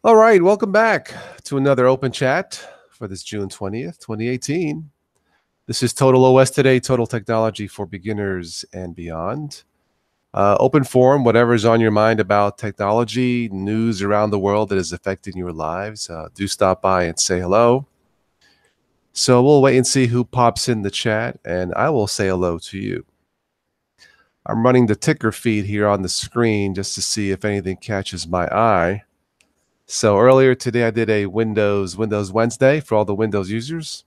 All right, welcome back to another open chat for this June 20th, 2018. This is Total OS Today, Total Technology for Beginners and Beyond. Open forum, whatever's on your mind about technology, news around the world that is affecting your lives, do stop by and say hello. So we'll wait and see who pops in the chat, and I will say hello to you. I'm running the ticker feed here on the screen just to see if anything catches my eye. So earlier today, I did a Windows Wednesday for all the Windows users.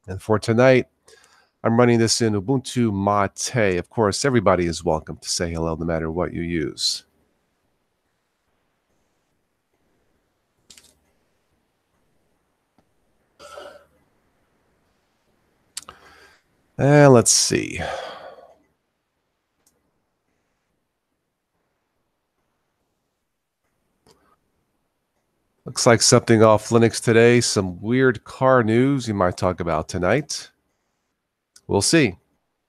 And for tonight, I'm running this in Ubuntu Mate. Of course, everybody is welcome to say hello no matter what you use. And let's see. Looks like something off Linux today. Some weird car news you might talk about tonight. We'll see.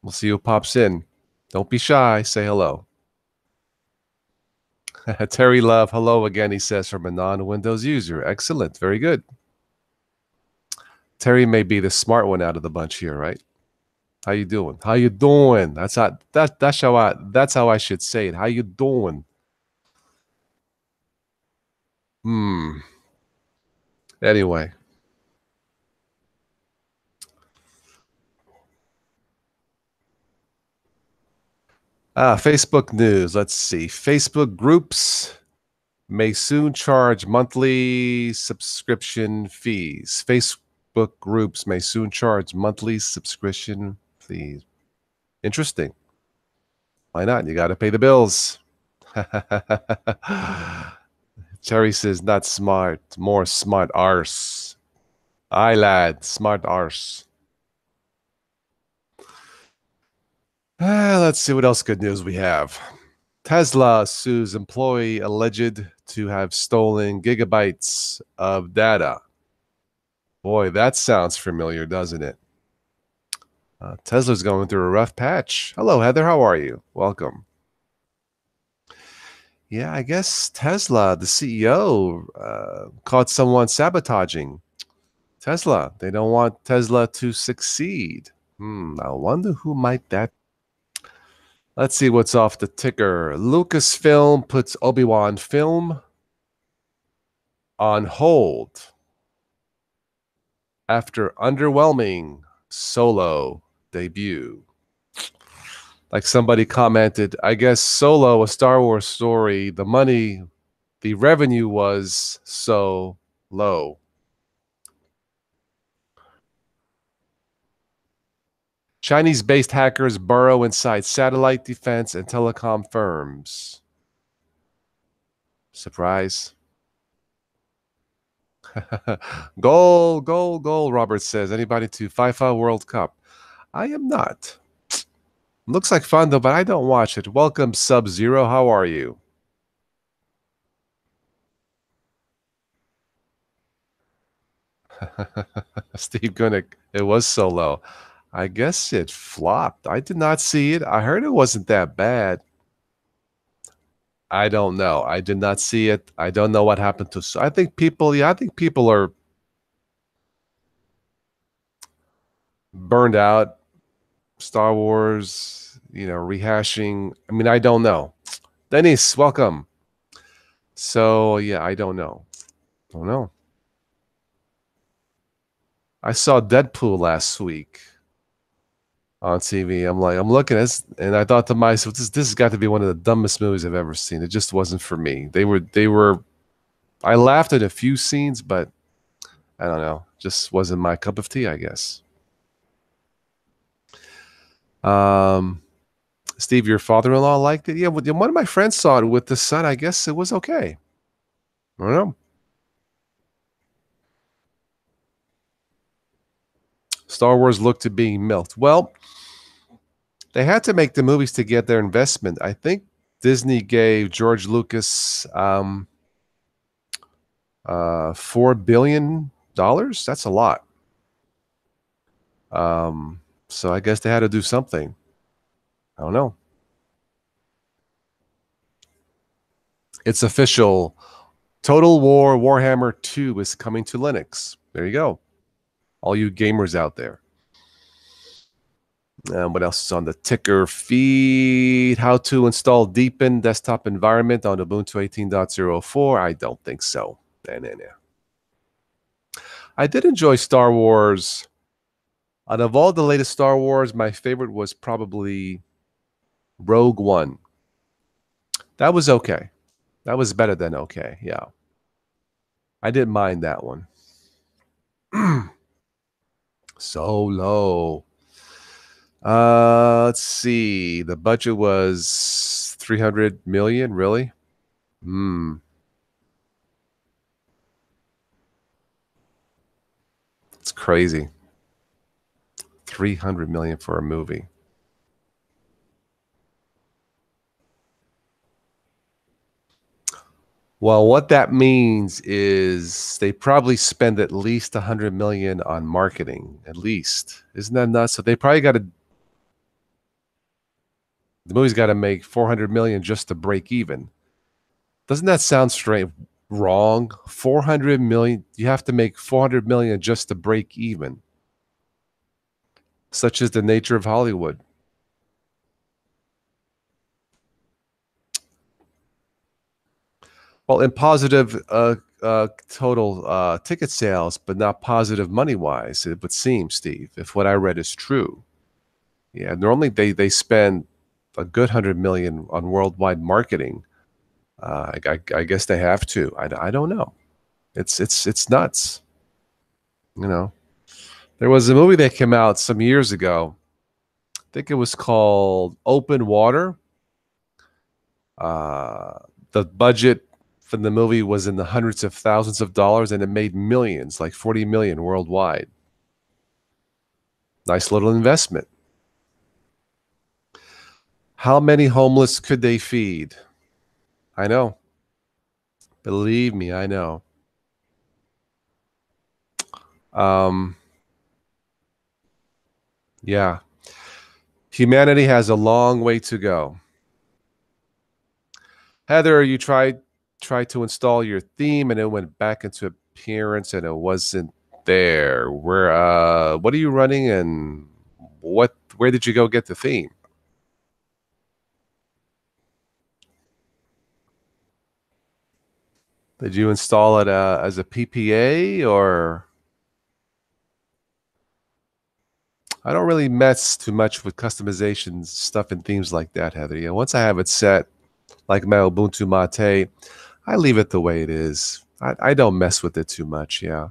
We'll see who pops in. Don't be shy. Say hello. Terry Love, hello again, he says, from a non-Windows user. Excellent. Very good. Terry may be the smart one out of the bunch here, right? How you doing? How you doing? That's how I should say it. How you doing? Anyway. Facebook news. Let's see. Facebook groups may soon charge monthly subscription fees. Facebook groups may soon charge monthly subscription fees. Interesting. Why not? You got to pay the bills. Cherry says, not smart, more smart arse. Aye, lad, smart arse. Let's see what else good news we have. Tesla sues employee alleged to have stolen gigabytes of data. Boy, that sounds familiar, doesn't it? Tesla's going through a rough patch. Hello, Heather. How are you? Welcome. Yeah, I guess Tesla, the CEO, caught someone sabotaging Tesla. They don't want Tesla to succeed. I wonder who might that. Let's see what's off the ticker. Lucasfilm puts Obi-Wan film on hold after underwhelming Solo debut. Like somebody commented, I guess Solo, a Star Wars story, the revenue was so low. Chinese-based hackers burrow inside satellite defense and telecom firms. Surprise. Goal, goal, goal, Robert says. Anybody to FIFA World Cup? I am not. Looks like fun, though, but I don't watch it. Welcome, Sub-Zero. How are you? Steve Gunick, it was so low. I guess it flopped. I did not see it. I heard it wasn't that bad. I don't know. I did not see it. I don't know what happened to. I think people are burned out. Star Wars, rehashing. I mean, I don't know. Dennis, welcome. So yeah, I don't know. Don't know. I saw Deadpool last week on TV. I'm looking at this, and I thought to myself, this has got to be one of the dumbest movies I've ever seen. It just wasn't for me. They were. I laughed at a few scenes, but I don't know. Just wasn't my cup of tea, I guess. Steve, your father-in-law liked it. Yeah, one of my friends saw it with the son. I guess it was okay. I don't know. Star Wars looked to being milked. Well, they had to make the movies to get their investment. I think Disney gave George Lucas $4 billion. That's a lot. So I guess they had to do something. I don't know. It's official. Total War Warhammer 2 is coming to Linux. There you go. All you gamers out there. What else is on the ticker feed? How to install Deepin desktop environment on Ubuntu 18.04? I don't think so. Nah. I did enjoy Star Wars. Out of all the latest Star Wars, my favorite was probably Rogue One. That was okay. That was better than okay. Yeah. I didn't mind that one. Solo. Let's see. The budget was 300 million, really? It's crazy. 300 million for a movie. Well, what that means is they probably spend at least 100 million on marketing, at least. Isn't that nuts? So they probably got to, the movie's got to make 400 million just to break even. Doesn't that sound straight wrong? 400 million, you have to make 400 million just to break even. Such is the nature of Hollywood. Well, in positive total ticket sales, but not positive money-wise, it would seem, Steve, if what I read is true. Yeah, normally they spend a good 100 million on worldwide marketing. I guess they have to. I don't know. It's nuts. You know, there was a movie that came out some years ago. I think it was called Open Water. The budget for the movie was in the hundreds of thousands of dollars, and it made millions, like 40 million worldwide. Nice little investment. How many homeless could they feed? I know. Believe me, I know. Yeah. Humanity has a long way to go. Heather, you tried to install your theme and it went back into appearance and it wasn't there. What are you running and where did you go get the theme? Did you install it as a PPA or? I don't really mess too much with customization stuff and themes like that, Heather. Yeah, once I have it set, like my Ubuntu Mate, I leave it the way it is. I don't mess with it too much. Yeah.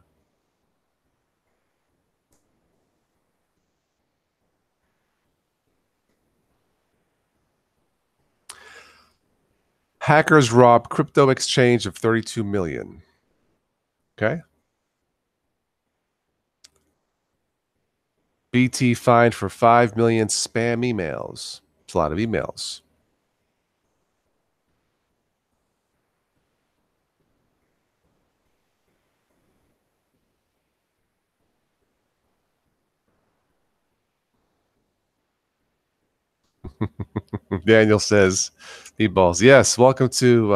Hackers rob crypto exchange of 32 million. Okay. BT fined for 5 million spam emails. It's a lot of emails. Daniel says, meatballs. Yes, welcome to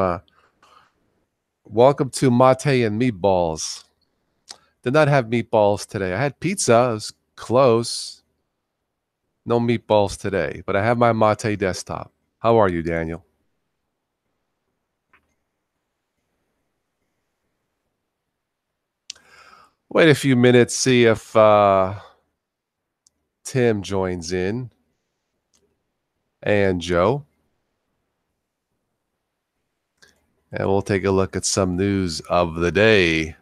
Mate and Meatballs. Did not have meatballs today. I had pizza. It was close. No meatballs today, but I have my Mate desktop. How are you, Daniel? Wait a few minutes, see if Tim joins in and Joe. And we'll take a look at some news of the day.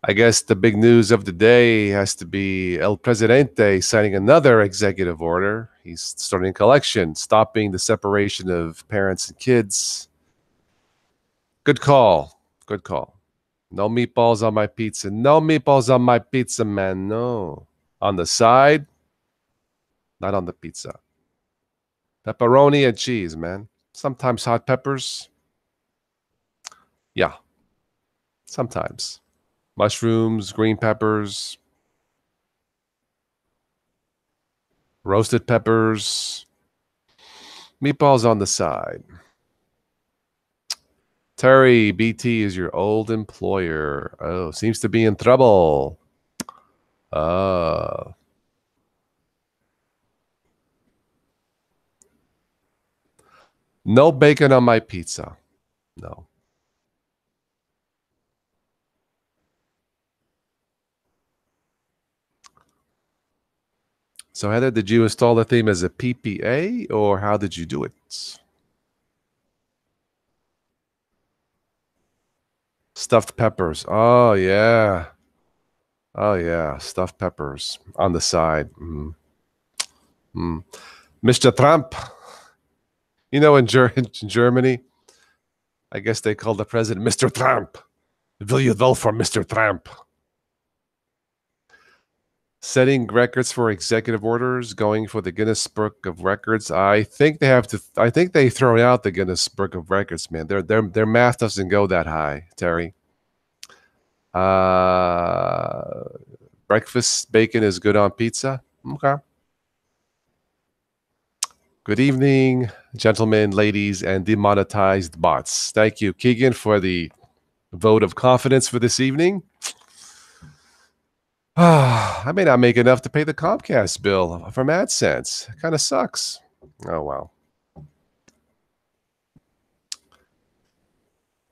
I guess the big news of the day has to be El Presidente signing another executive order. He's starting a collection, stopping the separation of parents and kids. Good call. Good call. No meatballs on my pizza. No meatballs on my pizza, man. No. On the side, not on the pizza. Pepperoni and cheese, man. Sometimes hot peppers. Yeah. Sometimes. Mushrooms, green peppers, roasted peppers, meatballs on the side. Terry, BT is your old employer. Oh, seems to be in trouble. No bacon on my pizza. No. So Heather, did you install the theme as a PPA or how did you do it? Stuffed peppers. Oh, yeah. Oh, yeah. Stuffed peppers on the side. Mr. Trump. You know, in Germany, I guess they call the president Mr. Trump. Will you vote for Mr. Trump? Setting records for executive orders, going for the Guinness Book of Records. I think they have to. I think they throw out the Guinness Book of Records, man. Their math doesn't go that high, Terry. Breakfast bacon is good on pizza. Okay. Good evening, gentlemen, ladies, and demonetized bots. Thank you, Keegan, for the vote of confidence for this evening. I may not make enough to pay the Comcast bill from AdSense. It kind of sucks. Oh, wow.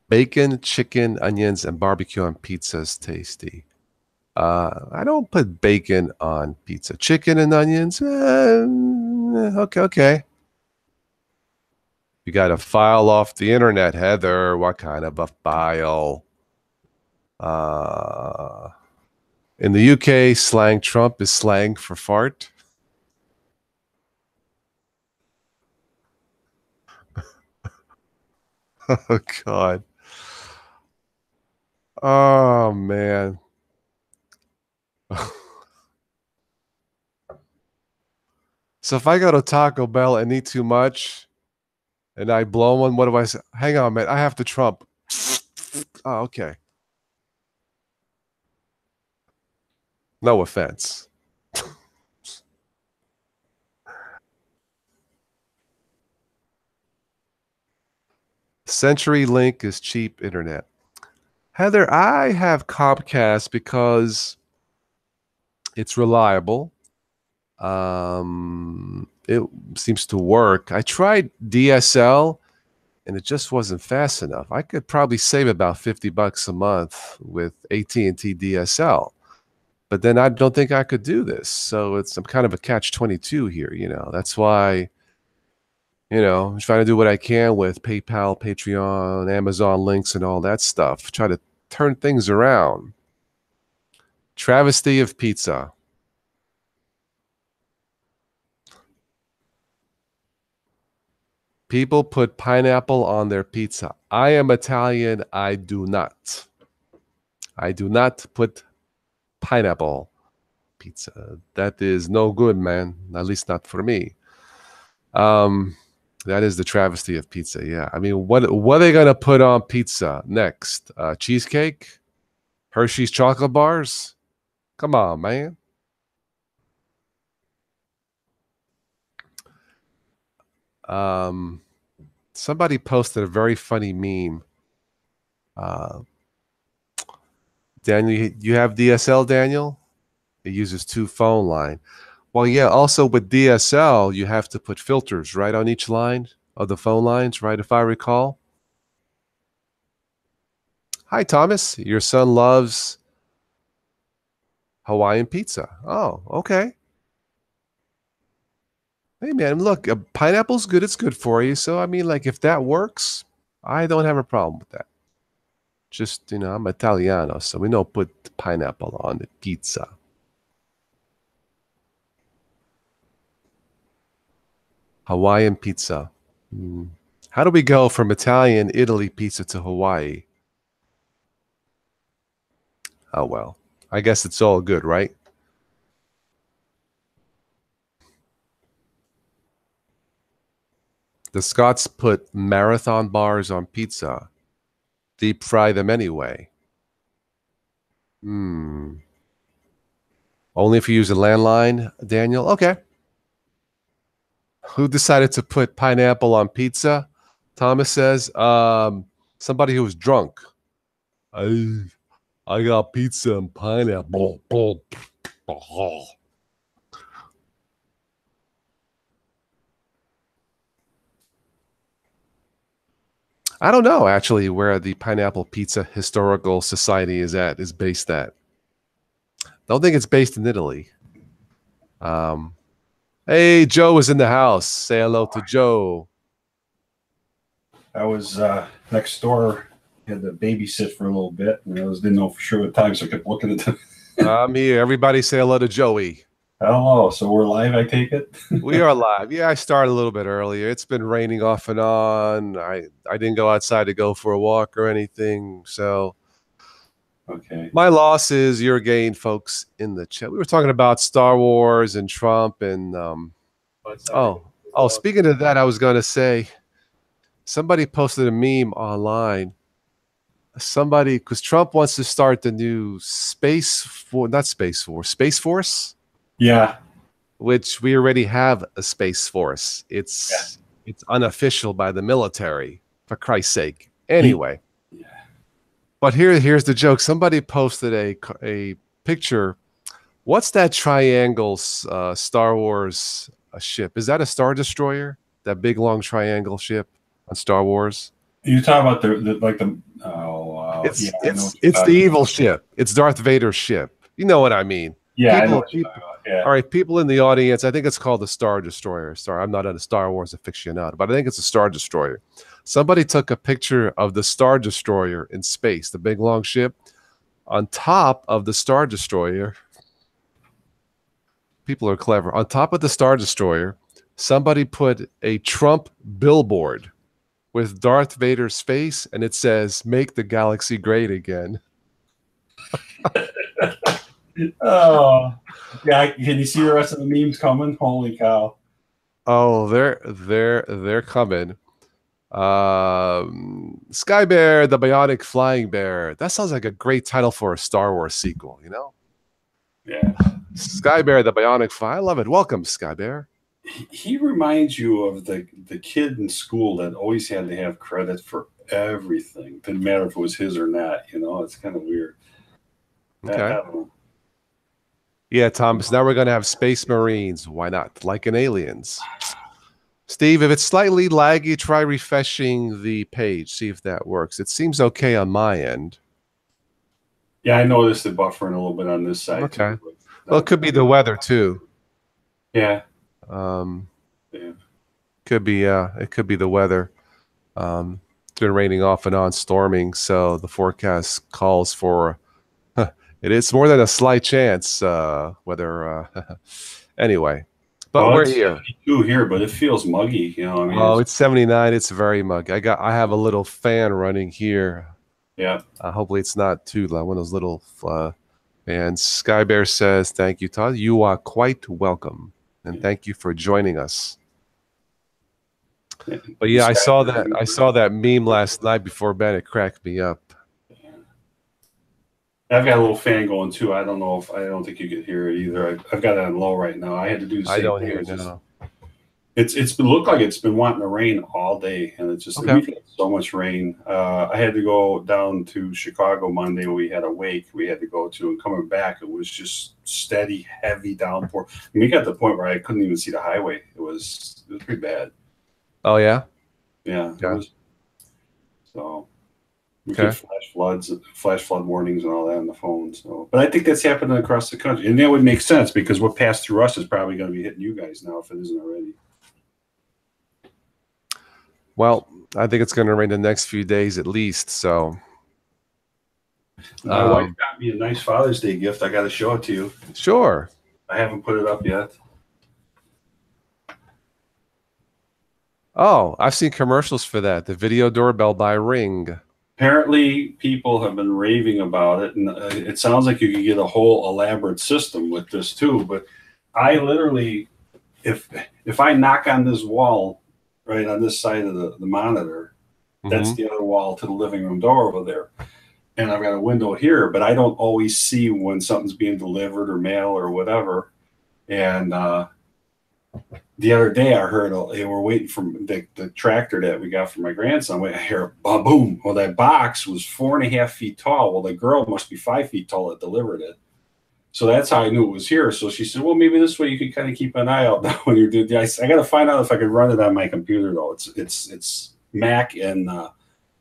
Bacon, chicken, onions, and barbecue on pizza is tasty. I don't put bacon on pizza. Chicken and onions, okay. You got a file off the internet, Heather. What kind of a file? In the UK, slang Trump is slang for fart. Oh, God. Oh, man. So if I go to Taco Bell and eat too much and I blow one, what do I say? Hang on, man. I have to Trump. Oh, okay. No offense. CenturyLink is cheap internet. Heather, I have Comcast because it's reliable. It seems to work. I tried DSL and it just wasn't fast enough. I could probably save about $50 a month with AT&T DSL. But then I don't think I could do this. So I'm kind of a catch-22 here, you know. That's why, you know, I'm trying to do what I can with PayPal, Patreon, Amazon links, and all that stuff. Try to turn things around. Travesty of pizza. People put pineapple on their pizza. I am Italian. I do not. I do not put pineapple pizza. That is no good, man. At least not for me. That is the travesty of pizza. Yeah. I mean, what are they gonna put on pizza next? Cheesecake? Hershey's chocolate bars? Come on, man. Somebody posted a very funny meme. Daniel, you have DSL, Daniel? It uses 2 phone line. Well, yeah, also with DSL, you have to put filters, right, on each line of the phone lines, right, if I recall? Hi, Thomas. Your son loves Hawaiian pizza. Oh, okay. Hey, man, look, pineapple's good. It's good for you. So, I mean, like, if that works, I don't have a problem with that. Just, you know, I'm Italiano, so we don't put pineapple on the pizza. Hawaiian pizza. How do we go from Italian, Italy pizza to Hawaii? Oh, well, I guess it's all good, right? The Scots put marathon bars on pizza. Deep fry them anyway. Only if you use a landline, Daniel? Okay. Who decided to put pineapple on pizza? Thomas says, Somebody who was drunk. I got pizza and pineapple. I don't know actually where the Pineapple Pizza Historical Society is based at. Don't think it's based in Italy. Hey, Joe is in the house. Say hello to Joe. I was next door, had to babysit for a little bit, and I didn't know for sure what time, so I kept looking at them. I'm here. Everybody say hello to Joey. Hello. So we're live, I take it? We are live. Yeah, I started a little bit earlier. It's been raining off and on. I didn't go outside to go for a walk or anything. So okay. My loss is your gain, folks, in the chat. We were talking about Star Wars and Trump and speaking of that, I was going to say somebody posted a meme online. Somebody, because Trump wants to start the new Space Force. Yeah. Which we already have a Space Force. It's unofficial by the military, for Christ's sake. Anyway. Yeah. But here's the joke. Somebody posted a picture. What's that triangle Star Wars ship? Is that a Star Destroyer? That big long triangle ship on Star Wars? You talking about it's the evil ship. It's Darth Vader's ship. You know what I mean? Yeah, All right, people in the audience, I think it's called the Star Destroyer. Sorry, I'm not a Star Wars aficionado, but I think it's a Star Destroyer. Somebody took a picture of the Star Destroyer in space, the big long ship. On top of the Star Destroyer, people are clever. On top of the Star Destroyer, somebody put a Trump billboard with Darth Vader's face, and it says, "Make the galaxy great again." Oh, yeah. Can you see the rest of the memes coming? Holy cow. Oh, they're coming. Sky Bear, the Bionic Flying Bear. That sounds like a great title for a Star Wars sequel, you know? Yeah. Sky Bear, the Bionic Fly. I love it. Welcome, Sky Bear. He reminds you of the kid in school that always had to have credit for everything. Didn't matter if it was his or not, you know? It's kind of weird. Okay. Yeah, Thomas, now we're going to have Space Marines. Why not? Like in Aliens. Steve, if it's slightly laggy, try refreshing the page. See if that works. It seems okay on my end. Yeah, I noticed it buffering a little bit on this side. Okay. Well, it could be the weather, too. Yeah. Could be, it could be the weather. It's been raining off and on, storming, so the forecast calls for... It is more than a slight chance whether anyway, but we're here. 72 here, but it feels muggy, you know. I mean, it's 79. It's very muggy. I have a little fan running here. Yeah. Hopefully it's not too loud. One of those little fans. Sky Bear says, "Thank you, Todd. You are quite welcome, and thank you for joining us." But yeah, I saw that meme last night before bed. It cracked me up. I've got a little fan going too. I don't think you could hear it either. I've got it on low right now. I had to do the same I don't thing. hear it now. It's been looked like it's been wanting to rain all day, and it's just we've had so much rain. I had to go down to Chicago Monday. We had a wake we had to go to, and coming back, it was just steady, heavy downpour. I mean, we got to the point where I couldn't even see the highway. It was pretty bad. Oh yeah, yeah. So. We get flash flood warnings and all that on the phone. So, but I think that's happening across the country, and that would make sense because what passed through us is probably going to be hitting you guys now if it isn't already. Well, I think it's going to rain the next few days at least. So, my wife got me a nice Father's Day gift. I got to show it to you. Sure. I haven't put it up yet. Oh, I've seen commercials for that. The video doorbell by Ring. Apparently, people have been raving about it, and it sounds like you could get a whole elaborate system with this too. But I literally, if I knock on this wall right on this side of the monitor, that's the other wall to the living room door over there, and I've got a window here, but I don't always see when something's being delivered or mail or whatever. And the other day I heard they were waiting for the tractor that we got for my grandson. I hear boom. Well, that box was 4.5 feet tall. Well, the girl must be 5 feet tall that delivered it. So that's how I knew it was here. So she said, well, maybe this way you could kind of keep an eye out when you're doing. I got to find out if I could run it on my computer though. It's Mac and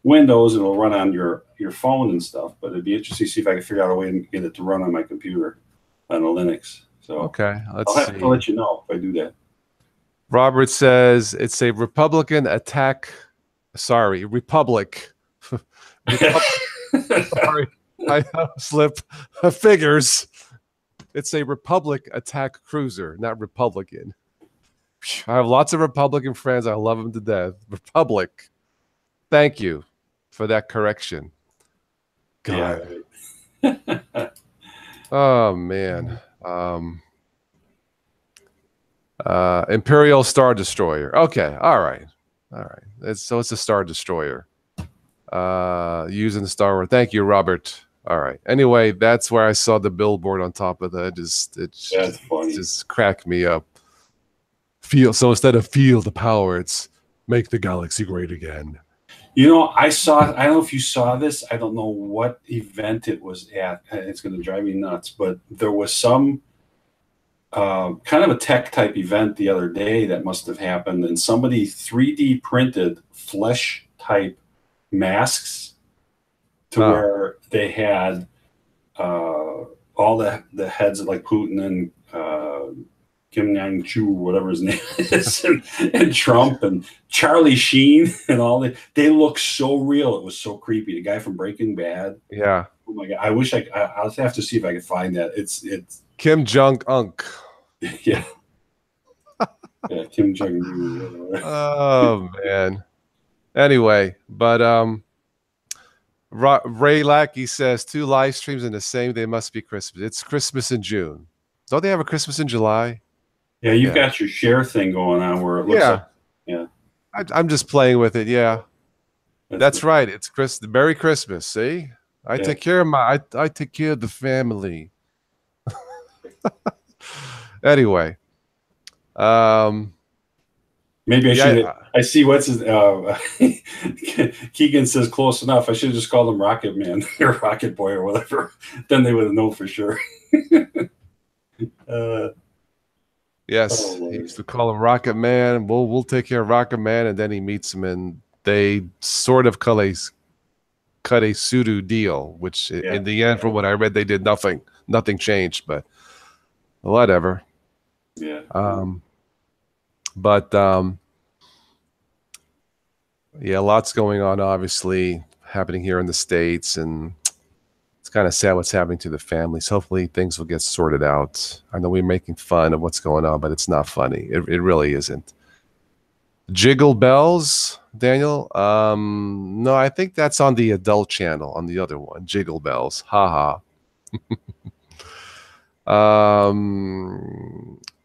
Windows. It'll run on your phone and stuff. But it'd be interesting to see if I can figure out a way to get it to run on my computer on a Linux. So okay, I'll have to let you know if I do that. Robert says it's a Republican attack. Sorry, Republic. Sorry, I slip. Figures. It's a Republic attack cruiser, not Republican. I have lots of Republican friends. I love them to death. Republic. Thank you for that correction. God. Yeah. Oh man. Imperial Star Destroyer. Okay. All right. It's a Star Destroyer. Using the Star Wars. Thank you, Robert. All right. Anyway, that's where I saw the billboard on top of that. That's funny. Just cracked me up. So instead of feel the power, it's make the galaxy great again. You know, I don't know if you saw this. I don't know what event it was at. It's going to drive me nuts. But there was some kind of a tech type event the other day that must have happened. And somebody 3D printed flesh type masks to where they had all the heads of like Putin and Kim Jong-un, whatever his name is, and Trump and Charlie Sheen and all that. They look so real. It was so creepy. The guy from Breaking Bad. Yeah. Oh my God. I wish I'll have to see if I can find that. It's Kim Jong-un. Yeah. Yeah, Kim Jong-un. Oh man. Anyway, but Ray Lackey says 2 live streams in the same day must be Christmas. It's Christmas in June. Don't they have a Christmas in July? Yeah, you've got your share thing going on where it looks like, yeah. I'm just playing with it. Yeah, that's right. It's Merry Christmas. See, I take care of I take care of the family. Anyway, maybe I should. I see what's his. Keegan says close enough. I should have just called him Rocket Man or Rocket Boy or whatever. Then they would have known for sure. Yes, he used to call him Rocket Man. We'll take care of Rocket Man, and then he meets him, and they sort of cut a pseudo deal, which in the end, from what I read, they did nothing. Nothing changed, but whatever. Yeah. Yeah, lots going on, obviously, happening here in the States, and it's kind of sad what's happening to the families. Hopefully things will get sorted out. I know we're making fun of what's going on, but it's not funny. It really isn't. Jiggle Bells, Daniel? No, I think that's on the adult channel, on the other one. Jiggle Bells. Ha ha.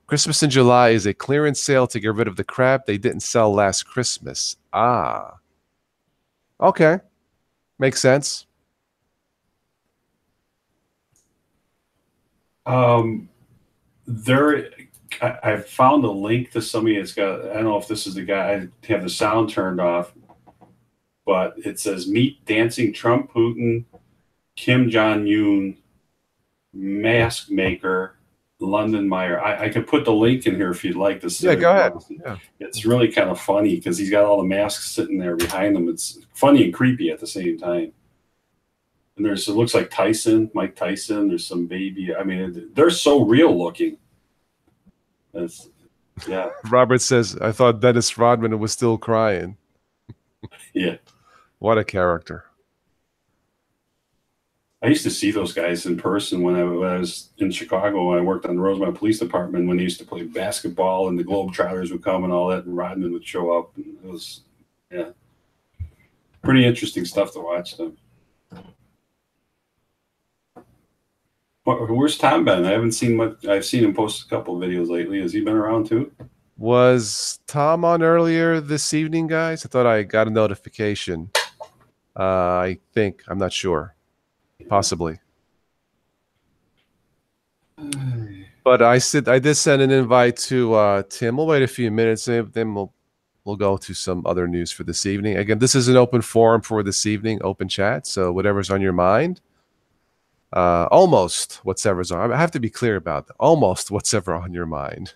Christmas in July is a clearance sale to get rid of the crap they didn't sell last Christmas. Ah. Okay. Makes sense. I found a link to somebody that's got, I don't know if this is the guy, I have the sound turned off, but it says meet dancing Trump, Putin, Kim Jong-un, mask maker, London Meyer. I could put the link in here if you'd like to see. Yeah, go ahead. Yeah. It's really kind of funny because he's got all the masks sitting there behind him. It's funny and creepy at the same time. And it looks like Mike Tyson. There's some baby. I mean, they're so real looking. Yeah. Robert says, I thought Dennis Rodman was still crying. Yeah. What a character. I used to see those guys in person when I was in Chicago. I worked on the Rosemont Police Department when they used to play basketball and the Globetrotters would come and all that, and Rodman would show up. And it was, pretty interesting stuff to watch them. Where's Tom been? I haven't seen much. I've seen him post a couple of videos lately. Has he been around too? Was Tom on earlier this evening, guys? I thought I got a notification. I think. I'm not sure. Possibly. But I did send an invite to Tim. We'll wait a few minutes, and then we'll go to some other news for this evening. Again, this is an open forum for this evening, open chat. So whatever's on your mind, almost whatever's on. I have to be clear about that. Almost whatever on your mind.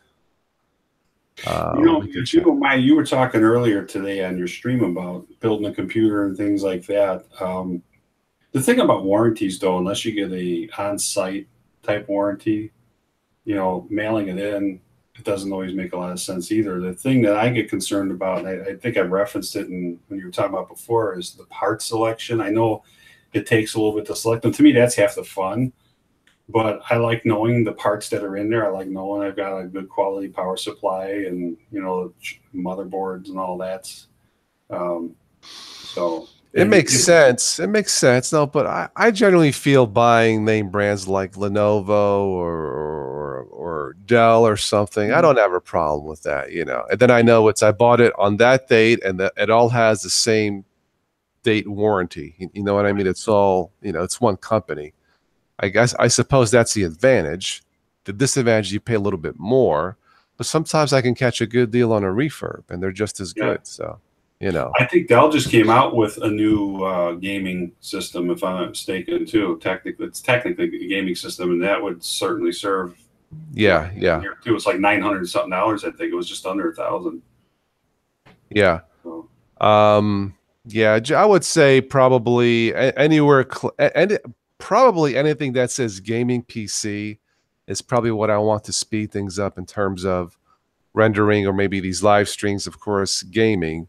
If you don't mind, you were talking earlier today on your stream about building a computer and things like that. The thing about warranties, though, unless you get a on-site type warranty, mailing it in, it doesn't always make a lot of sense either. The thing that I get concerned about, and I think I've referenced it when you were talking about before, is the part selection. I know it takes a little bit to select them. To me, that's half the fun. But I like knowing the parts that are in there. I like knowing I've got a good quality power supply and, motherboards and all that. So it makes sense. It makes sense. No, but I generally feel buying name brands like Lenovo or Dell or something. I don't have a problem with that, And then I know I bought it on that date, and that it all has the same date warranty. You know what I mean? It's all, it's one company. I suppose that's the advantage. The disadvantage, you pay a little bit more, but sometimes I can catch a good deal on a refurb, and they're just as good. So, I think Dell just came out with a new gaming system, if I'm not mistaken, too. It's technically a gaming system, and that would certainly serve. Yeah. Here too. It's like $900 something. I think it was just under $1,000. Yeah. So. Yeah. I would say probably anywhere. Probably anything that says gaming PC is probably what I want to speed things up in terms of rendering, or maybe these live streams, of course, gaming.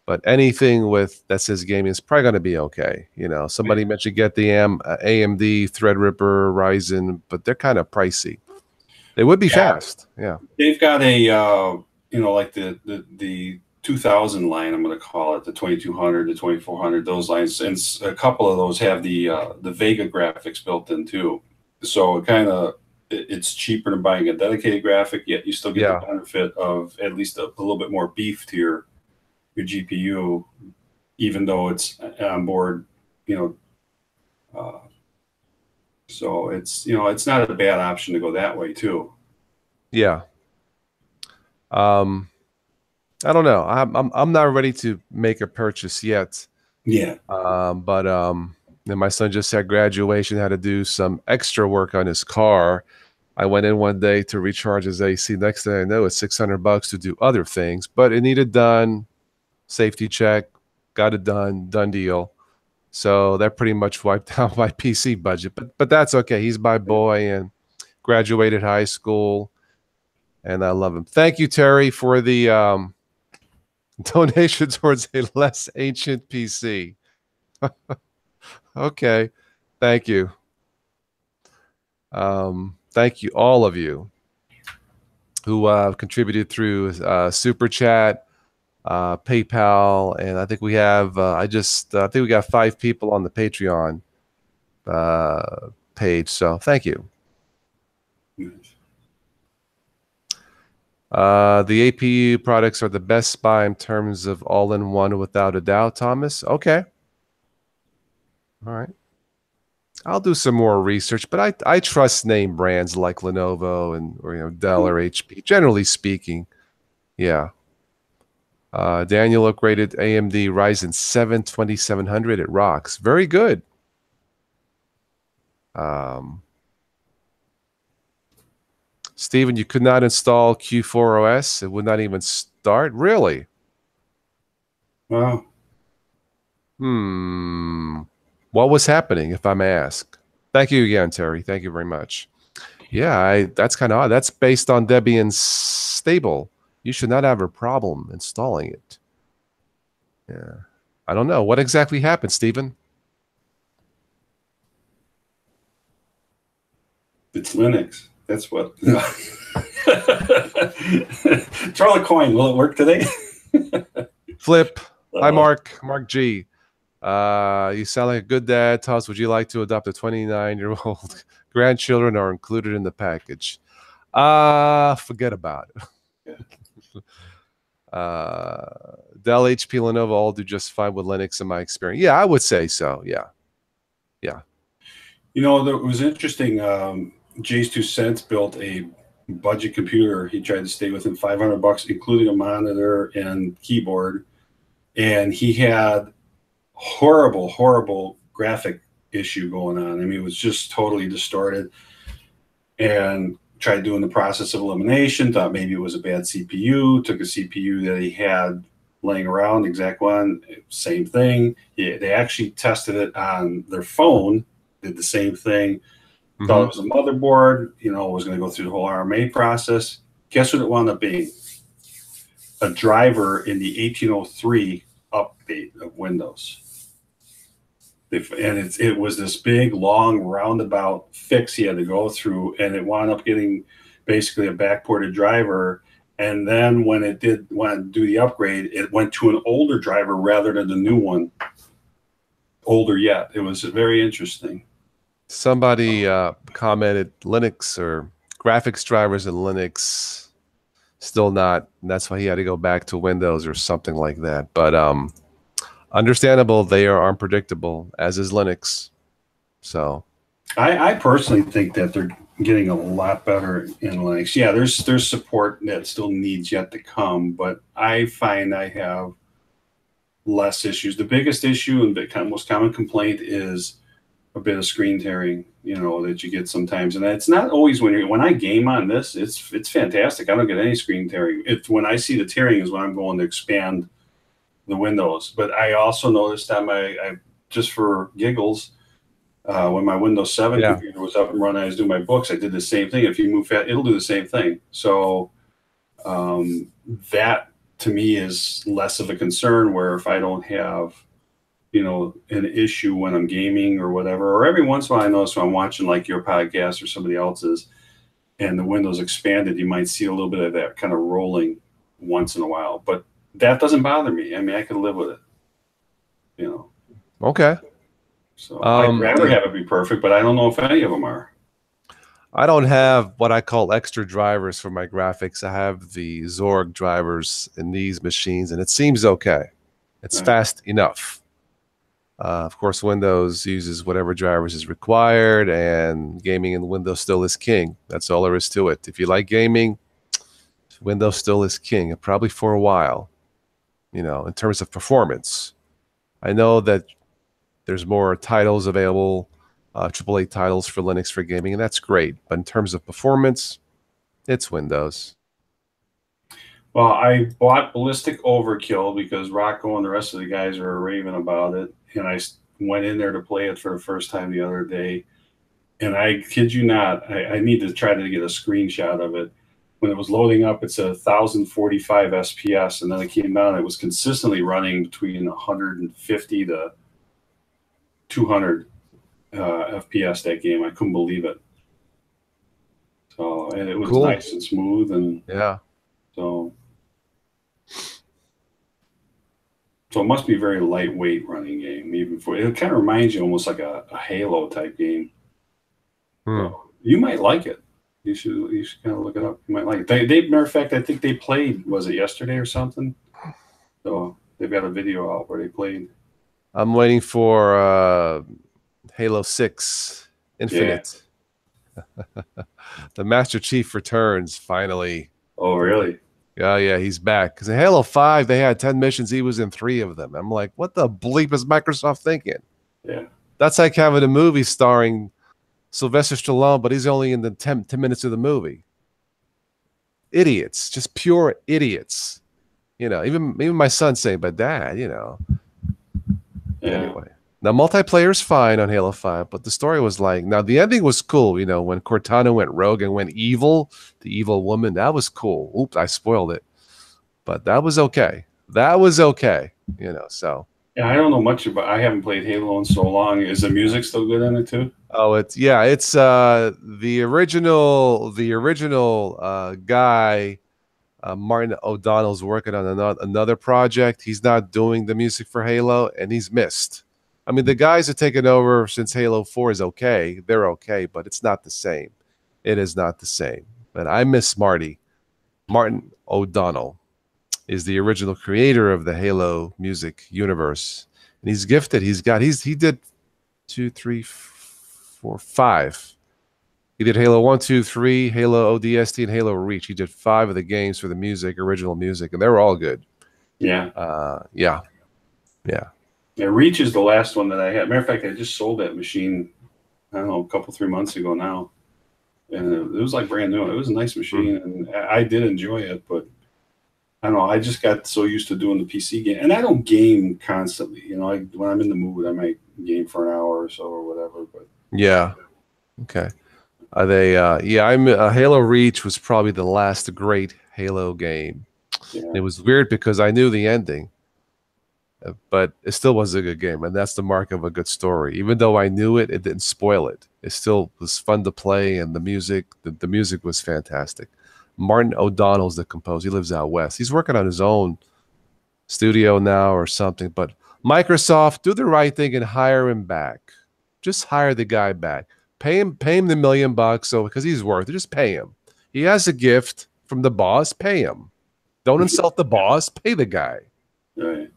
But anything that says gaming is probably going to be okay. Somebody mentioned get the AMD Threadripper Ryzen, but they're kind of pricey. They would be fast. Yeah. They've got a, like the 2000 line, I'm going to call it, the 2200, the 2400, those lines, and a couple of those have the Vega graphics built in too. So it's cheaper than buying a dedicated graphic, yet you still get the benefit of at least a little bit more beef to your GPU, even though it's on board. So it's not a bad option to go that way too. Yeah. I don't know. I'm not ready to make a purchase yet. Yeah. But then my son just had graduation, had to do some extra work on his car. I went in one day to recharge his AC. Next thing I know, it's $600 to do other things, but it needed done. Safety check, got it done deal. So that pretty much wiped out my PC budget, but that's okay. He's my boy and graduated high school, and I love him. Thank you, Terry, for the donation towards a less ancient PC. Okay, thank you. Thank you, all of you who contributed through Super Chat, PayPal, and I think we have I think we got 5 people on the Patreon page, so thank you. The APU products are the best buy in terms of all-in-one, without a doubt, Thomas. Okay. All right. I'll do some more research, but I trust name brands like Lenovo or Dell or HP, generally speaking. Yeah. Daniel upgraded AMD Ryzen 7 2700. It rocks. Very good. Steven, you could not install Q4 OS. It would not even start. Really? Wow. What was happening, if I may ask? Thank you again, Terry. Thank you very much. Yeah, that's kind of odd. That's based on Debian stable. You should not have a problem installing it. Yeah. I don't know. What exactly happened, Stephen? It's Linux. That's what. Throw a coin. Will it work today? Flip. Hi, Mark. Mark G. You sound like a good dad. Toss, would you like to adopt a 29-year-old? Grandchildren are included in the package. Forget about it. Dell, HP, Lenovo all do just fine with Linux in my experience. Yeah, I would say so. Yeah. It was interesting. Jay's 2 Cents built a budget computer. He tried to stay within $500, including a monitor and keyboard. And he had horrible graphic issue going on. I mean, it was just totally distorted. And tried doing the process of elimination, thought maybe it was a bad CPU, took a CPU that he had laying around, exact one, same thing. They actually tested it on their phone, did the same thing. Thought it was a motherboard, was going to go through the whole RMA process. Guess what it wound up being? A driver in the 1803 update of Windows. And it was this big, long, roundabout fix he had to go through, and it wound up getting basically a backported driver. And then when it did want to do the upgrade, it went to an older driver rather than the new one. Older yet. It was very interesting. Somebody commented Linux or graphics drivers in Linux still not, and that's why he had to go back to Windows or something like that. But understandable, they are unpredictable, as is Linux. So I personally think that they're getting a lot better in Linux. Yeah, there's support that still needs yet to come, but I find I have less issues. The biggest issue and the most common complaint is a bit of screen tearing, that you get sometimes. And it's not always when I game on this, it's fantastic. I don't get any screen tearing. When I see the tearing is when I'm going to expand the windows. But I also noticed on I just for giggles, when my Windows 7 computer was up and running, I was doing my books, I did the same thing. If you move fast, it'll do the same thing. So that to me is less of a concern, where if I don't have an issue when I'm gaming or whatever, or every once in a while I notice when I'm watching like your podcast or somebody else's and the window's expanded, you might see a little bit of that kind of rolling once in a while, but that doesn't bother me. I mean, I can live with it, Okay. So I'd rather have it be perfect, but I don't know if any of them are. I don't have what I call extra drivers for my graphics. I have the Zorg drivers in these machines, and it seems okay. It's fast enough. Of course, Windows uses whatever drivers is required, and gaming in Windows still is king. That's all there is to it. If you like gaming, Windows still is king, and probably for a while, in terms of performance. I know that there's more titles available, AAA titles for Linux for gaming, and that's great. But in terms of performance, it's Windows. Well, I bought Ballistic Overkill because Rocco and the rest of the guys are raving about it. And I went in there to play it for the first time the other day. And I kid you not, I need to try to get a screenshot of it. When it was loading up, it's 1,045 SPS. And then it came down, it was consistently running between 150 to 200 FPS that game. I couldn't believe it. So, and it was nice and smooth. And so it must be a very lightweight running game. Even for it kind of reminds you almost like a Halo type game. So you might like it. You should kind of look it up. You might like it. They matter of fact, I think they played. Was it yesterday or something? So they've got a video out where they played. I'm waiting for Halo 6 Infinite. Yeah. The Master Chief returns finally. Oh, really? Yeah, he's back. Because in Halo 5, they had 10 missions. He was in 3 of them. I'm like, what the bleep is Microsoft thinking? Yeah. That's like having a movie starring Sylvester Stallone, but he's only in the 10 minutes of the movie. Idiots. Just pure idiots. Even my son's saying, but Dad, Yeah. Anyway. Now, multiplayer is fine on Halo 5, but the story was now the ending was cool, when Cortana went rogue and went evil, the evil woman, that was cool. Oops, I spoiled it. But that was okay. So. Yeah, I don't know much about I haven't played Halo in so long. Is the music still good in it too? Oh, it's the original guy, Martin O'Donnell's working on another project. He's not doing the music for Halo, and he's missed. I mean, the guys have taken over since Halo 4 is okay. They're okay, but it's not the same. It is not the same. But I miss Marty. Martin O'Donnell is the original creator of the Halo music universe. And he's gifted. He did 2, 3, 4, 5. He did Halo 1, 2, 3, Halo ODST, and Halo Reach. He did 5 of the games for the music, original music, and they were all good. Yeah. Yeah. Yeah, Reach is the last one that I had. Matter of fact, I just sold that machine, I don't know, a couple, 3 months ago now. And it was like brand new. It was a nice machine, and I did enjoy it, but I don't know. I just got so used to doing the PC game, and I don't game constantly. You know, when I'm in the mood, I might game for an hour or so or whatever. But Yeah. Okay. Are they? Yeah. Halo Reach was probably the last great Halo game. yeah, It was weird because I knew the ending, but it still was a good game, and that's the mark of a good story. Even though I knew it, it didn't spoil it. It still was fun to play, and the music was fantastic. Martin O'Donnell's the composer. He lives out west. He's working on his own studio now or something. But Microsoft, do the right thing and hire him back. Just hire the guy back. Pay him the $1 million, so because he's worth it. Just pay him. He has a gift from the boss. Pay him. Don't insult the boss. Pay the guy. right.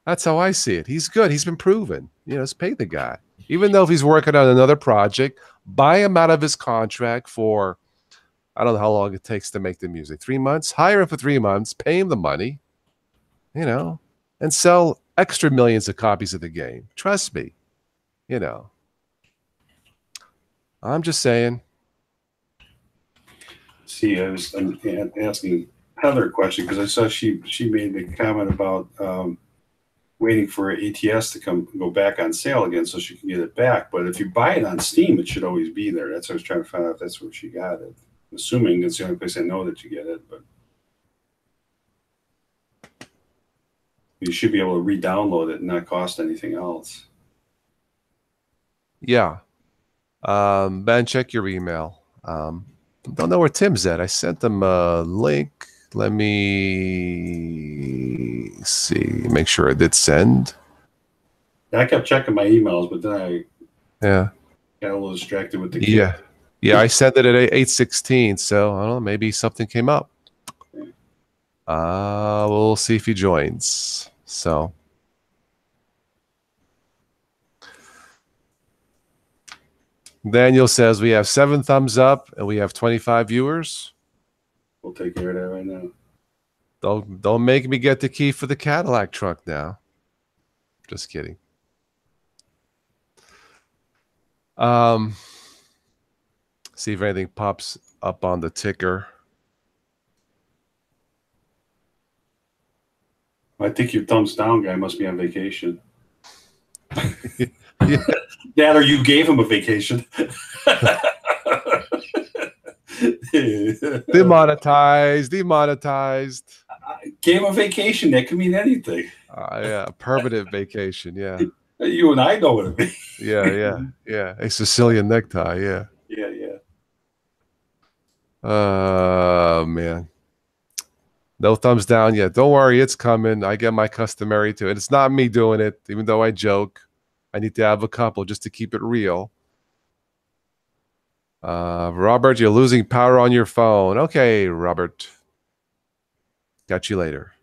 That's how I see it. He's good. He's been proven. Just pay the guy. Even though if he's working on another project, buy him out of his contract for, I don't know how long it takes to make the music. 3 months? Hire him for 3 months. Pay him the money, and sell extra millions of copies of the game. Trust me. I'm just saying. See, I'm asking Heather a question because I saw she made the comment about waiting for ATS to go back on sale again so she can get it back. But if you buy it on Steam, it should always be there. That's what I was trying to find out if that's where she got it. Assuming that's the only place I know that you get it, but you should be able to re-download it and not cost anything else. Yeah. Ben, check your email. Don't know where Tim's at. I sent him a link. Let me see. Make sure I did send. I kept checking my emails, but then I got a little distracted with the kid. Yeah. I sent it at 8:16. So I don't know. Maybe something came up. We'll see if he joins. So. Daniel says we have 7 thumbs up and we have 25 viewers. We'll take care of that right now. Don't make me get the key for the Cadillac truck now. Just kidding. See if anything pops up on the ticker. I think your thumbs down guy must be on vacation. Yeah. Dad, or you gave him a vacation. Demonetized. Gave him a vacation. That could mean anything. Yeah, permanent vacation. Yeah. You and I know what it means. Yeah. A Sicilian necktie. Yeah. Yeah. Man. No thumbs down yet. Don't worry, it's coming. I get my customary too. And it's not me doing it, even though I joke. I need to have a couple just to keep it real. Robert, you're losing power on your phone. Okay, Robert. Got you later.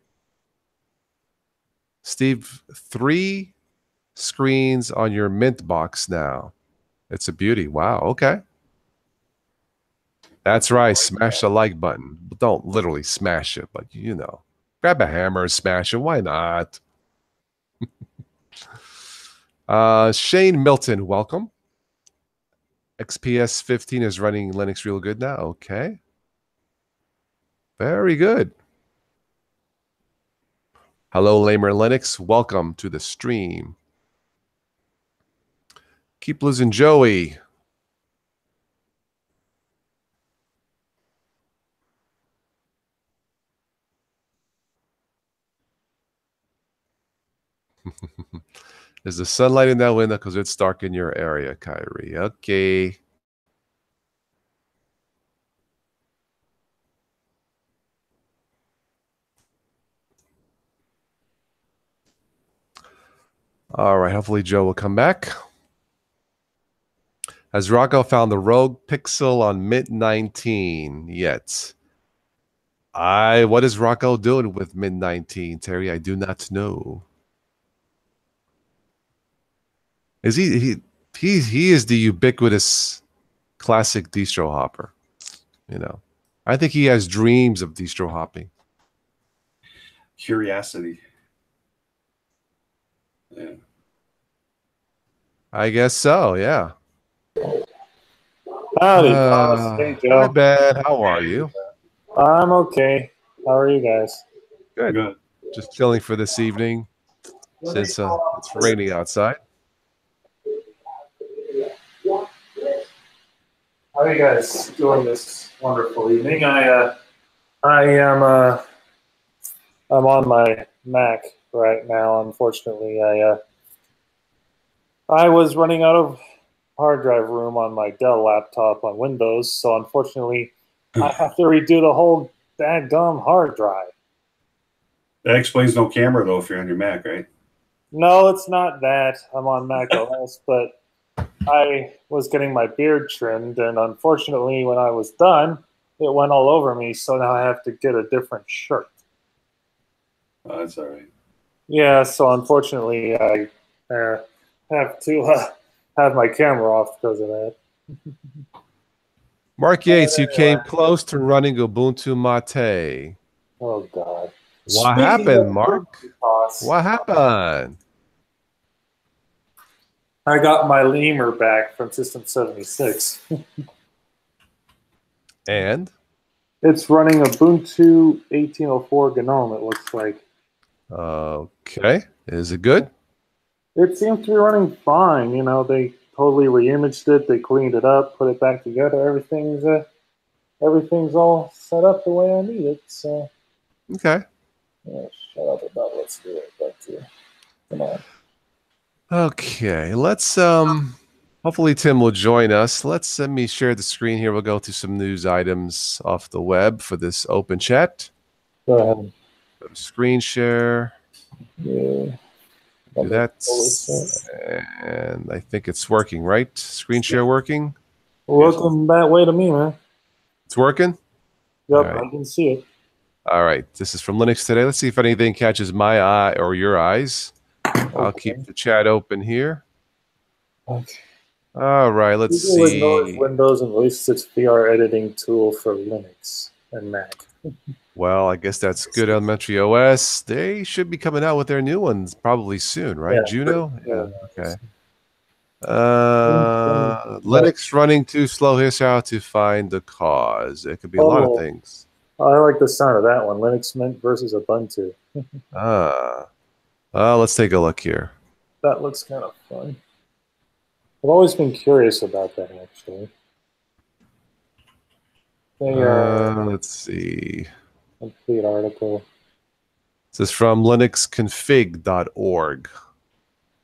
Steve, 3 screens on your Mint box now. It's a beauty. Wow. Okay. That's right. Smash the like button. Don't literally smash it, but grab a hammer and smash it. Why not? Shane Milton, welcome. XPS 15 is running Linux real good now. Okay. Very good. Hello, Lamer Linux. Welcome to the stream. Keep losing Joey. Is the sunlight in that window because it's dark in your area, Kyrie? Okay. All right. Hopefully Joe will come back. Has Rocco found the Rogue Pixel on Mint 19 yet? What is Rocco doing with Mint 19, Terry? I do not know. Is he is the ubiquitous classic distro hopper. You know, I think he has dreams of distro hopping. Curiosity. Yeah. I guess so. Yeah. Howdy, Thomas. Hey, Hi, Joe. Ben. How are you? I'm okay. How are you guys? Good. Good. Just chilling for this evening since it's raining outside. How are you guys doing this wonderful evening? I am I'm on my Mac right now. Unfortunately, I was running out of hard drive room on my Dell laptop on Windows, so unfortunately, I have to redo the whole dadgum hard drive. That explains no camera though if you're on your Mac, right? No, it's not that. I'm on Mac OS, but I was getting my beard trimmed, and unfortunately, when I was done, it went all over me, so now I have to get a different shirt. Oh, that's all right. Yeah, so unfortunately, I have to have my camera off because of that. Mark Yates, you came close to running Ubuntu Mate. Oh, God. What Speaking happened, of Mark? toss, What happened? I got my lemur back from System 76. And? It's running Ubuntu 18.04 GNOME, it looks like. Okay. Is it good? It seems to be running fine. You know, they totally reimaged it. They cleaned it up, put it back together. Everything's all set up the way I need it. So, Okay. yeah, shut up about let's do it. But come on. Okay. Let's hopefully Tim will join us. Let me share the screen here. We'll go through some news items off the web for this open chat. Go ahead. Screen share. Yeah. Do that. And I think it's working, right? Screen share working? Welcome that way to me, man. It's working? Yep, right. I can see it. All right. This is from Linux Today. Let's see if anything catches my eye or your eyes. I'll keep the chat open here. Okay. All right. Let's Google see. ignores Windows and releases its VR editing tool for Linux and Mac. Well, I guess that's good. Elementary OS. They should be coming out with their new ones probably soon, right? Yeah. Juno? Yeah. Okay. Linux running too slow. Here's how to find the cause. It could be a lot of things. I like the sound of that one. Linux Mint versus Ubuntu. Let's take a look here. That looks kind of fun. I've always been curious about that, actually. Let's see. Complete article. This is from linuxconfig.org.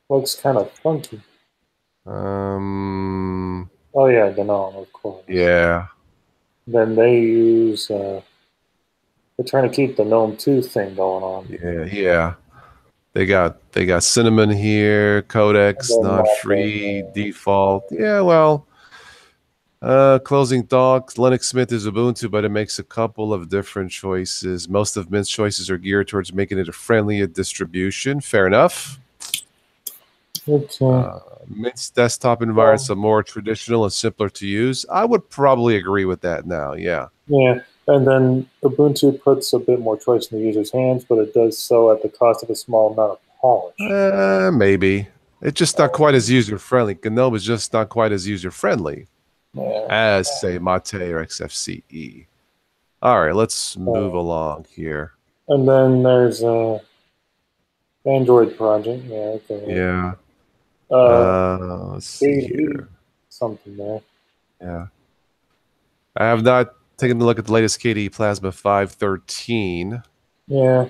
Looks kind of funky. Oh yeah, GNOME, of course. Yeah. Then they use. They're trying to keep the GNOME 2 thing going on. Yeah. They got Cinnamon here, Codex, not free, default. Yeah, well. Closing thoughts. Linux Mint is Ubuntu, but it makes a couple of different choices. Most of Mint's choices are geared towards making it a friendlier distribution. Fair enough. Okay. Mint's desktop environments are more traditional and simpler to use. I would probably agree with that now. Yeah. Yeah, and then Ubuntu puts a bit more choice in the user's hands, but it does so at the cost of a small amount of polish. Maybe. It's just not quite as user-friendly. GNOME is just not quite as user-friendly as, say, Mate or XFCE. All right, let's move along here. And then there's Android project. Yeah, okay. Yeah. Let's see here. Something there. Yeah. I have not taken a look at the latest KDE Plasma 5.13. Yeah.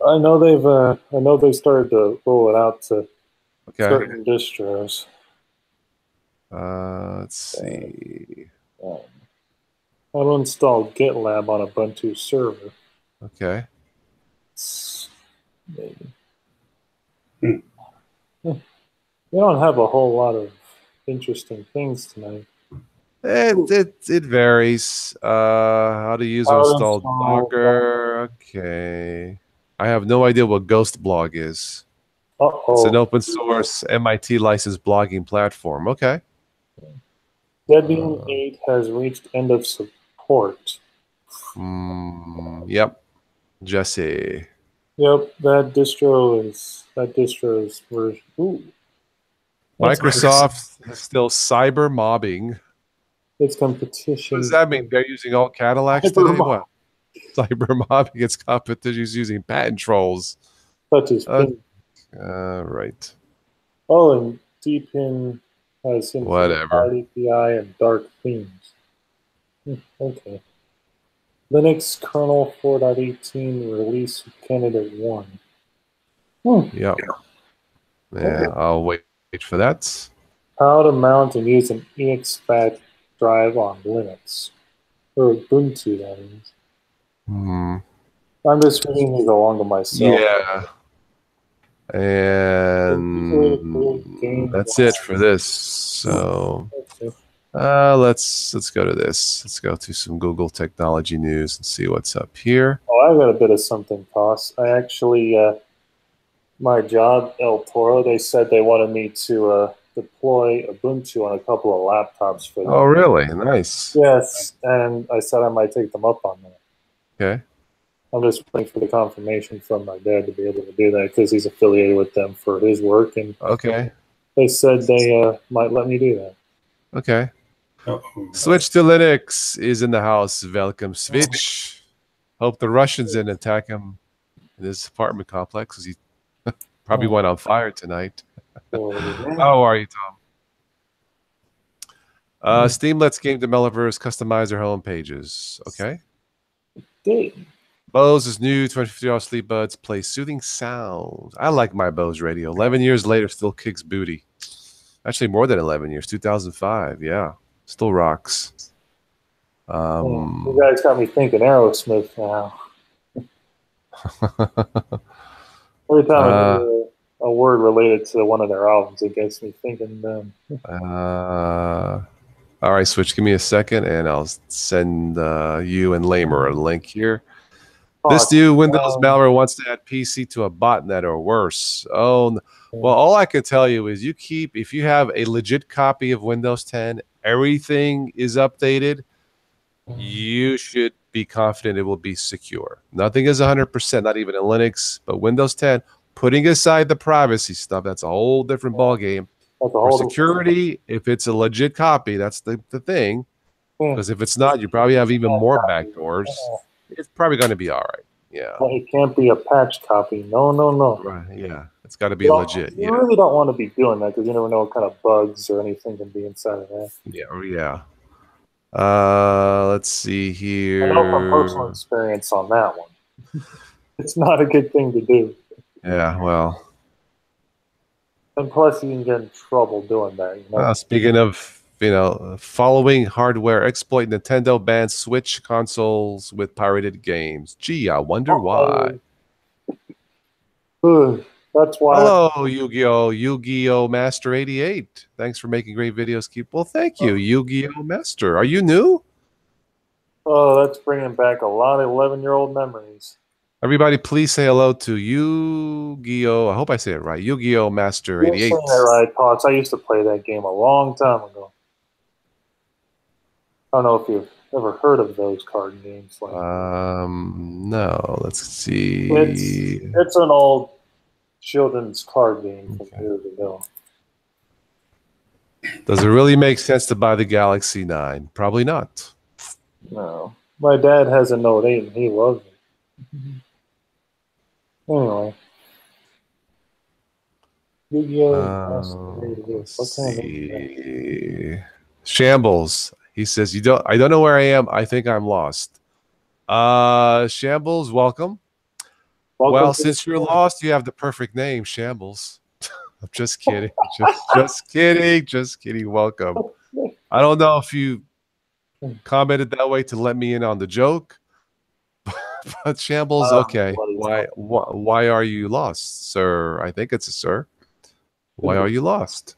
I know they've started to roll it out to certain distros. Let's see. How to install GitLab on Ubuntu server. Okay. Maybe. We don't have a whole lot of interesting things tonight. It varies. How to use or install Docker. Okay. I have no idea what Ghost Blog is. It's an open source MIT licensed blogging platform. Okay. Debian 8 has reached end of support. Yep. Jesse. Yep, that distro is version. Ooh, that's Microsoft is still cyber mobbing. It's What competition. does that mean? They're using all Cadillacs Cyber today? mob. What? Cyber mobbing. It's competition using patent trolls. Such as Right. Oh, and Deepin has Whatever. API and dark themes. Okay. Linux kernel 4.18 release candidate 1. Yeah. Yeah, I'll wait for that. How to mount and use an exFAT drive on Linux. Or Ubuntu, that is. I'm just reading these along to myself. Yeah. And that's it for this. So let's go to this. Let's go to some Google technology news and see what's up here. Oh, I got a bit of something, Toss. I actually, my job, El Toro, they said they wanted me to deploy Ubuntu on a couple of laptops for them. Oh, really? Nice. Yes, and I said I might take them up on that. Okay. I'm just waiting for the confirmation from my dad to be able to do that because he's affiliated with them for his work, and Okay. they said they might let me do that. Okay. Switch to Linux is in the house. Welcome, Switch. Hope the Russians didn't attack him in his apartment complex because he probably went on fire tonight. How are you, Tom? Steam lets game developers customize their home pages. Okay. Bose' new $250 sleep buds play soothing sounds. I like my Bose radio. 11 years later, still kicks booty. Actually, more than 11 years. 2005. Yeah. Still rocks. You guys got me thinking Aerosmith now. Every time I hear a word related to one of their albums, it gets me thinking them. All right, Switch, give me a second, and I'll send you and Lamer a link here. This new Windows malware wants to add PC to a botnet or worse. Oh, well, all I can tell you is if you have a legit copy of Windows 10, everything is updated, you should be confident it will be secure. Nothing is 100%, not even in Linux, but Windows 10, putting aside the privacy stuff, that's a whole different ballgame. For security, if it's a legit copy, that's the thing. Because if it's not, you probably have even more backdoors. It's probably going to be all right. Yeah. Well, it can't be a patch copy. No. Right. Yeah. It's got to be legit. You really don't want to be doing that because you never know what kind of bugs or anything can be inside of that. Yeah. Let's see here. I know from personal experience on that one. It's not a good thing to do. Yeah, well. And plus, you can get in trouble doing that. Speaking of, following hardware exploit, Nintendo bans Switch consoles with pirated games. Gee, I wonder why. That's why. Hello, Yu-Gi-Oh Master 88. Thanks for making great videos. Well, thank you, Yu-Gi-Oh Master. Are you new? Oh, that's bringing back a lot of 11-year-old memories. Everybody, please say hello to Yu-Gi-Oh. I hope I say it right. Yu-Gi-Oh Master 88. You're saying that right, Pots. I used to play that game a long time ago. I don't know if you've ever heard of those card games. No. Let's see. It's an old children's card game from years ago. Does it really make sense to buy the Galaxy 9? Probably not. No. My dad has a Note 8 and he loves it. Anyway. Let's see. Shambles. He says, I don't know where I am. I think I'm lost. Shambles, welcome. Well, since you're lost, you have the perfect name, Shambles. I'm just kidding. Just kidding. Welcome. I don't know if you commented that way to let me in on the joke, but Shambles, okay. Why are you lost, sir? I think it's a sir. Why are you lost?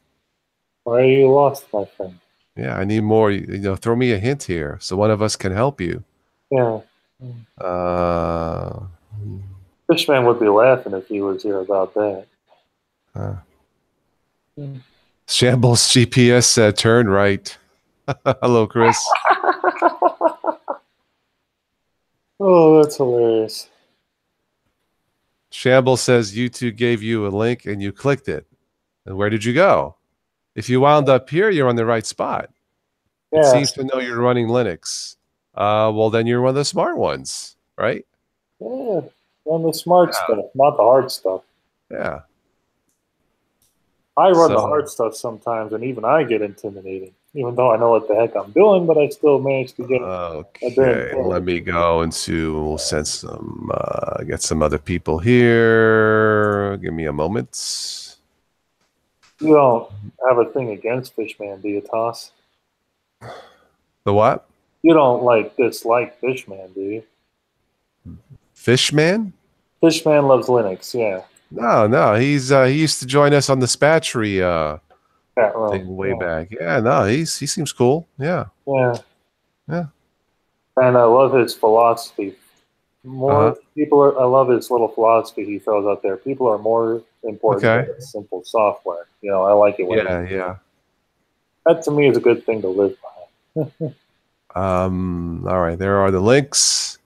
Why are you lost, my friend? Yeah, I need more. Throw me a hint here so one of us can help you. Yeah. Fishman would be laughing if he was here about that. Shambles GPS said turn right. Hello, Chris. Oh, that's hilarious. Shamble says YouTube gave you a link and you clicked it. And where did you go? If you wound up here, you're on the right spot. It Yeah. seems to know you're running Linux. Well, then you're one of the smart ones, right? Yeah. Run the smart stuff, not the hard stuff. Yeah. I run the So- hard stuff sometimes, and even I get intimidated, even though I know what the heck I'm doing, but I still manage to get Okay, let me go into, we'll send some, get some other people here. Give me a moment. You don't have a thing against Fishman, do you, Toss? The what? You don't dislike Fishman, do you? Fishman? Fishman loves Linux, yeah. No, he used to join us on the Spatry Cat Room, thing way yeah. back. Yeah, no, he seems cool. Yeah. Yeah. Yeah. And I love his philosophy. More people are. I love his little philosophy he throws out there. People are more important than simple software. You know, I like it when Yeah. that to me is a good thing to live by. All right, there are the links.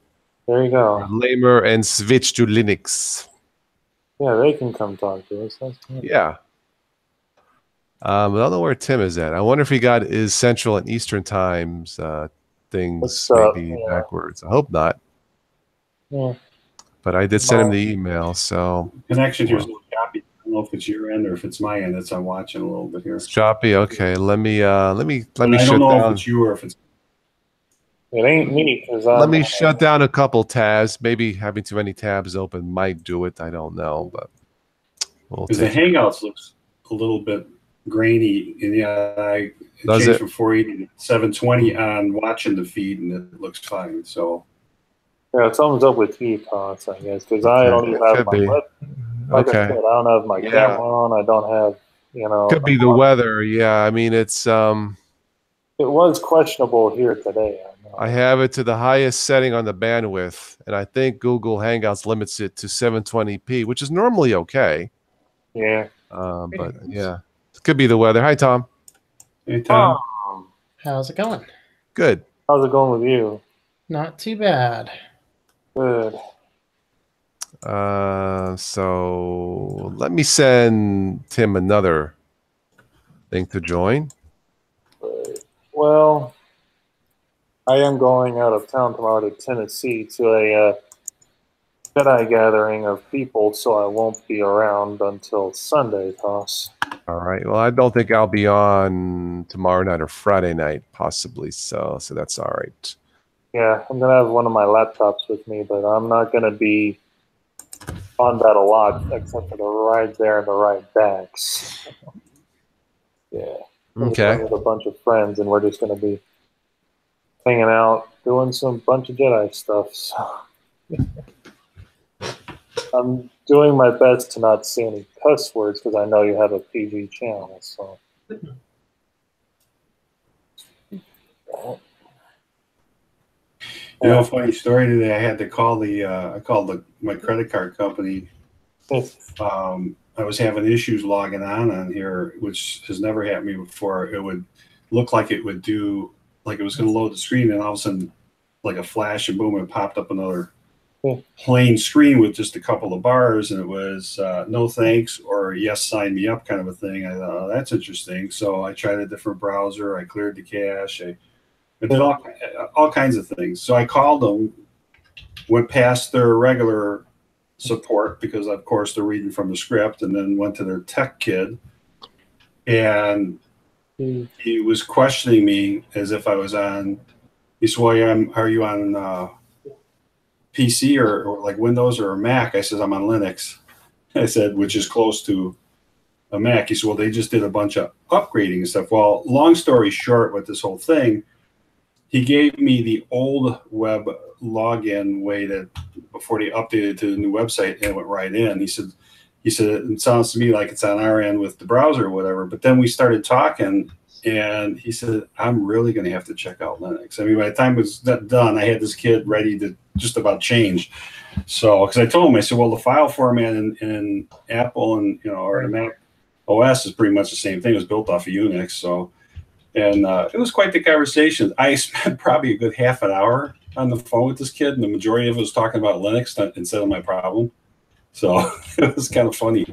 There you go. Lamer and switch to Linux. Yeah, they can come talk to us. That's good. Yeah. I don't know where Tim is at. I wonder if he got his Central and Eastern times things What's up? maybe Yeah. backwards. I hope not. Yeah. But I did send him the email, so Connection here's a little choppy. I don't know if it's your end or if it's my end. That's I'm watching a little bit here. it's choppy. Okay, let me I shut don't know down. if it's you or if it's. It ain't me because Let me shut down a couple tabs. Maybe having too many tabs open might do it. I don't know, but we'll Because the take it. Hangouts looks a little bit grainy, and yeah, I Does changed it? from 480 to 720 on watching the feed, and it looks fine. So Yeah, something's up with you, Toss, I guess, because I don't even have Could my be. web. Like I Okay. said, I don't have my Yeah. camera on. I don't have, you know. Could be the weather. Yeah, I mean it's It was questionable here today. I know. I have it to the highest setting on the bandwidth, and I think Google Hangouts limits it to 720p, which is normally okay. Yeah. But yeah, it could be the weather. Hi, Tom. hey, Tom. How's it going? Good. How's it going with you? Not too bad. Good. So let me send Tim another thing to join. Well, I am going out of town tomorrow to Tennessee to a Jedi gathering of people, so I won't be around until Sunday, Toss. All right. Well, I don't think I'll be on tomorrow night or Friday night, possibly. So that's all right. Yeah, I'm gonna have one of my laptops with me, but I'm not gonna be on that a lot, except for the ride there and the ride back. Yeah. I'm Okay. going with a bunch of friends, and we're just gonna be hanging out, doing some bunch of Jedi stuff. So I'm doing my best to not say any cuss words because I know you have a PG channel. So You know, a funny story today. I had to call my credit card company. I was having issues logging on here, which has never happened to me before. It would look like it would do, like it was going to load the screen, and all of a sudden, like a flash and boom, it popped up another plain screen with just a couple of bars, and it was no thanks or yes, sign me up kind of a thing. I thought, oh, that's interesting. So I tried a different browser. I cleared the cache. I did all kinds of things. So I called them, went past their regular support because, of course, they're reading from the script, and then went to their tech kid, and he was questioning me as if I was on. He said, "Well, are you on PC or like Windows or a Mac?" I said, "I'm on Linux." I said, which is close to a Mac. He said, "Well, they just did a bunch of upgrading and stuff." Well, long story short, with this whole thing, he gave me the old web login way that before they updated to the new website, and it went right in. He said, it sounds to me like it's on our end with the browser or whatever. But then we started talking, and he said, I'm really going to have to check out Linux. I mean, by the time it was done, I had this kid ready to just about change. So, because I told him, I said, well, the file format in Apple and, or the Mac OS is pretty much the same thing. It was built off of Unix. So And it was quite the conversation. I spent probably a good half an hour on the phone with this kid, and the majority of it was talking about Linux instead of my problem. So it was kind of funny.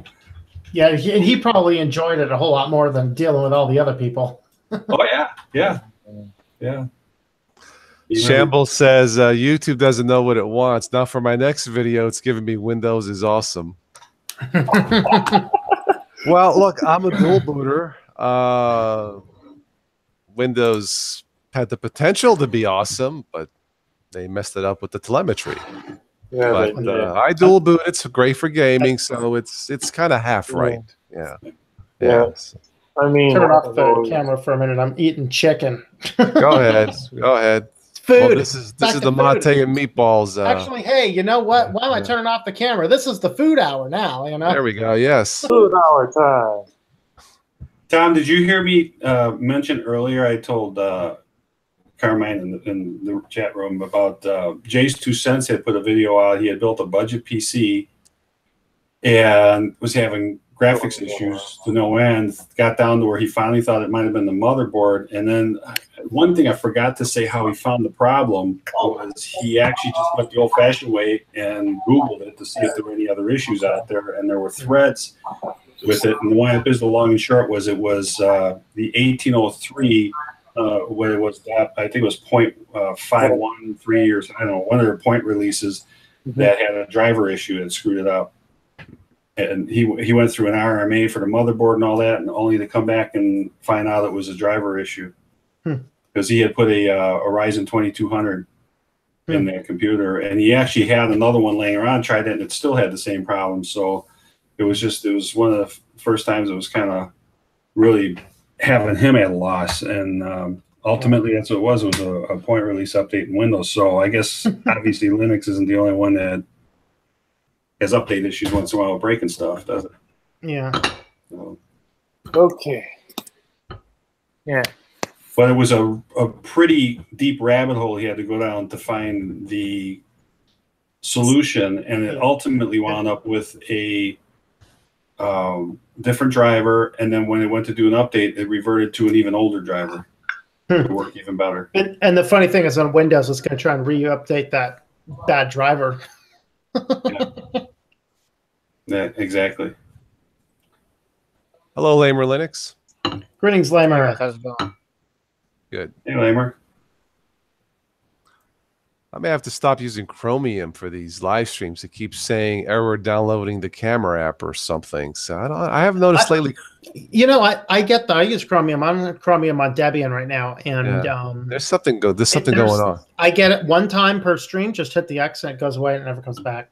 Yeah, he probably enjoyed it a whole lot more than dealing with all the other people. Oh, yeah. Shamble says YouTube doesn't know what it wants. Now for my next video, it's giving me Windows is awesome. Well, look, I'm a dual booter. Windows had the potential to be awesome, but they messed it up with the telemetry. Yeah, But I dual boot. It's great for gaming, so it's kind of half right. Yeah. I mean, Turn off the camera for a minute. I'm eating chicken. Go ahead. Go ahead. It's food. Well, this is Back the to mate food. and meatballs. Actually, hey, you know what? Why am I turning off the camera? This is the food hour now. You know. There we go. Yes. food hour time. Tom, did you hear me mention earlier? I told Carmine in the chat room about Jay's 2 cents had put a video out. He had built a budget PC and was having graphics issues to no end. Got down to where he finally thought it might have been the motherboard. And then one thing I forgot to say how he found the problem was he actually just went the old-fashioned way and Googled it to see if there were any other issues out there. And there were threads with it. And the one is the long and short was the 1803 when it was that, I think it was 0.513 or I don't know, one of their point releases that had a driver issue that screwed it up. And he went through an RMA for the motherboard and all that, and only to come back and find out it was a driver issue because he had put a Ryzen 2200 in that computer, and he actually had another one laying around, tried it, and it still had the same problem. So it was one of the first times it was kind of really having him at a loss, and ultimately that's what it was. It was a point release update in Windows. So I guess obviously Linux isn't the only one that has update issues once in a while with breaking stuff, does it? Yeah. So, Okay. Yeah. but it was a pretty deep rabbit hole he had to go down to find the solution, and it ultimately wound up with a different driver, and then when it went to do an update, it reverted to an even older driver to work even better. And the funny thing is, on Windows, it's going to try and re-update that bad driver. Yeah, exactly. Hello, Lamer Linux. Greetings, Lamer. How's it going? Good. Hey, Lamer. I may have to stop using Chromium for these live streams. It keeps saying error downloading the camera app or something. So I have noticed lately. You know, I get that. I use Chromium. I'm on Chromium on Debian right now, and There's something going on. I get it one time per stream. Just hit the X and it goes away and it never comes back.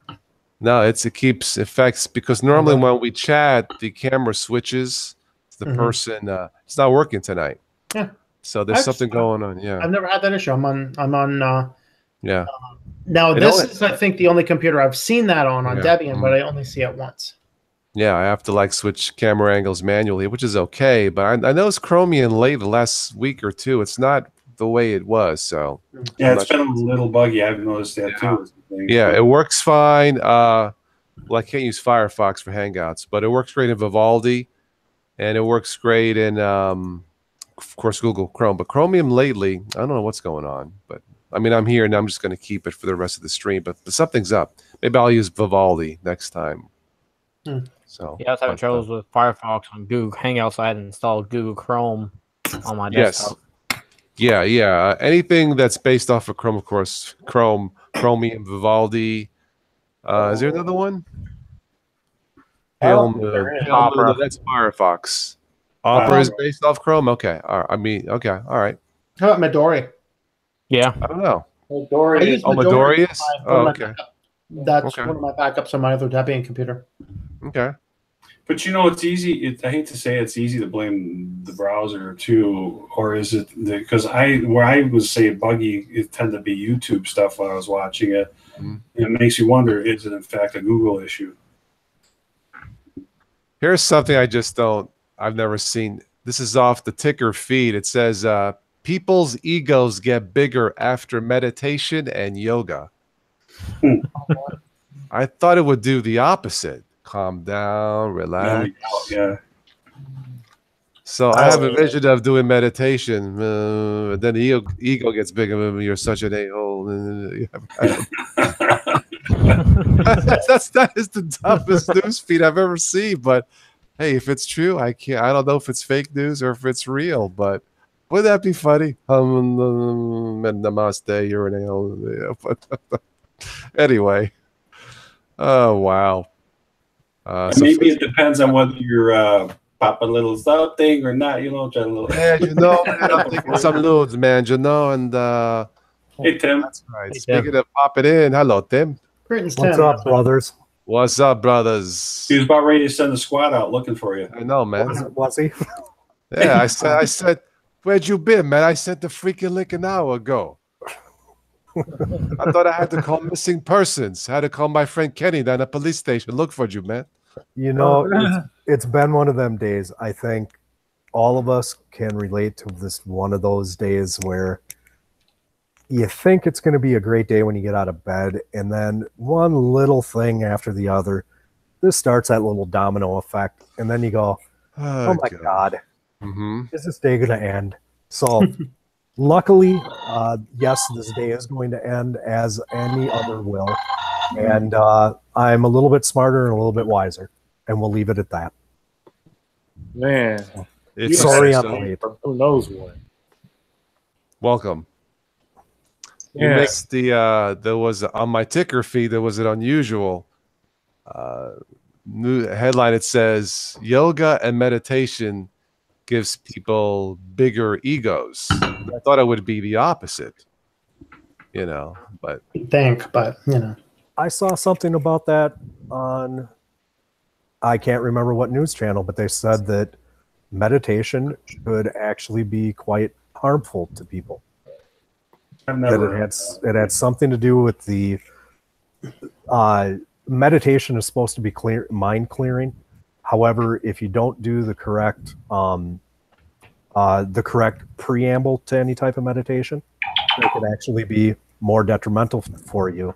No, it keeps effects because normally when we chat, the camera switches. The person it's not working tonight. Yeah. So there's something going on. Yeah. I've never had that issue. I'm on. Yeah. Now this is, I think, the only computer I've seen that on Debian, but I only see it once. Yeah, I have to switch camera angles manually, which is okay. But I noticed Chromium late the last week or two. It's not the way it was. So yeah, it's been a little buggy. I've noticed that too. Yeah, it works fine. Well, I can't use Firefox for Hangouts, but it works great in Vivaldi, and it works great in, of course, Google Chrome. But Chromium lately, I don't know what's going on. But I mean, I'm here and I'm just going to keep it for the rest of the stream. But something's up. Maybe I'll use Vivaldi next time. So yeah, I was having troubles with Firefox on Google Hangouts. I had installed Google Chrome on my desktop. Yeah. Anything that's based off of Chrome, of course, Chromium, Vivaldi. Is there another one? Opera. That's Firefox. Opera is based off Chrome. Okay. All right. Okay. All right. How about Midori? Yeah. I don't know. Midori. I use Midori is? Okay. That's one of my backups on my other Debian computer. Okay. But you know, it's easy. I hate to say it's easy to blame the browser too, or is it because where I would say buggy, it tended to be YouTube stuff when I was watching it. And it makes you wonder: is it in fact a Google issue? Here's something I've never seen. This is off the ticker feed. It says, "People's egos get bigger after meditation and yoga." I thought it would do the opposite. Calm down, relax. Yeah. So I have a vision of doing meditation. Then the ego gets bigger. You're such an a-hole. That is the toughest news feed I've ever seen. But hey, if it's true, I don't know if it's fake news or if it's real. But wouldn't that be funny? Namaste, you're an a-hole. Anyway. Oh wow. So maybe it depends on whether you're pop a little something or not, try a little. Yeah, I'm thinking some loads, man, and hey Tim. That's right. Hey, speaking of popping in, hello, Tim. What's up, brothers? What's up, brothers? He was about ready to send the squad out looking for you. I know, man. Was he? Yeah, I said, where'd you been, man? I sent the freaking link an hour ago. I thought I had to call missing persons. I had to call my friend Kenny down at the police station. Look for you, man. It's been one of them days. I think all of us can relate to this one of those days where you think it's going to be a great day when you get out of bed, and then one little thing after the other, this starts that little domino effect, and then you go, oh my God. Is this day going to end? So luckily, yes, this day is going to end as any other will. And I'm a little bit smarter and a little bit wiser. And we'll leave it at that. Man. Sorry I'm late. Who knows what? Welcome. You missed there was on my ticker feed, there was an unusual new headline. It says, yoga and meditation gives people bigger egos. I thought it would be the opposite, but I saw something about that on, I can't remember what news channel, but they said that meditation could actually be quite harmful to people. It had something to do with the meditation is supposed to be mind clearing. However, if you don't do the correct preamble to any type of meditation, it could actually be more detrimental for you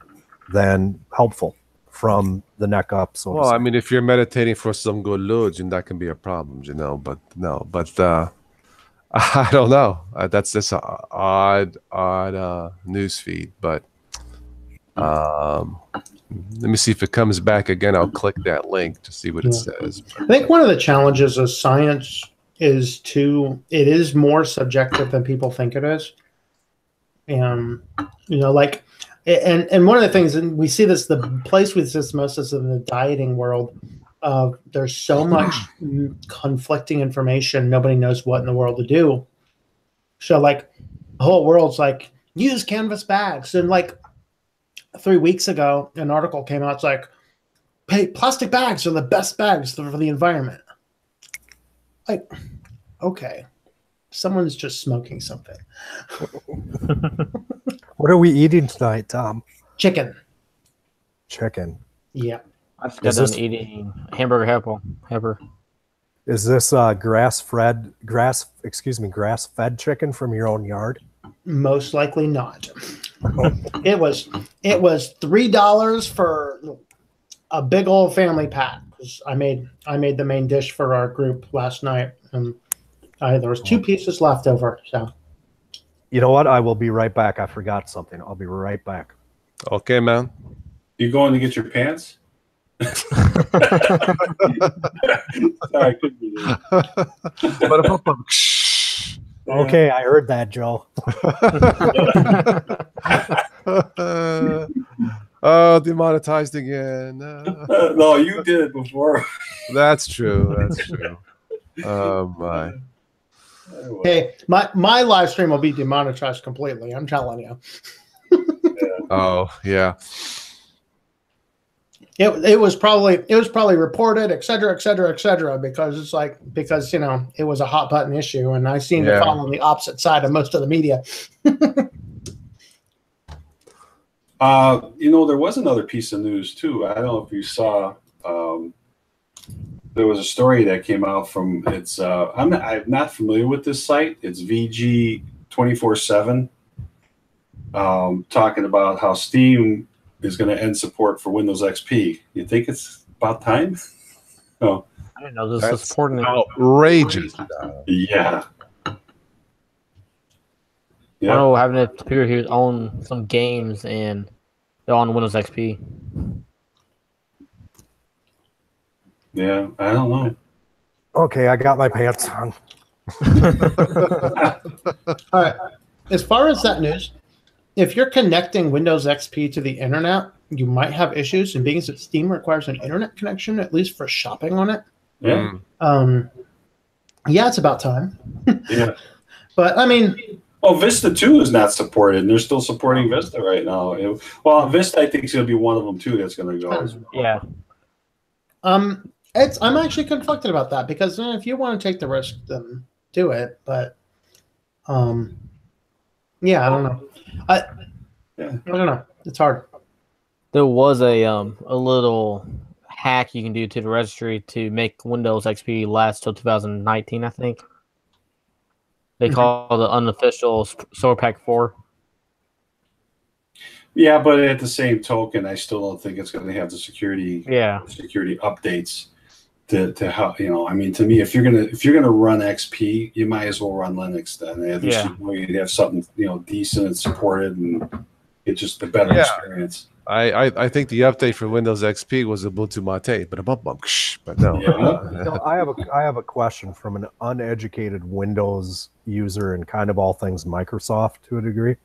than helpful from the neck up. So, well, I mean, if you're meditating for some good loads, and that can be a problem, But no, I don't know. That's just an odd news feed. But let me see if it comes back again. I'll click that link to see what it says. I think one of the challenges of science is it is more subjective than people think it is. And and one of the things, and we see this, the place we see this most is in the dieting world. There's so much conflicting information. Nobody knows what in the world to do. So the whole world's use canvas bags. And 3 weeks ago, an article came out. It's hey, plastic bags are the best bags for the environment. Okay. Someone's just smoking something. What are we eating tonight, Tom? Chicken. Yeah. I've done eating hamburger helper. Is this grass-fed chicken from your own yard? Most likely not. It was $3 for a big old family pack. I made the main dish for our group last night, and there was 2 pieces left over. So, you know what? I will be right back. I forgot something. I'll be right back. Okay, man. You going to get your pants? Sorry, couldn't be there. Okay, I heard that, Joe. Oh, demonetized again. No, you did it before. That's true. Oh my. Hey, my live stream will be demonetized completely. I'm telling you. Oh yeah. It was probably reported, et cetera, because because it was a hot button issue, and I seem to fall on the opposite side of most of the media. There was another piece of news too. I don't know if you saw. There was a story that came out from I'm not familiar with this site. It's VG247, talking about how Steam is going to end support for Windows XP. You think it's about time? Oh, I didn't know this was That's supporting it. outrageous. Yeah. I Yeah. know having it appear here on some games and they're on Windows XP. Yeah. I don't know. Okay, I got my pants on. All right. As far as that news, if you're connecting Windows XP to the internet, you might have issues. And being that Steam requires an internet connection, at least for shopping on it, Yeah. yeah, it's about time. Yeah. But I mean, Well, Vista 2 is not supported, and they're still supporting Vista right now. Well, Vista, I think, is going to be one of them, too, that's going to go. Yeah. I'm actually conflicted about that because if you want to take the risk, then do it. But, yeah, I don't know. I don't know. It's hard. There was a little hack you can do to the registry to make Windows XP last till 2019, I think. They call it the unofficial Store Pack 4. Yeah, but at the same token, I still don't think it's going to have the security updates to help. I mean, to me, if you're gonna run XP, you might as well run Linux then. At least you have something decent and supported, and it's just a better experience. I think the update for Windows XP was Ubuntu Mate, but no. Yeah. No, I have a question from an uneducated Windows user and kind of all things Microsoft to a degree.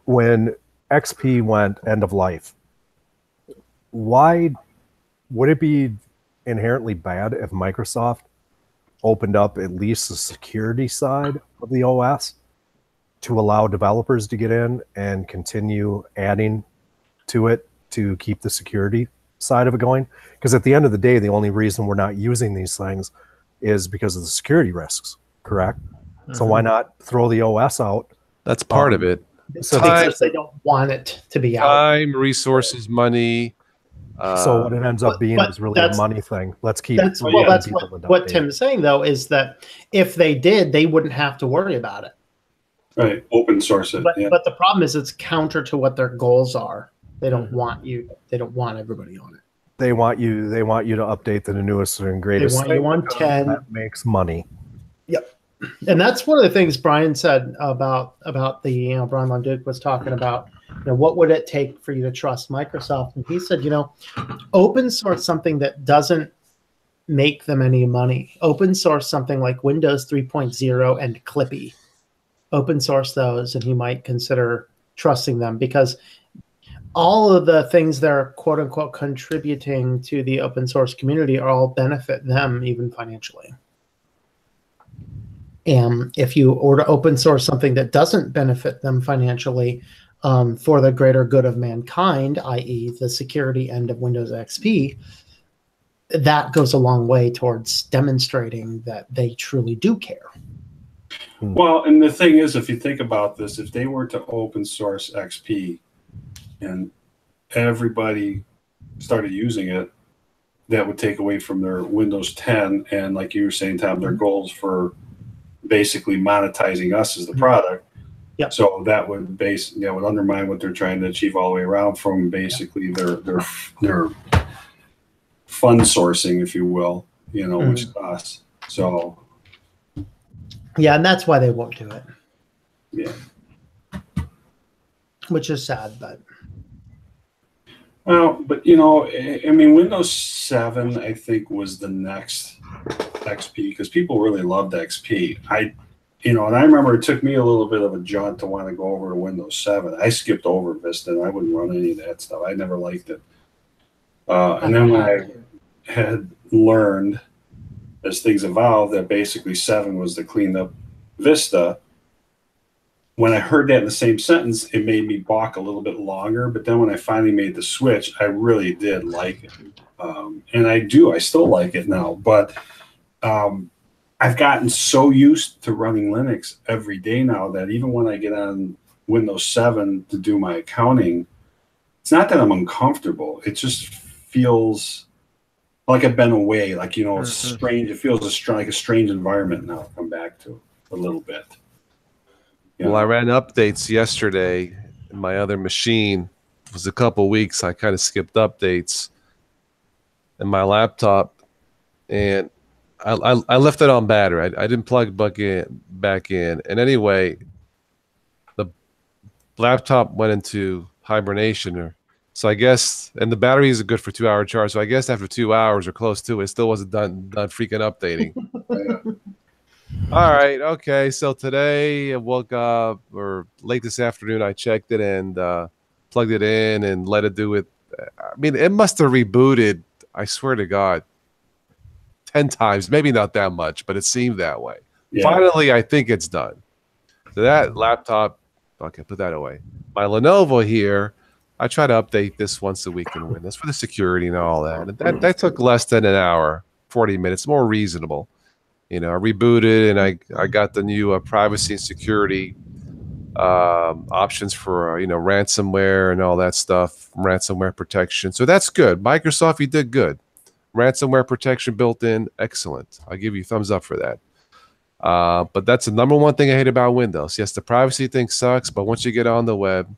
When XP went end of life, why would it be inherently bad if Microsoft opened up at least the security side of the OS to allow developers to get in and continue adding to it to keep the security side of it going? Because at the end of the day, the only reason we're not using these things is because of the security risks, correct? Mm-hmm. So why not throw the OS out? That's part of it. So because they don't want it to be out. Time, resources, money. So what it ends up being is really a money thing. Let's keep. That's what Tim's saying, though, is that if they did, they wouldn't have to worry about it. Right, open source it. But the problem is, it's counter to what their goals are. They don't want you. They don't want everybody on it. They want you. They want you to update to the newest and greatest. They want you on 10. That makes money. Yep. And that's one of the things Brian said about the Brian Monduke was talking about. What would it take for you to trust Microsoft? And he said, open source something that doesn't make them any money. Open source something like Windows 3.0 and Clippy. Open source those, and he might consider trusting them because all of the things they're quote unquote contributing to the open source community are all benefit them even financially. And if you order open source something that doesn't benefit them financially for the greater good of mankind, i.e. the security end of Windows XP, that goes a long way towards demonstrating that they truly do care. Well, and the thing is, if you think about this, if they were to open source XP and everybody started using it, that would take away from their Windows 10 and, like you were saying, Tom, their goals for basically monetizing us as the product. Yep. So that would would undermine what they're trying to achieve all the way around from basically their fund sourcing, if you will, which is us. So yeah, and that's why they won't do it. Yeah. Which is sad, but well, but I mean, Windows 7, I think, was the next XP because people really loved XP. And I remember it took me a little bit of a jaunt to want to go over to Windows 7. I skipped over Vista, and I wouldn't run any of that stuff. I never liked it. And then when I had learned, as things evolved, that basically 7 was the cleaned up Vista, when I heard that in the same sentence, it made me balk a little bit longer. But then when I finally made the switch, I really did like it. And I still like it now. But I've gotten so used to running Linux every day now that even when I get on Windows 7 to do my accounting, it's not that I'm uncomfortable. It just feels like I've been away. Like, it's strange. It feels like a strange environment now to come back to a little bit. Well, I ran updates yesterday, and my other machine was a couple weeks. I kind of skipped updates, and my laptop and I left it on battery. I didn't plug back in. And anyway, the laptop went into hibernation, so I guess, and the batteries are good for 2-hour charge. So I guess after 2 hours or close to it, still wasn't done freaking updating. All right, okay. So today I woke up, or late this afternoon, I checked it and plugged it in and let it do it. I mean, it must have rebooted, I swear to God, 10 times, maybe not that much, but it seemed that way. Yeah. Finally, I think it's done. So that laptop, okay, put that away. My Lenovo here, I try to update this once a week in Windows for the security and all that. And that took less than an hour, 40 minutes, more reasonable. You know, I rebooted and I got the new privacy and security options for, ransomware and all that stuff, ransomware protection. So that's good. Microsoft, you did good. Ransomware protection built in, excellent. I'll give you a thumbs up for that. But that's the number one thing I hate about Windows. Yes, the privacy thing sucks, but once you get on the web,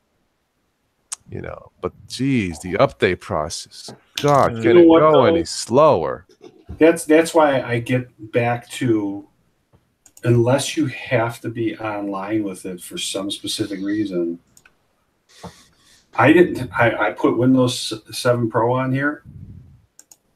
but geez, the update process, God, can it go any slower? That's why I get back to, unless you have to be online with it for some specific reason. I put Windows 7 Pro on here,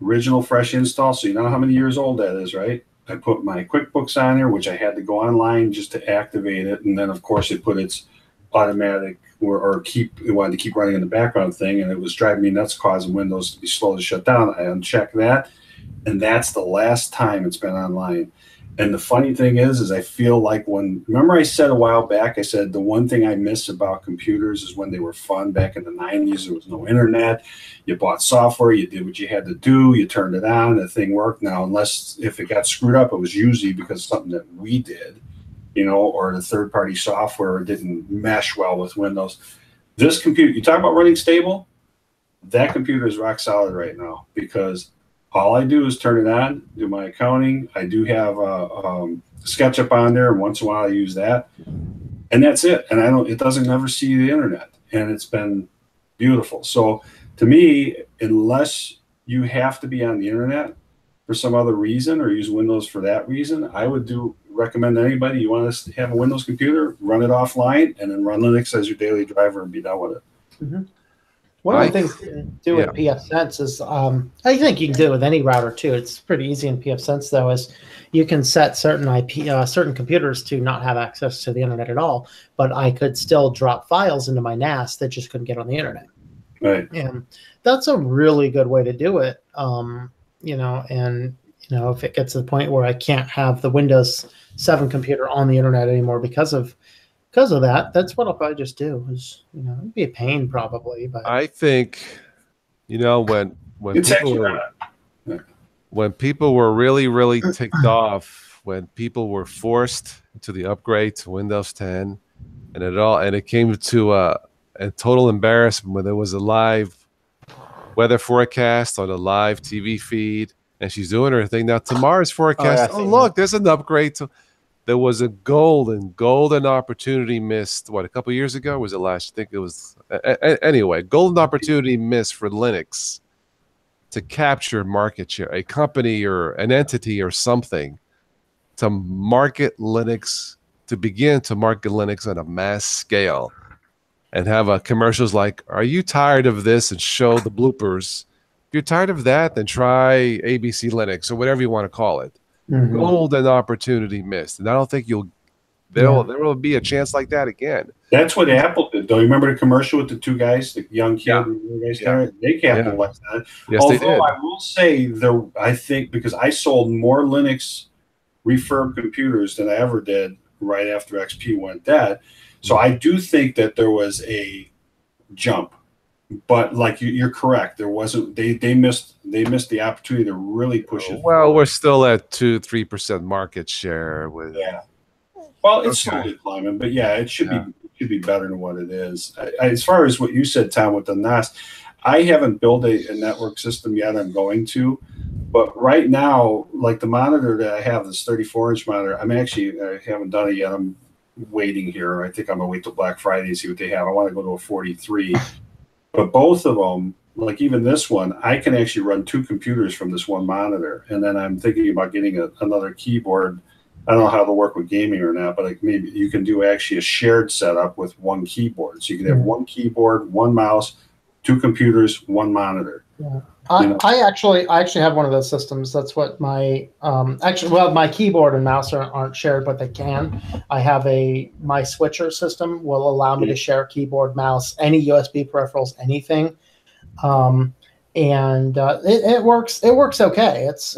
original fresh install. So you know how many years old that is, right? I put my QuickBooks on here, which I had to go online just to activate it. And then of course it put its automatic it wanted to keep running in the background thing. And it was driving me nuts, causing Windows to be slow to shut down. I unchecked that. And that's the last time it's been online. And the funny thing is I feel like remember I said a while back, I said the one thing I miss about computers is when they were fun back in the 90s. There was no internet. You bought software. You did what you had to do. You turned it on. The thing worked. Now, unless if it got screwed up, it was usually because of something that we did, or the third-party software didn't mesh well with Windows. This computer, you talk about running stable, that computer is rock solid right now because all I do is turn it on, do my accounting. I do have SketchUp on there, and once in a while I use that, and that's it. And it doesn't ever see the internet, and it's been beautiful. So to me, unless you have to be on the internet for some other reason or use Windows for that reason, I would recommend anybody, you want to have a Windows computer, run it offline, and then run Linux as your daily driver and be done with it. Mm-hmm. One of the things to do with pfSense is, I think you can do it with any router too. It's pretty easy in pfSense though, is you can set certain computers to not have access to the internet at all, but I could still drop files into my NAS that just couldn't get on the internet. Right. And that's a really good way to do it. If it gets to the point where I can't have the Windows 7 computer on the internet anymore because of that, that's what I'll probably just do. Is it'd be a pain probably, but I think when people were really ticked off, when people were forced to the upgrade to Windows 10, and it came to a total embarrassment when there was a live weather forecast on a live TV feed, and she's doing her thing. Now tomorrow's forecast. Look, there's an upgrade to. There was a golden opportunity missed. What, a couple years ago? Was it last? I think it was. Anyway, golden opportunity missed for Linux to capture market share, a company or an entity or something to begin to market Linux on a mass scale, and have commercials like, "Are you tired of this?" and show the bloopers. If you're tired of that, then try ABC Linux or whatever you want to call it. Mm-hmm. Golden opportunity missed, and I don't think there will be a chance like that again. That's what Apple did. Don't you remember the commercial with the two guys, the young kid and the guys? They capitalized that. Yes, although they did. I will say I think because I sold more Linux refurb computers than I ever did right after XP went dead, so I do think that there was a jump. But like you're correct, there wasn't. They missed the opportunity to really push it. Well, we're still at 2-3% market share with. Yeah. Well, it's slowly climbing, but it should be better than what it is. As far as what you said, Tom, with the NAS, I haven't built a network system yet. I'm going to, but right now, like the monitor that I have, this 34-inch monitor, I haven't done it yet. I'm waiting here. I think I'm gonna wait till Black Friday and see what they have. I want to go to a 43. But both of them, like even this one, I can actually run 2 computers from this one monitor, and then I'm thinking about getting another keyboard. I don't know how it'll work with gaming or not, but like maybe you can do actually a shared setup with 1 keyboard. So you can have 1 keyboard, 1 mouse, 2 computers, 1 monitor. Yeah. You know? I actually have one of those systems. That's what my my keyboard and mouse aren't shared, but they can. I have my switcher system will allow me to share keyboard, mouse, any USB peripherals, anything, and it works. It works okay. It's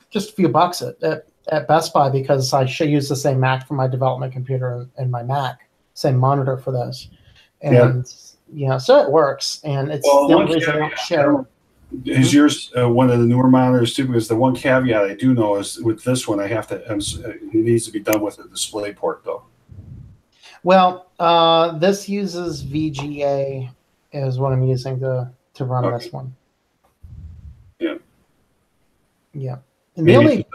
just a few bucks at Best Buy because I should use the same Mac for my development computer and my Mac, same monitor for those, and so it works. And it's the only reason I don't share. Is yours one of the newer monitors too? Because the one caveat I do know is with this one, I have to. It needs to be done with a display port, though. Well, this uses VGA, is what I'm using to run this one. Yeah. Yeah. And the maybe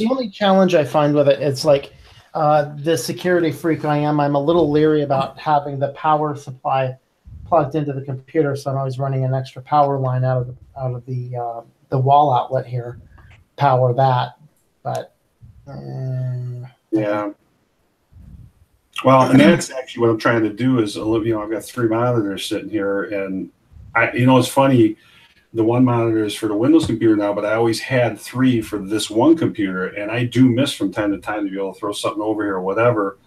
only challenge I find with it, it's like the security freak I am. I'm a little leery about having the power supply plugged into the computer, so I'm always running an extra power line out of the wall outlet here, power that. But yeah. Well, and that's actually what I'm trying to do is, I've got 3 monitors sitting here, and it's funny. The one monitor is for the Windows computer now, but I always had 3 for this one computer, and I do miss from time to time to be able to throw something over here or whatever.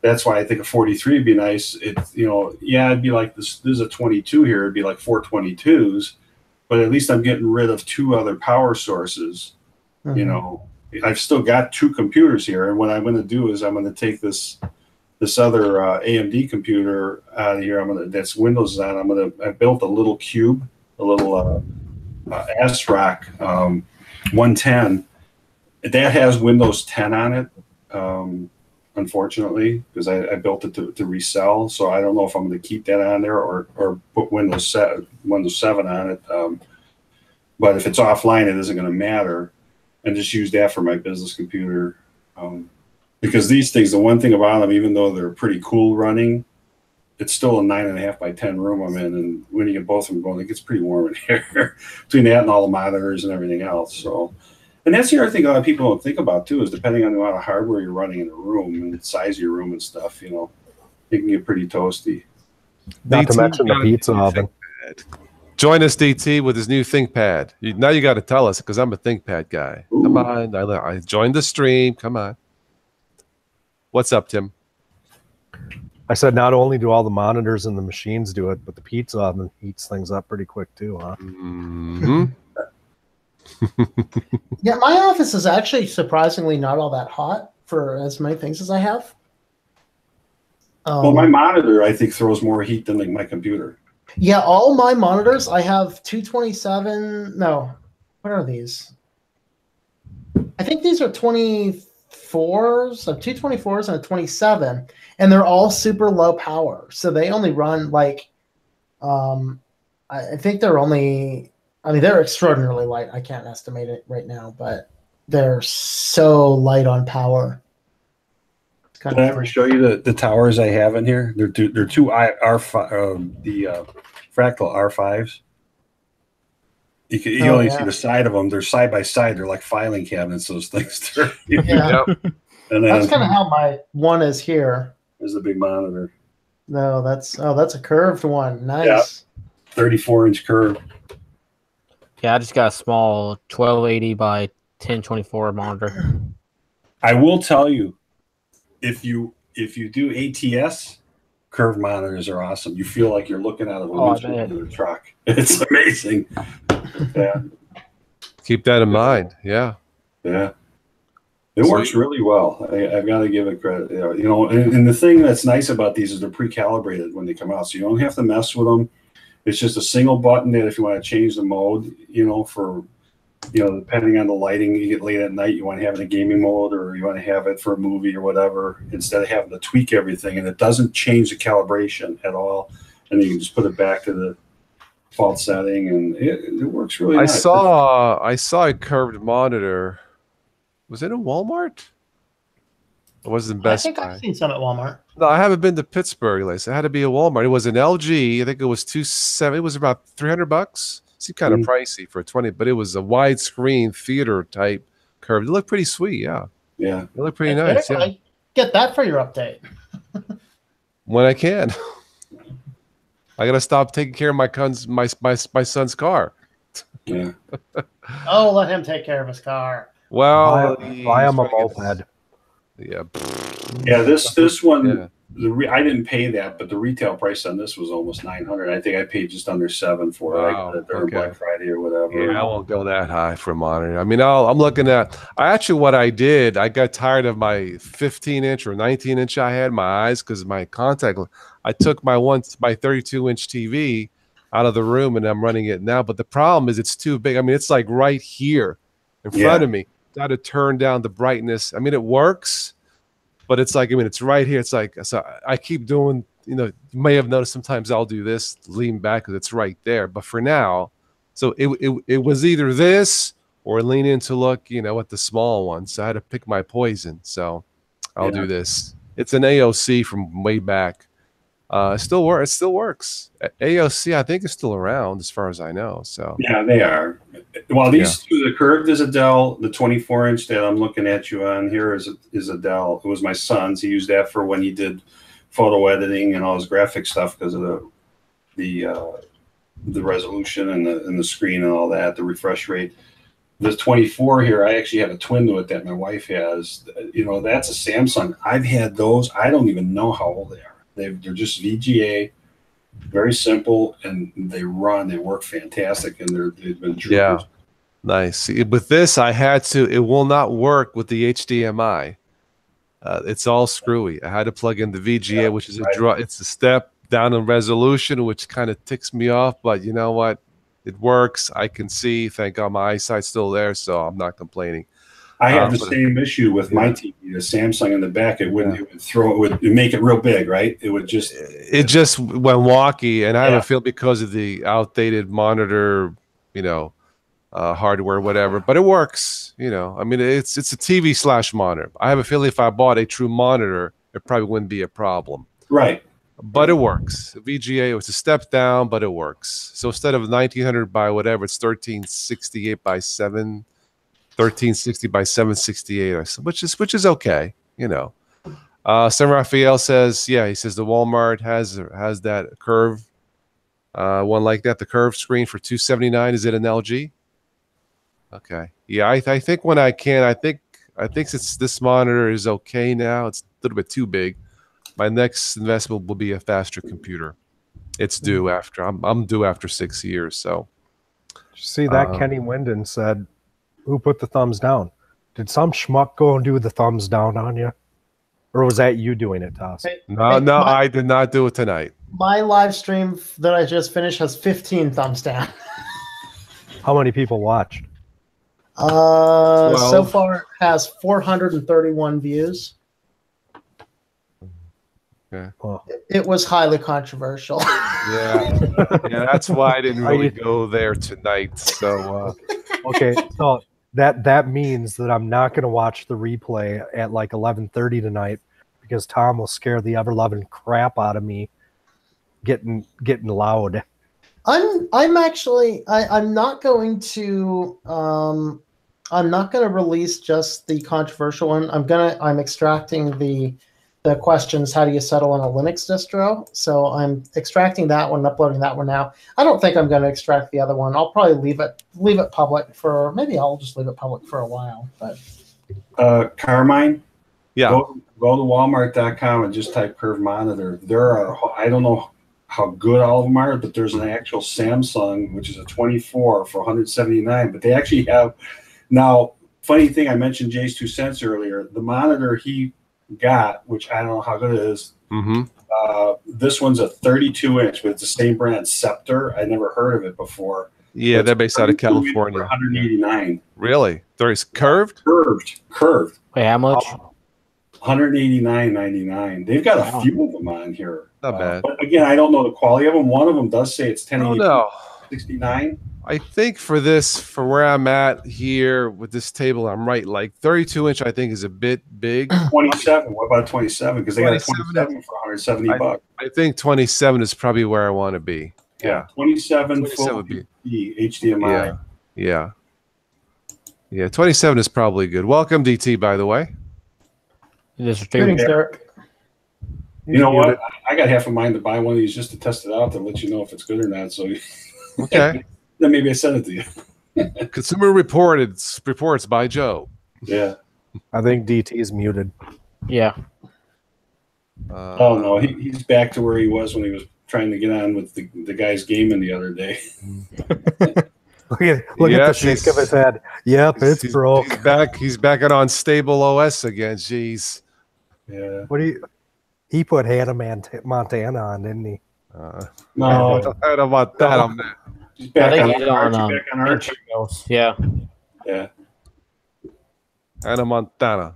That's why I think a 43 would be nice. It'd be like this is a 22 here. It'd be like 4 22s, but at least I'm getting rid of 2 other power sources. Mm-hmm. I've still got 2 computers here, and what I'm going to do is I'm going to take this other AMD computer out of here. That's Windows on. I built a little cube, a little ASRock 110 that has Windows 10 on it. Unfortunately, because I built it to resell, so I don't know if I'm going to keep that on there or put Windows 7 on it. But if it's offline, it isn't going to matter, and just use that for my business computer. Because these things, the one thing about them, even though they're pretty cool running, it's still a 9.5 by 10 room I'm in, and when you get both of them going, it gets pretty warm in here between that and all the monitors and everything else. So. And that's the other thing a lot of people don't think about too, is depending on the amount of hardware you're running in a room and the size of your room and stuff, it can get pretty toasty. Not to mention the pizza oven. Join us, DT, with his new ThinkPad. Now you got to tell us, because I'm a ThinkPad guy. Ooh. Come on, I joined the stream. Come on. What's up, Tim? I said not only do all the monitors and the machines do it, but the pizza oven heats things up pretty quick too, huh? Mm-hmm. Yeah, my office is actually surprisingly not all that hot for as many things as I have. Well, my monitor, I think, throws more heat than like my computer. Yeah, all my monitors, I have 227. No, what are these? I think these are 24s, of 224s and a 27, and they're all super low power. So they only run like, I think they're only. I mean, they're extraordinarily light. I can't estimate it right now, but they're so light on power. Did I ever show you the towers I have in here? They're two R5, the Fractal R5s. You only see the side of them. They're side by side. They're like filing cabinets. Those things. Yeah. And that's kind of how my one is here. There's a big monitor. No, that's a curved one. Nice. Yeah. 34-inch curve. Yeah, I just got a small 1280 by 1024 monitor. I will tell you, if you do ATS, curved monitors are awesome. You feel like you're looking out of a windshield of a truck. It's amazing. Yeah. Keep that in mind. Yeah. Yeah. It works really well. I've got to give it credit. And the thing that's nice about these is they're pre-calibrated when they come out, so you don't have to mess with them. It's just a single button that if you want to change the mode, for, depending on the lighting, you get late at night, you want to have it in gaming mode or you want to have it for a movie or whatever, instead of having to tweak everything. And it doesn't change the calibration at all. And you can just put it back to the default setting, and it works really nice. I saw a curved monitor. Was it in Walmart? It wasn't I Best think Buy. I've seen some at Walmart. No, I haven't been to Pittsburgh lately. So it had to be a Walmart. It was an LG. I think it was 270. It was about $300. Seemed kind of pricey for a 20, but it was a widescreen theater type curve. It looked pretty sweet. Yeah, Yeah. it looked pretty nice. Yeah, Get that for your update. when I can. I gotta stop taking care of my son's car. Yeah. Oh, let him take care of his car. Well, buy him a moped. Yeah. Yeah. This one, Yeah. I didn't pay that, but the retail price on this was almost 900. I think I paid just under 7 for it. I got it during Black Friday or whatever. Yeah, I won't go that high for a monitor. I mean, I'm looking at. What I did, I got tired of my 15-inch or 19-inch I had in my eyes because my contact. I took my 32-inch TV out of the room and I'm running it now. But the problem is it's too big. I mean, it's like right here in front of me. Got to turn down the brightness. I mean, it works, but it's like, I mean, it's right here. It's like, so I keep doing, you may have noticed sometimes I'll do this, lean back because it's right there. But for now, so it was either this or lean in to look, at the small one. So I had to pick my poison. So I'll do this. It's an AOC from way back. It still works. AOC, I think, is still around as far as I know. So yeah, they are. Well, these two, the curved is a Dell. The 24-inch that I'm looking at you on here is a Dell. It was my son's. He used that for when he did photo editing and all his graphic stuff because of the resolution and the screen and all that, the refresh rate. The 24 here, I actually have a twin to it that my wife has. That's a Samsung. I've had those. I don't even know how old they are. They're just VGA, very simple, and they work fantastic, and they've been troopers. Yeah, nice. See, with this, it will not work with the HDMI. It's all screwy. I had to plug in the VGA, which is it's a step down in resolution, which kind of ticks me off, but you know what? It works. I can see. Thank God my eyesight's still there, so I'm not complaining. I have the same issue with my TV, the Samsung in the back. It would make it real big, right? It just went wonky, and I have a feel because of the outdated monitor, hardware, whatever. But it works, I mean, it's a TV / monitor. I have a feeling if I bought a true monitor, it probably wouldn't be a problem. Right. But it works. VGA, it's a step down, but it works. So instead of 1900 by whatever, it's 1368 by 1360 by 768, which is okay, San Rafael says, he says the Walmart has that curve, one like that, the curved screen for $279. Is it an LG? Okay, yeah, I think when I can, I think since this monitor is okay now, it's a little bit too big. My next investment will be a faster computer. It's due after I'm due after 6 years. So, see that Kenny Winden said. Who put the thumbs down? Did some schmuck go and do the thumbs down on you? Or was that you doing it, Toss? No, I did not do it tonight. My live stream that I just finished has 15 thumbs down. How many people watched? So far it has 431 views. Okay. It was highly controversial. Yeah, that's why I didn't really go there tonight. So, okay, so that means that I'm not going to watch the replay at like 11:30 tonight because Tom will scare the ever-loving crap out of me getting loud. I'm not going to release just the controversial one. I'm extracting the questions, how do you settle on a Linux distro? So I'm extracting that one and uploading that one now. I don't think I'm going to extract the other one. I'll probably leave it public for, maybe I'll just leave it public for a while. But Carmine, go to Walmart.com and just type curved monitor. There are, I don't know how good all of them are, but there's an actual Samsung, which is a 24 for $179. But they actually have, now, funny thing, I mentioned Jay's 2 cents earlier. The monitor he got, which I don't know how good it is. This one's a 32-inch, but it's the same brand, Scepter. I never heard of it before. Yeah, they're based out of California. 189. Really? There's curved? Curved. Wait, how much? $189.99. They've got a few of them on here. Not bad. But again, I don't know the quality of them. One of them does say it's 1080 no. 69. I think for where I'm at here with this table, I'm right. Like 32-inch, I think is a bit big. 27. What about 27? Because they got a 27 27 for 170 bucks. I think 27 is probably where I want to be. Yeah, 27 27 full would be- HDMI. Yeah. 27 is probably good. Welcome, DT, by the way. This is Greetings, Derek. You know what? I got half a mind to buy one of these just to test it out to let you know if it's good or not. So Okay. then maybe I send it to you. Consumer reports by Joe. Yeah. I think DT is muted. Yeah. Oh no, he's back to where he was when he was trying to get on with the guy's gaming the other day. Look at the Yes, shake of his head. Yep, it's broke. He's back on unstable OS again. Jeez. Yeah. He put Hannah Montana on, didn't he? No, I don't want that on that. he's I back think on he's Archie. on Back on Archie. Yeah. Yeah. Hannah Montana.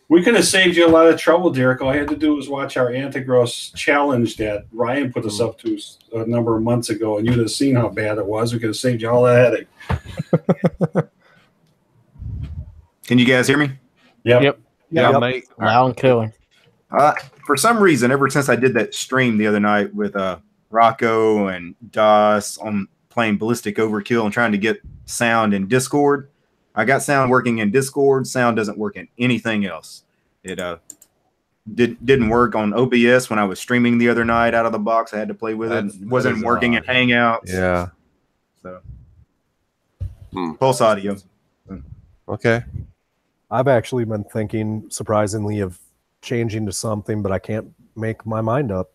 We could have saved you a lot of trouble, Derek. All I had to do was watch our Antigross challenge that Ryan put us up to a number of months ago, and you'd have seen how bad it was. We could have saved you all that headache. Can you guys hear me? Yep. Yeah, mate. Loud and clear. For some reason, ever since I did that stream the other night with Rocco and Das on playing Ballistic Overkill and trying to get sound in Discord, I got sound working in Discord. Sound doesn't work in anything else. It didn't work on OBS when I was streaming the other night out of the box. I had to play with it. It wasn't working in Hangouts. Yeah. So Pulse Audio. Okay. I've actually been thinking, surprisingly, of changing to something, but I can't make my mind up.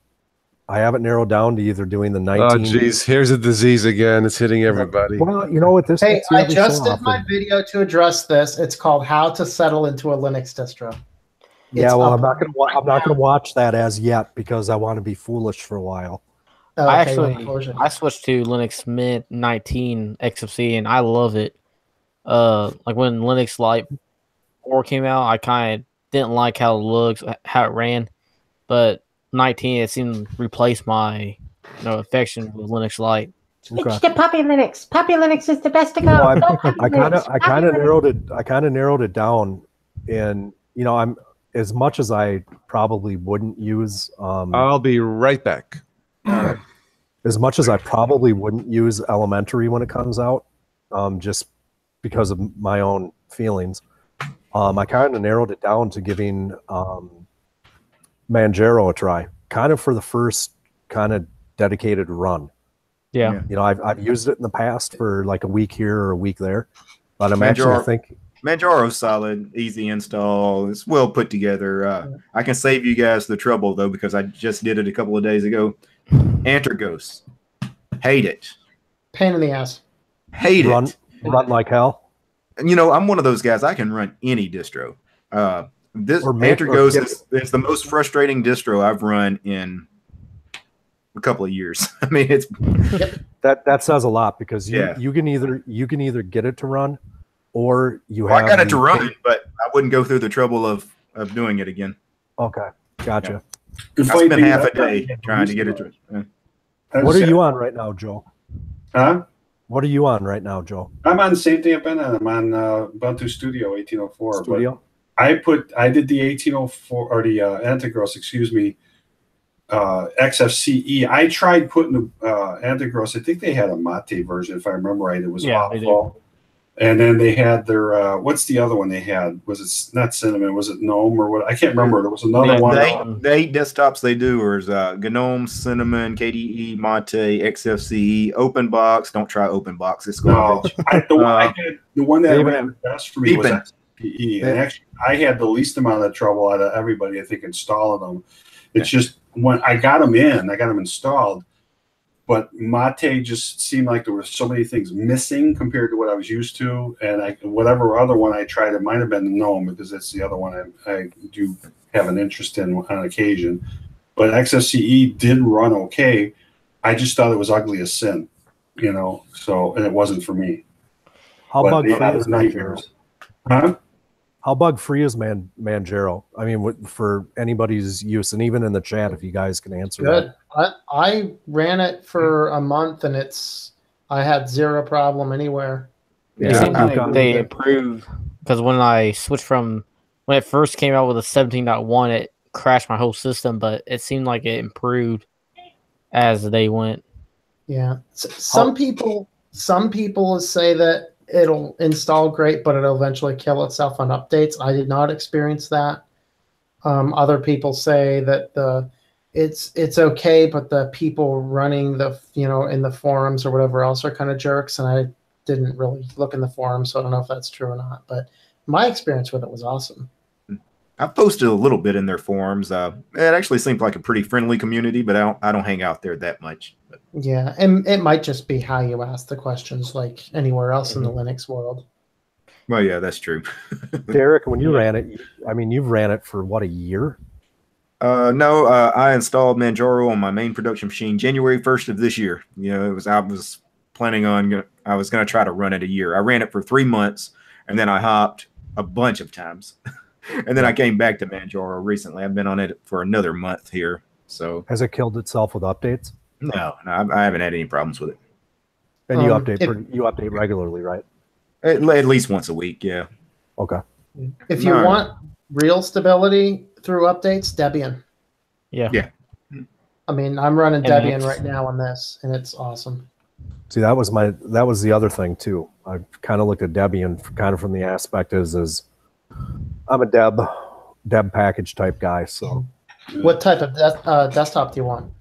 I haven't narrowed down to either doing the 19. Oh, geez. Here's a disease again. It's hitting everybody. Well, you know what this? Hey, it's I every just so did my often. video to address this. It's called "How to Settle into a Linux Distro." Yeah, It's well, up I'm not gonna. right I'm not now. gonna watch that as yet because I want to be foolish for a while. Oh, I okay, actually unfortunate. I switched to Linux Mint 19 XFC and I love it. Like when Linux Lite 4 came out, I kind of didn't like how it looks, how it ran, but 19 it seemed to replace my affection with Linux Lite. Okay. It's the Puppy Linux. Puppy Linux is the best to go. No, Go Puppy I Linux. kind of Puppy narrowed it. I kind of narrowed it down, and I'm as much as I probably wouldn't use. I'll be right back. As much as I probably wouldn't use Elementary when it comes out, just because of my own feelings. I kind of narrowed it down to giving Manjaro a try, kind of for the first kind of dedicated run. Yeah. You know, I've used it in the past for like a week here or a week there, but I'm actually Manjaro- think Manjaro's solid, easy install. It's well put together. I can save you guys the trouble though because I just did it a couple of days ago. Antergos, hate it, Pain in the ass. hate run it. like hell. And you know, I'm one of those guys. I can run any distro. This Or make- or Antergos get- is the most frustrating distro I've run in a couple of years. I mean, it's That says a lot because Yeah. you can either get it to run, or you well, have. I got it to the- run, but I wouldn't go through the trouble of doing it again. Okay, gotcha. The I funny spent thing half a is- day trying to get it to. What are you on right now, Joe? Huh? What are you on right now, Joe? I'm on the same thing I've been on. I'm on Ubuntu Studio 1804. but Studio. I did the 1804 or the Antigross, excuse me, XFCE. I tried putting the Antigross. I think they had a Mate version, if I remember right. It was Yeah, they awful. And then they had their what's the other one they had? Was it not Cinnamon? Was it Gnome or what? I can't remember. There was another one. The 8 desktops they do is GNOME, Cinnamon, KDE, Mate, XFCE, OpenBox. Don't try OpenBox. It's No, garbage. the one that They even ran the best for me was Beepin. XFCE. And actually, I had the least amount of trouble out of everybody, I think, installing them. It's just when I got them installed, but Mate just seemed like there were so many things missing compared to what I was used to. And whatever other one I tried, it might have been the Gnome because that's the other one I do have an interest in on occasion. But XFCE did run okay. I just thought it was ugly as sin, so, and it wasn't for me. How But bug yeah, free it is was Manjaro? nightmares. Huh? How bug free is Manjaro? I mean, for anybody's use, and even in the chat, if you guys can answer Good. that. I ran it for a month, and I had zero problem anywhere. It Yeah, seems I've like they improved because when I switched when it first came out with a 17.1, it crashed my whole system, but it seemed like it improved as they went. Yeah. Some people say that it'll install great, but it'll eventually kill itself on updates. I did not experience that. Other people say that it's okay, but the people running in the forums or whatever else are kind of jerks, and I didn't really look in the forums, so I don't know if that's true or not. But my experience with it was awesome. I've posted a little bit in their forums. It actually seems like a pretty friendly community, but I don't hang out there that much. But. Yeah, and it might just be how you ask the questions, like anywhere else in the Linux world. Well, yeah, that's true. Derek, when you ran it, I mean, you've ran it for what, a year? No, I installed Manjaro on my main production machine January 1st of this year. I was planning on, I was going to try to run it a year. I ran it for 3 months, and then I hopped a bunch of times. And then I came back to Manjaro recently. I've been on it for another month here. So has it killed itself with updates? No, I haven't had any problems with it. And you update regularly, right? At least once a week, yeah. Okay. If you want real stability through updates, Debian. Yeah. I mean, I'm running Debian right now on this, and it's awesome. See, that was the other thing too. I kind of looked at Debian kind of from the aspect is I'm a Deb package type guy. So, what type of desktop do you want?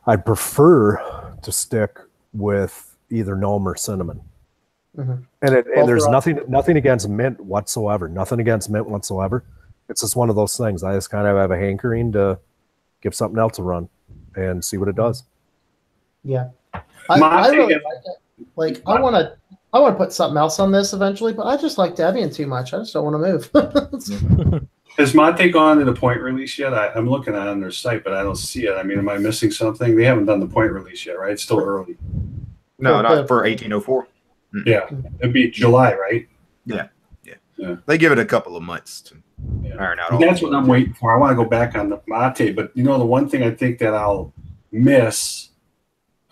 I'd prefer to stick with either GNOME or Cinnamon. Mm-hmm. And there's nothing against Mint whatsoever. Nothing against Mint whatsoever. It's just one of those things. I just kind of have a hankering to give something else a run and see what it does. Yeah, I really like it. Like, I want to put something else on this eventually, but I just like Debian too much. I just don't want to move. Has Monte gone to the point release yet? I'm looking at it on their site, but I don't see it. I mean, am I missing something? They haven't done the point release yet, right? It's still early. No, not for 1804. Yeah, it'd be July, right? Yeah. They give it a couple of months to iron out. That's what I'm waiting for. I want to go back on the Mate, but the one thing I think that I'll miss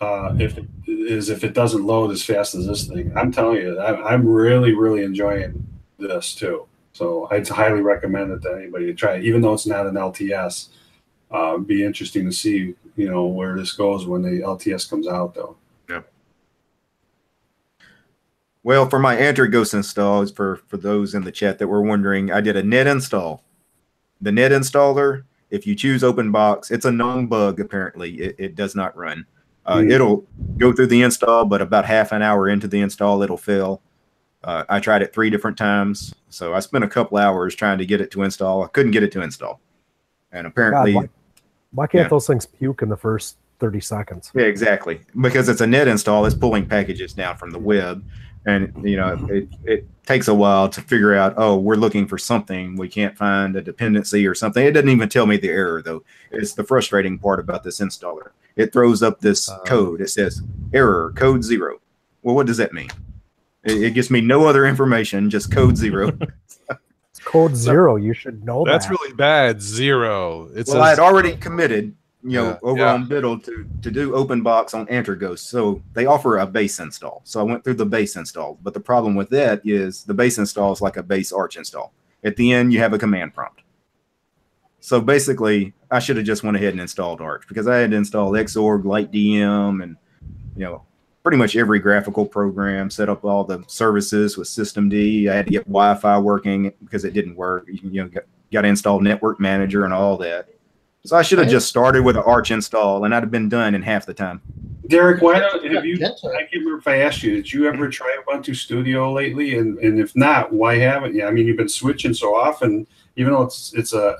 if it doesn't load as fast as this thing. I'm telling you, I'm really, really enjoying this too. So I'd highly recommend it to anybody to try it, even though it's not an LTS. Be interesting to see, where this goes when the LTS comes out, though. Yeah. Well, for my Antergos installs, for those in the chat that were wondering, I did a net install. The net installer, if you choose OpenBox, it's a known bug. Apparently, it does not run. It'll go through the install, but about half an hour into the install, it'll fail. I tried it 3 different times, so I spent a couple hours trying to get it to install. I couldn't get it to install, and apparently, God, why can't those things puke in the first 30 seconds? Yeah, exactly. Because it's a net install, it's pulling packages down from the web, and it takes a while to figure out. Oh, we're looking for something, we can't find a dependency or something. It doesn't even tell me the error though. It's the frustrating part about this installer. It throws up this code. It says error code 0. Well, what does that mean? It gives me no other information, just code 0. Code 0, you should know That's that. really bad. 0. I had already committed, over on Biddle to do OpenBox on Antergos. So they offer a base install. So I went through the base install. But the problem with that is the base install is like a base Arch install. At the end, you have a command prompt. So basically, I should have just went ahead and installed Arch because I had to install Xorg, LightDM, and pretty much every graphical program, set up all the services with systemd. I had to get Wi-Fi working because it didn't work. Got to install Network Manager and all that. So I should have just started with an Arch install, and I'd have been done in half the time. Derek, why don't I can't remember if I asked you, did you ever try Ubuntu Studio lately? And if not, why haven't you? I mean, you've been switching so often, even though it's a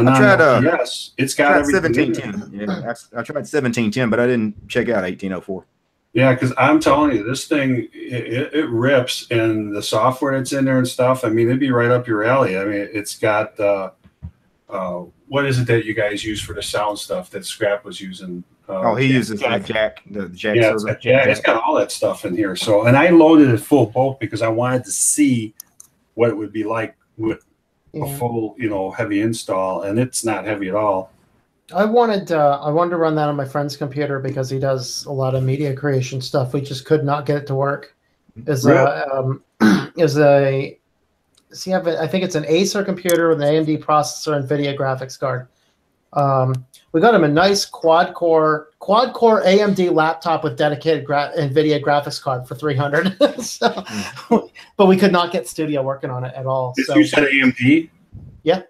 yes, it's got everything. 1710. Yeah, I tried 1710, but I didn't check out 1804. Yeah, because I'm telling you, this thing, it rips, and the software that's in there and stuff, I mean, it'd be right up your alley. I mean, it's got, what is it that you guys use for the sound stuff that Scrap was using? He uses the Jack server. It's got all that stuff in here. So, and I loaded it full both because I wanted to see what it would be like with a full, heavy install, and it's not heavy at all. I wanted to run that on my friend's computer because he does a lot of media creation stuff. We just could not get it to work. Is a see, I think it's an Acer computer with an AMD processor and NVIDIA graphics card. We got him a nice quad core AMD laptop with dedicated NVIDIA graphics card for $300. So, but we could not get Studio working on it at all. So you said AMD? Yeah.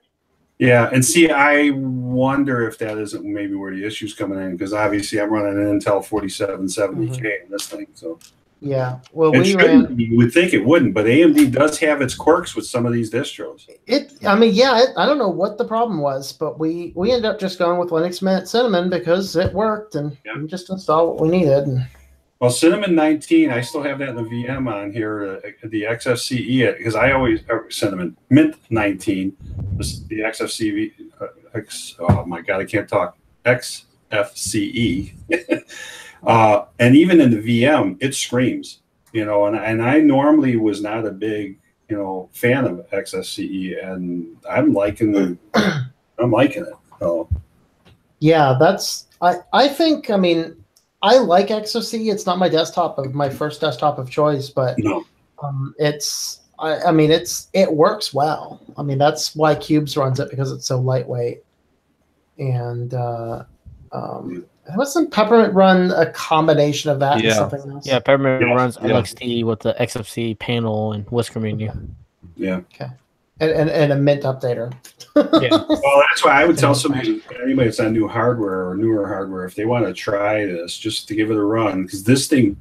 Yeah, and see, I wonder if that isn't maybe where the issue's coming in, because obviously I'm running an Intel 4770K in this thing. So yeah, well, you would think it wouldn't, but AMD does have its quirks with some of these distros. I don't know what the problem was, but we ended up just going with Linux Mint Cinnamon because it worked, and we just installed what we needed. Well, Cinnamon 19, I still have that in the VM on here, the XFCE, because I always Cinnamon Mint 19, the XFCE. Oh my God, I can't talk. XFCE, and even in the VM, it screams. And I normally was not a big fan of XFCE, and I'm liking it. So. Yeah, I think. I mean, I like XFCE. It's not my first desktop of choice, but no. It works well. I mean, that's why Cubes runs it, because it's so lightweight. And wasn't Peppermint run a combination of that and something else? Yeah, Peppermint runs LXD with the XFCE panel and Whisker menu. Yeah. Okay. And a Mint updater. Yeah. Well, that's why I would tell anybody that's on new hardware or newer hardware, if they want to try this, just to give it a run, because this thing,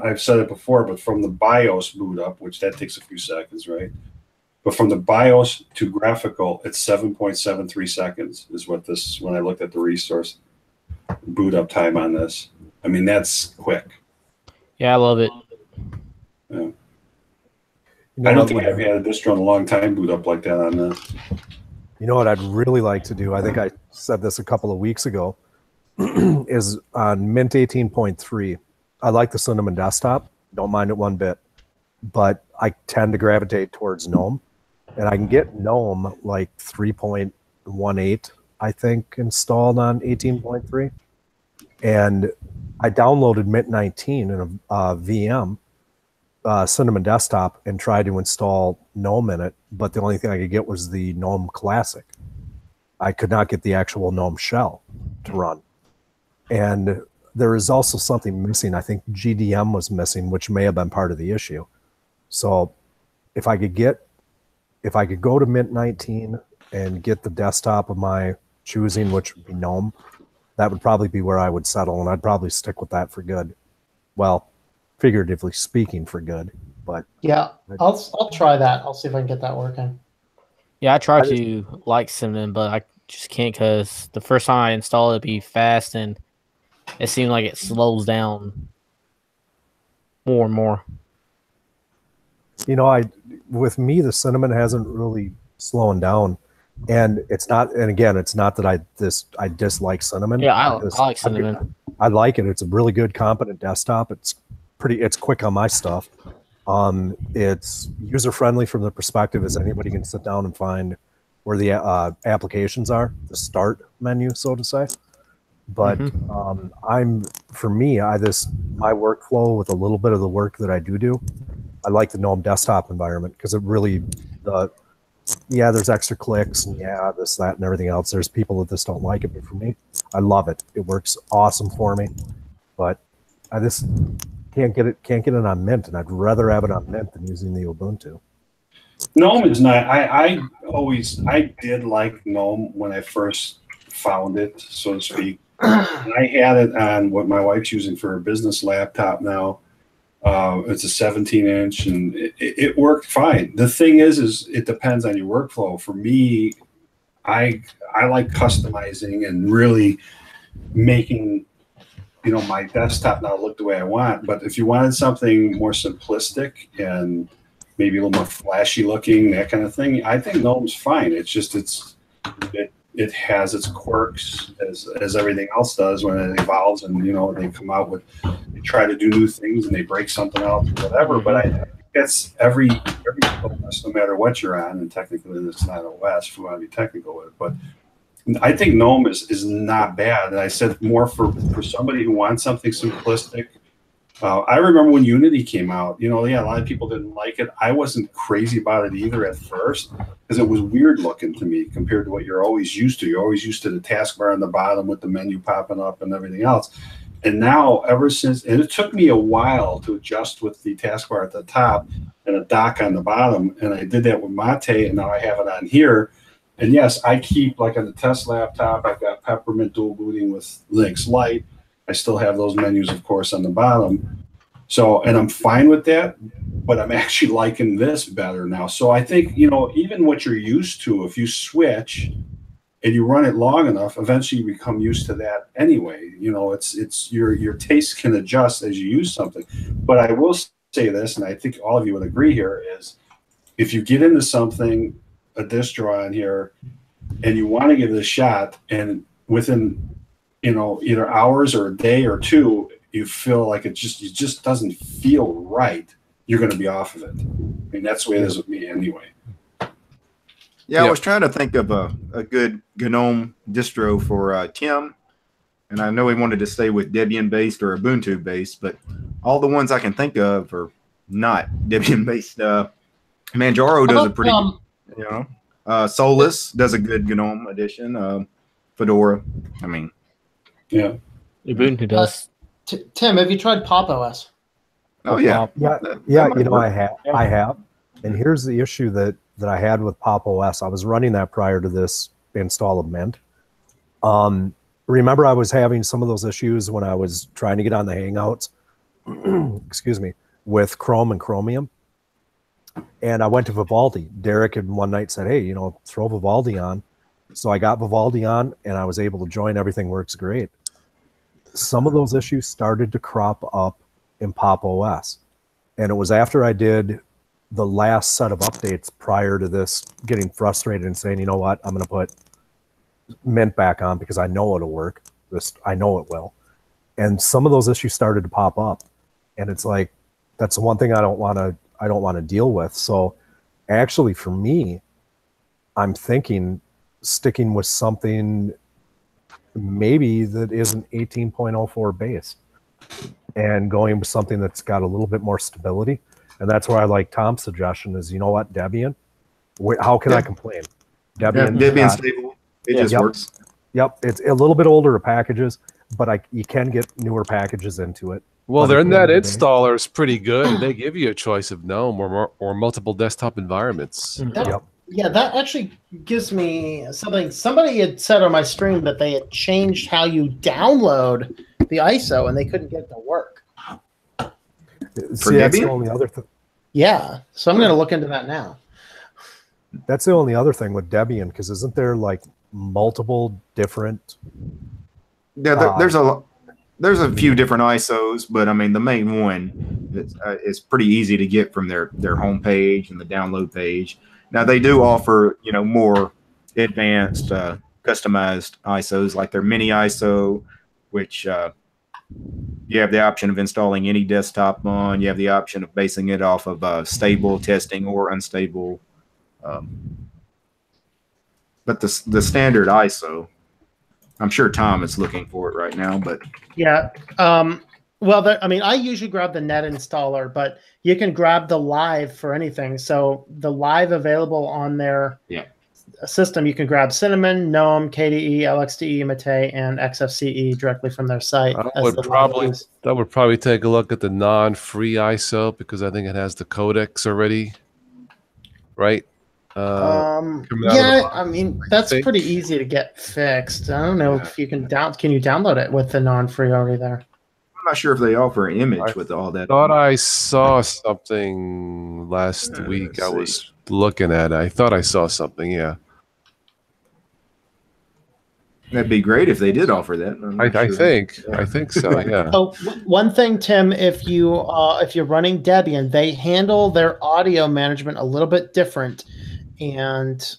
I've said it before, but from the BIOS boot up, which that takes a few seconds, right? But from the BIOS to graphical, it's 7.73 seconds is what this, when I looked at the resource boot up time on this. I mean, that's quick. Yeah, I love it. Yeah. I don't think I've had a distro in a long time boot up like that on this. You know what I'd really like to do? I think I said this a couple of weeks ago, is on Mint 18.3. I like the Cinnamon desktop. Don't mind it one bit. But I tend to gravitate towards GNOME. And I can get GNOME like 3.18, I think, installed on 18.3. And I downloaded Mint 19 in a VM, Cinnamon desktop, and tried to install GNOME in it. But the only thing I could get was the GNOME Classic. I could not get the actual GNOME shell to run. And there is also something missing. I think GDM was missing, which may have been part of the issue. So if I could go to Mint 19 and get the desktop of my choosing, which would be GNOME, that would probably be where I would settle, and I'd probably stick with that for good. Well, figuratively speaking, for good. But yeah, I'll try that. I'll see if I can get that working. Yeah, I try to like Cinnamon, but I just can't, because the first time I install it, it'd be fast, and it seemed like it slows down more and more. With me, the Cinnamon hasn't really slowing down, and it's not. And again, it's not that I dislike Cinnamon. Yeah, I like Cinnamon. I like it. It's a really good, competent desktop. It's quick on my stuff. It's user friendly from the perspective as anybody can sit down and find where the applications are, the start menu, so to say. But my workflow with a little bit of the work that I do, I like the GNOME desktop environment, because it really, there's extra clicks and this, that, and everything else. There's people that just don't like it, but for me, I love it. It works awesome for me. But I just can't get it on Mint, and I'd rather have it on Mint than using the Ubuntu. GNOME is not. I did like GNOME when I first found it, so to speak. I had it on what my wife's using for her business laptop now. It's a 17-inch, and it worked fine. The thing is it depends on your workflow. For me, I like customizing and really making my desktop now look the way I want. But if you wanted something more simplistic and maybe a little more flashy looking, that kind of thing, I think GNOME's fine. It's just it has its quirks as everything else does when it evolves, and they come out with, they try to do new things and they break something else or whatever. But I think that's every OS, no matter what you're on, and technically it's not OS if we want to be technical with it, but I think GNOME is not bad. And I said more for somebody who wants something simplistic. I remember when Unity came out, a lot of people didn't like it. I wasn't crazy about it either at first because it was weird looking to me compared to what you're always used to. You're always used to the taskbar on the bottom with the menu popping up and everything else. And now, ever since, and it took me a while to adjust with the taskbar at the top and a dock on the bottom. And I did that with Mate, and now I have it on here. And yes, I keep, like on the test laptop, I've got Peppermint dual booting with Linux Lite. I still have those menus, of course, on the bottom. So, and I'm fine with that, but I'm actually liking this better now. So I think, even what you're used to, if you switch and you run it long enough, eventually you become used to that anyway. It's your taste can adjust as you use something. But I will say this, and I think all of you would agree here, is if you get into something, a distro on here, and you want to give it a shot, and within either hours or a day or two, you feel like it just doesn't feel right, you're going to be off of it. I mean, that's the way it is with me anyway. Yeah, I was trying to think of a good GNOME distro for Tim, and I know he wanted to stay with Debian-based or Ubuntu-based, but all the ones I can think of are not Debian-based. Manjaro does a pretty good, Solus does a good GNOME edition. Fedora, I mean. Yeah. Ubuntu does. Tim, have you tried Pop OS? Oh yeah, I have. And here's the issue that I had with Pop OS. I was running that prior to this install of Mint. Remember, I was having some of those issues when I was trying to get on the Hangouts. Excuse me, with Chrome and Chromium. And I went to Vivaldi. Derek had one night said, "Hey, throw Vivaldi on." So I got Vivaldi on, and I was able to join. Everything works great. Some of those issues started to crop up in Pop OS. And it was after I did the last set of updates prior to this getting frustrated and saying, you know what, I'm going to put Mint back on because I know it'll work. I know it will. And some of those issues started to pop up. And it's like, that's the one thing I don't want to deal with. So actually for me, I'm thinking sticking with something maybe that isn't 18.04 base and going with something that's got a little bit more stability. And that's where I like Tom's suggestion is, Debian, how can I complain? Debian's stable. It just works. Yep. It's a little bit older packages, but you can get newer packages into it. Well, their net installer is pretty good. They give you a choice of GNOME or multiple desktop environments. Yep. Yeah, that actually gives me something. Somebody had said on my stream that they had changed how you download the ISO and they couldn't get it to work. See, that's the only other thing. Yeah, so I'm going to look into that now. That's the only other thing with Debian, because isn't there like multiple different? Yeah, there's a few different ISOs, but I mean the main one is pretty easy to get from their homepage and the download page. Now they do offer more advanced customized ISOs like their mini ISO, which you have the option of installing any desktop on. You have the option of basing it off of stable testing or unstable. But the standard ISO, I'm sure Tom is looking for it right now. But yeah, I usually grab the net installer, but you can grab the live for anything. So the live available on their system, you can grab Cinnamon, GNOME, KDE, LXDE, Mate, and XFCE directly from their site. That would probably take a look at the non-free ISO because I think it has the codecs already, right? That's pretty easy to get fixed. I don't know if you can Can you download it with the non-free already there? I'm not sure if they offer an image with all that. I thought I saw something last week. I was looking at it. I thought I saw something. Yeah. That'd be great if they did offer that. I think so. Yeah. Oh, one thing, Tim, if you're running Debian, they handle their audio management a little bit different, and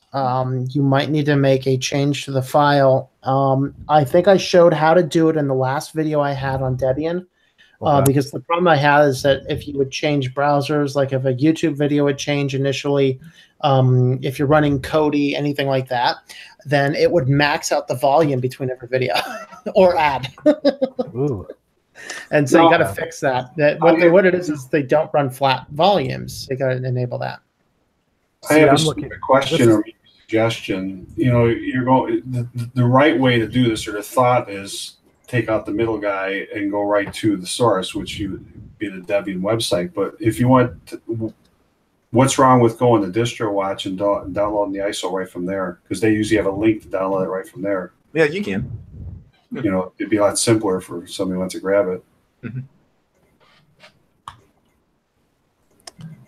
you might need to make a change to the file. I think I showed how to do it in the last video I had on Debian, Okay. Because the problem I had is that if you would change browsers, like if a YouTube video would change initially, if you're running Kodi, anything like that, then it would max out the volume between every video or ad. Ooh. And so No. you got to fix that. What it is they don't run flat volumes. You got to enable that. I have I'm a looking- stupid question or suggestion. You know, you're going the right way to do this, or the thought is take out the middle guy and go right to the source, which would be the Debian website. But if you want, what's wrong with going to DistroWatch and downloading the ISO right from there? Because they usually have a link to download it right from there. Yeah, you can. You know, it'd be a lot simpler for somebody who wants to grab it.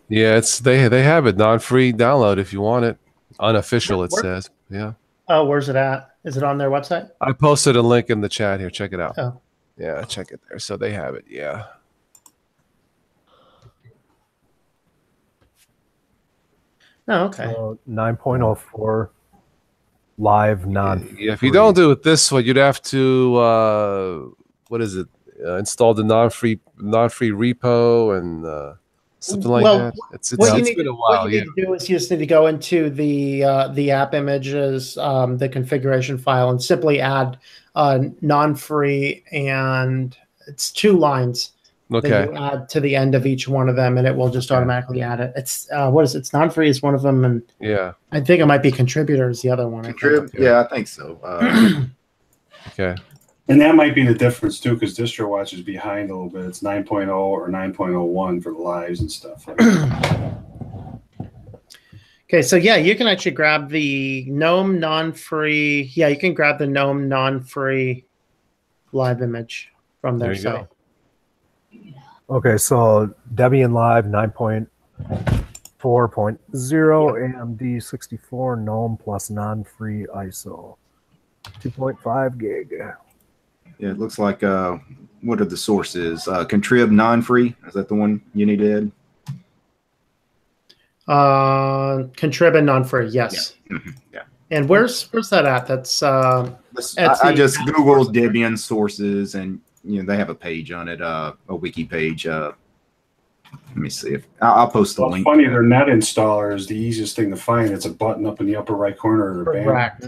Yeah, it's they have it non-free download if you want it. Unofficial, it Where- says. Yeah. Oh, where's it at? Is it on their website? I posted a link in the chat here. Check it out. Oh. Yeah, check it there. So they have it. Yeah. Oh, okay. So 9.04 live non. Yeah, if you don't do it this way, you'd have to what is it? Install the non-free repo and something like Well, that. It's What you been a while. need to do is you just need to go into the app images, the configuration file, and simply add non-free, and it's 2 lines that Okay. you add to the end of each one of them, and it will just automatically add it. It's what is it? It's non-free is one of them, and Yeah. I think it might be contributors the other one. I think. Contrib? Yeah, I think so. Okay. And that might be the difference too, because DistroWatch is behind a little bit. It's 9.0 or 9.01 for the lives and stuff. Okay, so yeah, you can actually grab the GNOME non-free. Yeah, you can grab the GNOME non-free live image from their There you go. site. Okay, so Debian Live 9.4.0 AMD 64 GNOME plus non-free ISO 2.5 gig. Yeah, it looks like what are the sources? Contrib non-free. Is that the one you need to add? Contrib and non-free, yes. Yeah. And where's that at? That's I Etsy. just Googled Debian sources, and they have a page on it, a wiki page. Let me see if I'll post the Well, link. funny, their net installer is the easiest thing to find. It's a button up in the upper right corner of their banner. correct.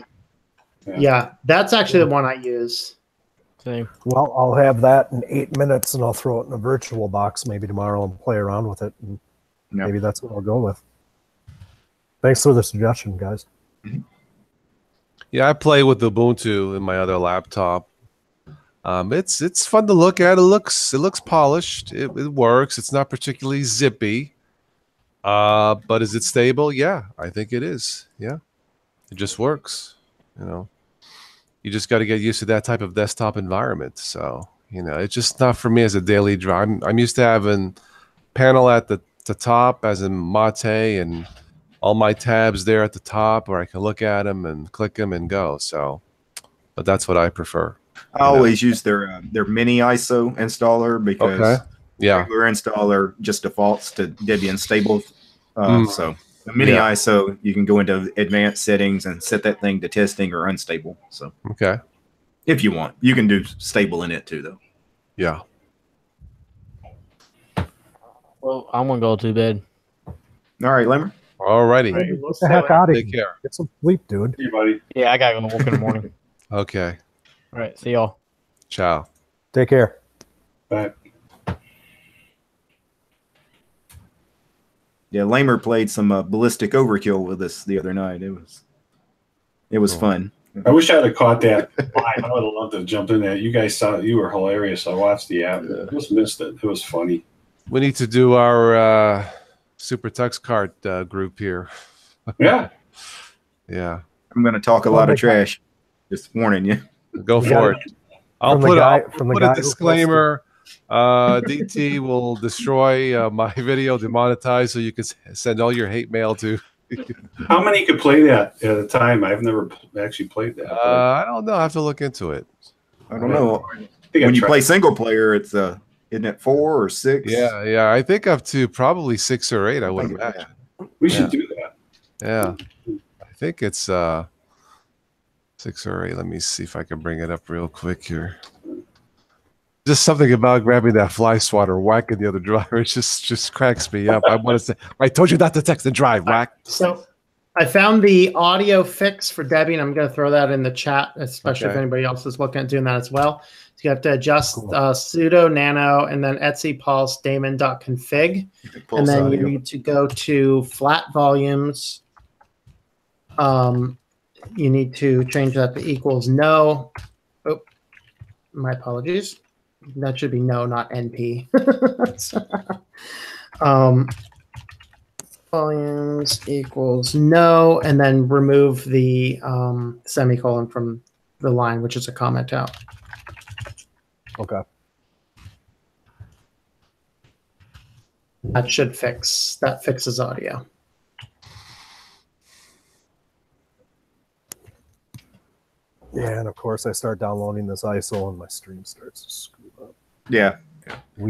Yeah, that's actually the one I use. Same. Well, I'll have that in 8 minutes, and I'll throw it in a virtual box maybe tomorrow and play around with it. And Yeah. maybe that's what I'll go with. Thanks for the suggestion, guys. Yeah, I play with Ubuntu in my other laptop. It's fun to look at. It looks polished. It works. It's not particularly zippy. But is it stable? Yeah, I think it is. Yeah, it just works. You just got to get used to that type of desktop environment. So it's just not for me as a daily drive. I'm used to having panel at the top, as in Mate, and all my tabs there at the top where I can look at them and click them and go. So, but that's what I prefer. I always use their mini ISO installer because Okay. Yeah. regular installer just defaults to Debian stable. So the mini Yeah. ISO, you can go into advanced settings and set that thing to testing or unstable. So Okay. if you want, you can do stable in it too, though. Yeah. Well, I'm gonna go to bed. All right, Lemmer. Alrighty. Get the heck out of Take here. care. Get some sleep, dude. Hey, buddy. Yeah, I gotta go to work in the morning. Okay. All right, see y'all. Ciao. Take care. Bye. Yeah, Lamer played some ballistic overkill with us the other night. It was fun. I wish I'd have caught that live. I would have loved to jump in there. You guys saw it. You were hilarious. I watched the app. I just missed it. It was funny. We need to do our Super Tux Kart group here. Yeah. Yeah. I'm going to talk a lot of trash. Just warning you. Go We for got it. I'll From the put, guy- I'll from the put guy a who disclaimer. DT will destroy my video, demonetize, so you can send all your hate mail to. How many could play that at a time? I've never actually played that. I don't know. I have to look into it. I don't know. I think When I've you tried- play single player, it's isn't it 4 or 6? Yeah. I think up to probably 6 or 8. I would think- imagine. we should do that. Yeah. I think it's 6 or 8. Let me see if I can bring it up real quick here. Just something about grabbing that fly swatter, whacking the other driver. It just cracks me up. I want to say, I told you not to text and drive, whack. So I found the audio fix for Debbie, and I'm going to throw that in the chat, especially if anybody else is looking at doing that as well. So you have to adjust sudo nano and then etc pulse daemon.config. And then you need to go to flat volumes. You need to change that to equals no. Oh, my apologies. That should be no, not NP. Volumes equals no, and then remove the semicolon from the line, which is a comment out. Okay. That should fixes audio. Yeah, and of course I start downloading this ISO and my stream starts to screw up. Yeah.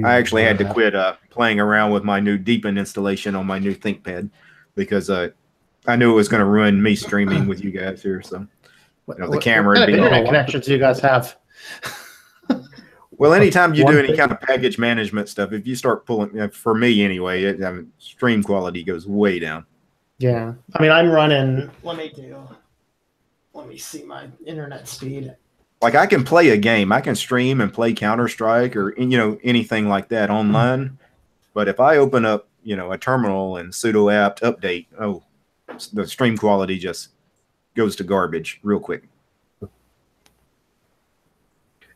I actually had to quit playing around with my new Deepin installation on my new ThinkPad because I knew it was going to ruin me streaming with you guys here. So the camera. What kind of internet connections do you guys have? Well, anytime you do any kind of package management stuff, if you start pulling, for me anyway, stream quality goes way down. Yeah, I mean, I'm running. Let me see my internet speed. Like I can play a game, I can stream and play Counter-Strike or anything like that online. But if I open up a terminal and sudo apt update, the stream quality just goes to garbage real quick.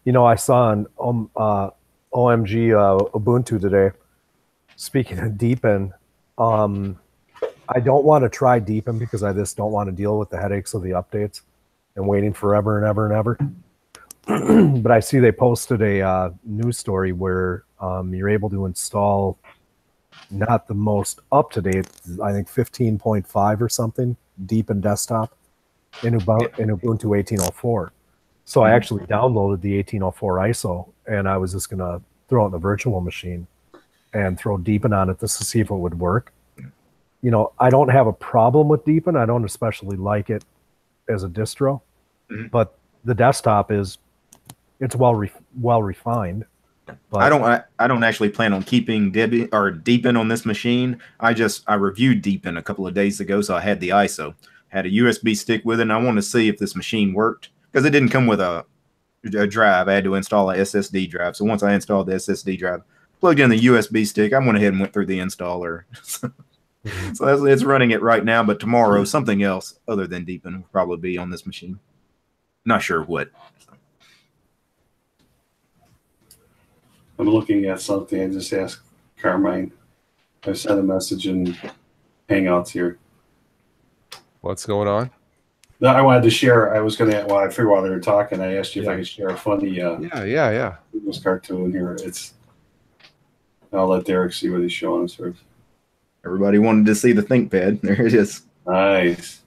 I saw on OMG Ubuntu today. Speaking of Deepin, I don't want to try Deepin because I just don't want to deal with the headaches of the updates and waiting forever and ever and ever. But I see they posted a news story where you're able to install not the most up-to-date, I think 15.5 or something, Deepin desktop in Ubuntu 18.04. So I actually downloaded the 18.04 ISO, and I was just going to throw it in the virtual machine and throw Deepin on it just to see if it would work. I don't have a problem with Deepin. I don't especially like it as a distro, but the desktop it's well refined. But I don't actually plan on keeping Deepin on this machine. I reviewed Deepin a couple of days ago, so I had the ISO, had a USB stick with it, and I wanted to see if this machine worked because it didn't come with a drive. I had to install a SSD drive. So once I installed the SSD drive, plugged in the USB stick, I went ahead and went through the installer. So it's running it right now, but tomorrow something else other than Deepin will probably be on this machine. Not sure what. I'm looking at something. I just asked Carmine. I sent a message in Hangouts here. What's going on? No, I wanted to share. I was going to. Well, I figured while they were talking, I asked you if I could share a funny. Yeah. This cartoon here. I'll let Derek see what he's showing us first. Everybody wanted to see the ThinkPad. There it is. Nice.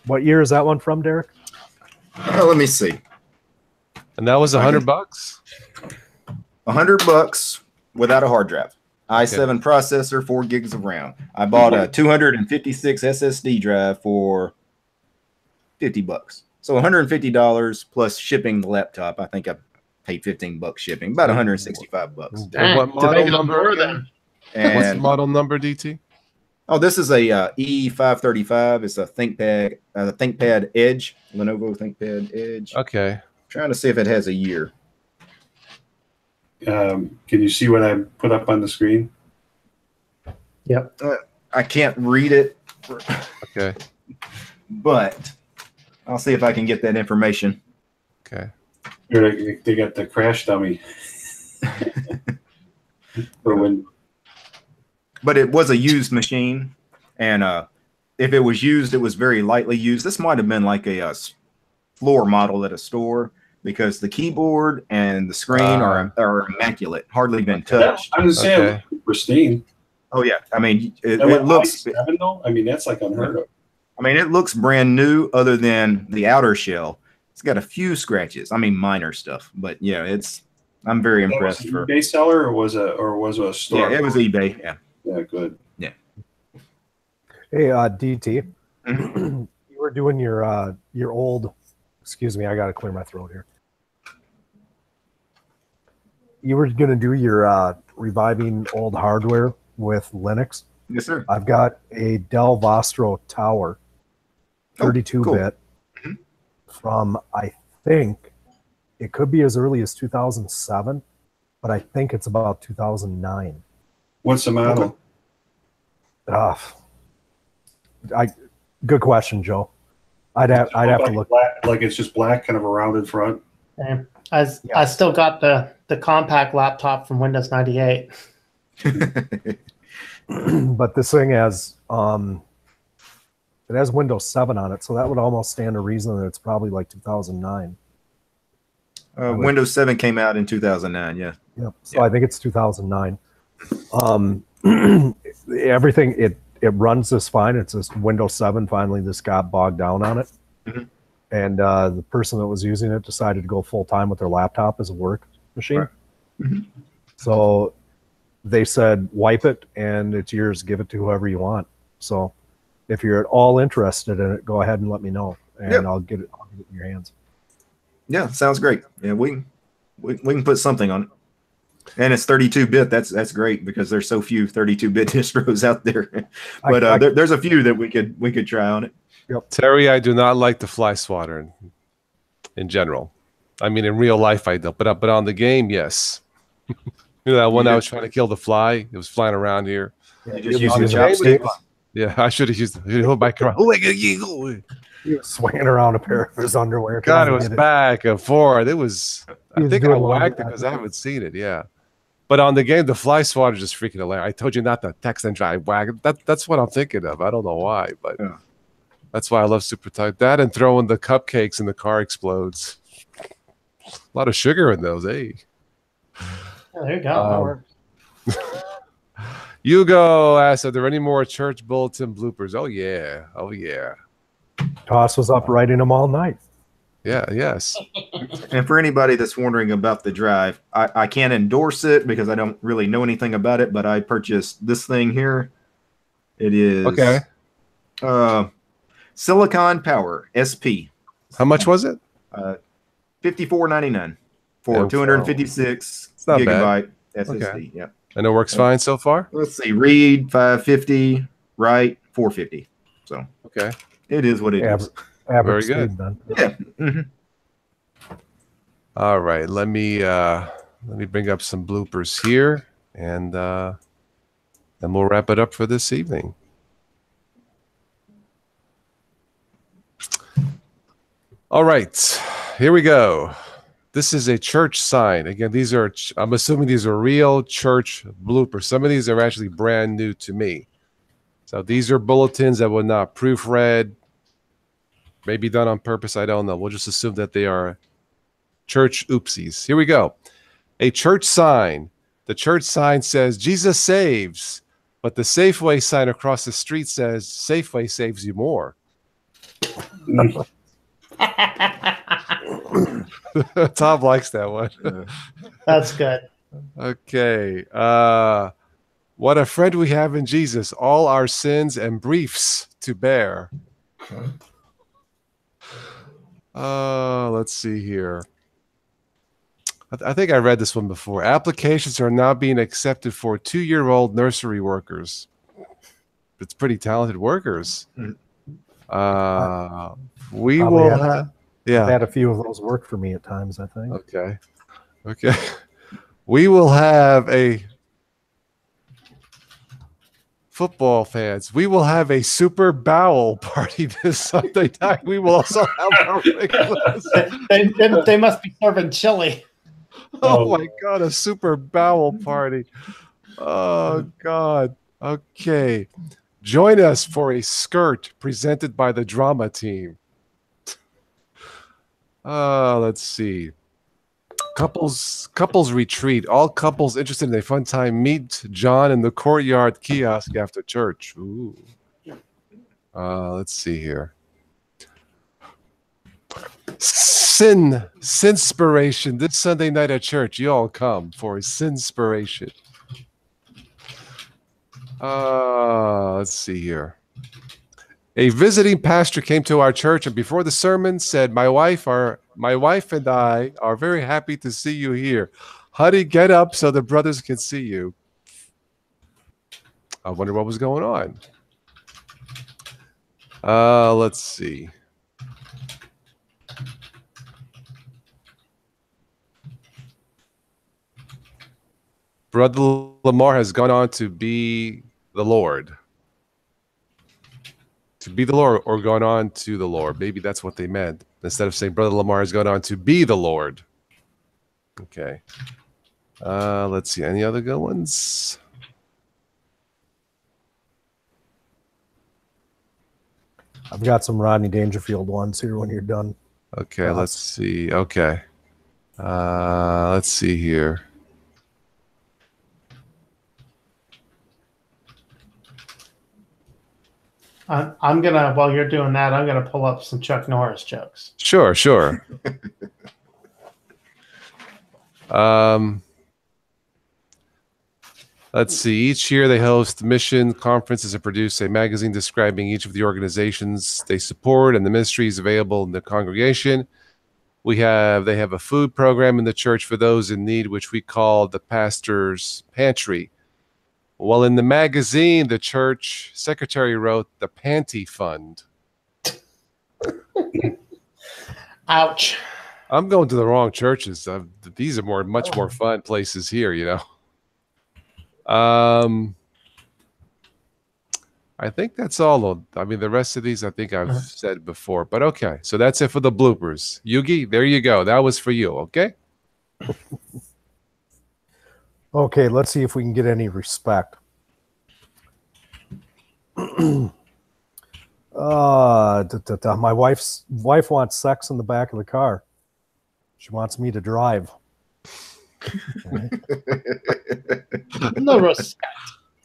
What year is that one from, Derek? Let me see. And that was $100. $100 without a hard drive. i7 processor, 4 gigs of RAM. I bought a 256 SSD drive for $50. So $150 plus shipping the laptop. I think I paid $15 shipping, about $165. And what model number then? And what's the model number, DT? Oh, this is a E535. It's a ThinkPad Edge, Lenovo ThinkPad Edge. Okay. Trying to see if it has a year. Can you see what I put up on the screen? Yep. I can't read it. Okay. But I'll see if I can get that information. Okay. Here they got the crash dummy. For when. But it was a used machine, and if it was used, it was very lightly used. This might have been like a floor model at a store because the keyboard and the screen are immaculate, hardly been touched. I'm just saying, pristine. Oh yeah, I mean it looks. i7 though? I mean that's like unheard of. I mean it looks brand new, other than the outer shell. It's got a few scratches. I mean minor stuff, but yeah, I'm very impressed. Was it an eBay seller or was it a store? Yeah, it was eBay. Yeah. Yeah, good. Yeah. Hey, DT, you were doing your old. Excuse me, I got to clear my throat here. you were going to do your reviving old hardware with Linux. Yes, sir. I've got a Dell Vostro Tower, 32-bit, from, I think, it could be as early as 2007, but I think it's about 2009. What's the model? Good question, Joe. I'd have to look. Black, like it's just black, kind of a rounded front. And I still got the compact laptop from Windows 98. But this thing has it has Windows 7 on it, so that would almost stand to reason that it's probably like 2009. Windows 7 came out in 2009. Yeah. Yep. So I think it's 2009. Everything it runs just fine. It's just Windows 7. Finally, this got bogged down on it, and the person that was using it decided to go full time with their laptop as a work machine. Right. So they said, wipe it, and it's yours. Give it to whoever you want. So if you're at all interested in it, go ahead and let me know, and I'll get it in your hands. Yeah, sounds great. Yeah, we can put something on it. And it's 32-bit. That's great because there's so few 32-bit distros out there. But there's a few that we could try on it. Yep. Terry, I do not like the fly swatter in general. I mean, in real life, I don't. But on the game, yes. You know that one I was trying to kill the fly? It was flying around here. You just use the chopsticks. Yeah, I should have used my car. He was swinging around a pair of his underwear. God, it was back and forth. It was. I think I whacked it because I haven't seen it. Yeah, but on the game, the fly swatter is just freaking hilarious. I told you not to text and drive whack. That's what I'm thinking of. I don't know why, but that's why I love Super Tight. That and throwing the cupcakes and the car explodes. A lot of sugar in those, eh? There you go. Hugo asked, are there any more church bulletin bloopers? Oh, yeah. Oh, yeah. Toss was up writing them all night. Yeah, yes. And for anybody that's wondering about the drive, I can't endorse it because I don't really know anything about it, but I purchased this thing here. It is Silicon Power SP. How much was it? $54.99 for 256 gigabyte SSD. Okay. Yeah. And it works fine so far? Let's see. Read 550, write 450. So it is what it is. Average Very good. speed, then. Yeah. All right. Let me bring up some bloopers here, and then we'll wrap it up for this evening. All right. Here we go. This is a church sign. Again, these are, I'm assuming these are real church bloopers. Some of these are actually brand new to me. So these are bulletins that were not proofread, maybe done on purpose. I don't know. We'll just assume that they are church oopsies. Here we go. A church sign. The church sign says, Jesus saves. But the Safeway sign across the street says, Safeway saves you more. Tom likes that one. That's good. Okay. What a friend we have in Jesus, all our sins and briefs to bear. Let's see here. I think I read this one before. Applications are now being accepted for 2-year-old nursery workers. It's pretty talented workers. We will have. Yeah, I've had a few of those work for me at times, I think. Okay. We will have a football fans. We will have a super bowel party this Sunday night. We will also have our regulars. They must be serving chili. Oh my God, a super bowel party. Oh God. Okay. Join us for a skirt presented by the drama team. Let's see. Couples retreat. All couples interested in a fun time meet John in the courtyard kiosk after church. Ooh. Let's see here. Sinspiration this Sunday night at church. You all come for a sinspiration. Let's see here. A visiting pastor came to our church and before the sermon said, my wife and I are very happy to see you here. Honey, get up so the brothers can see you. I wonder what was going on. Let's see. Brother Lamar has gone on to be the Lord. To be the Lord or gone on to the Lord. Maybe that's what they meant. Instead of saying Brother Lamar has gone on to be the Lord. Okay. Let's see. Any other good ones? I've got some Rodney Dangerfield ones here when you're done. Okay, let's see. Okay. Let's see here. I'm gonna, while you're doing that, I'm gonna pull up some Chuck Norris jokes. Sure. Let's see. Each year they host mission conferences and produce a magazine describing each of the organizations they support and the ministries available in the congregation. They have a food program in the church for those in need, which we call the pastor's pantry. Well, in the magazine, the church secretary wrote the Panty Fund. Ouch. I'm going to the wrong churches. These are much more fun places here, you know. I think that's all. I mean, the rest of these I think I've said before, but okay. So that's it for the bloopers. Yugi, there you go. That was for you, okay? Okay, let's see if we can get any respect. My wife wants sex in the back of the car. She wants me to drive. No respect.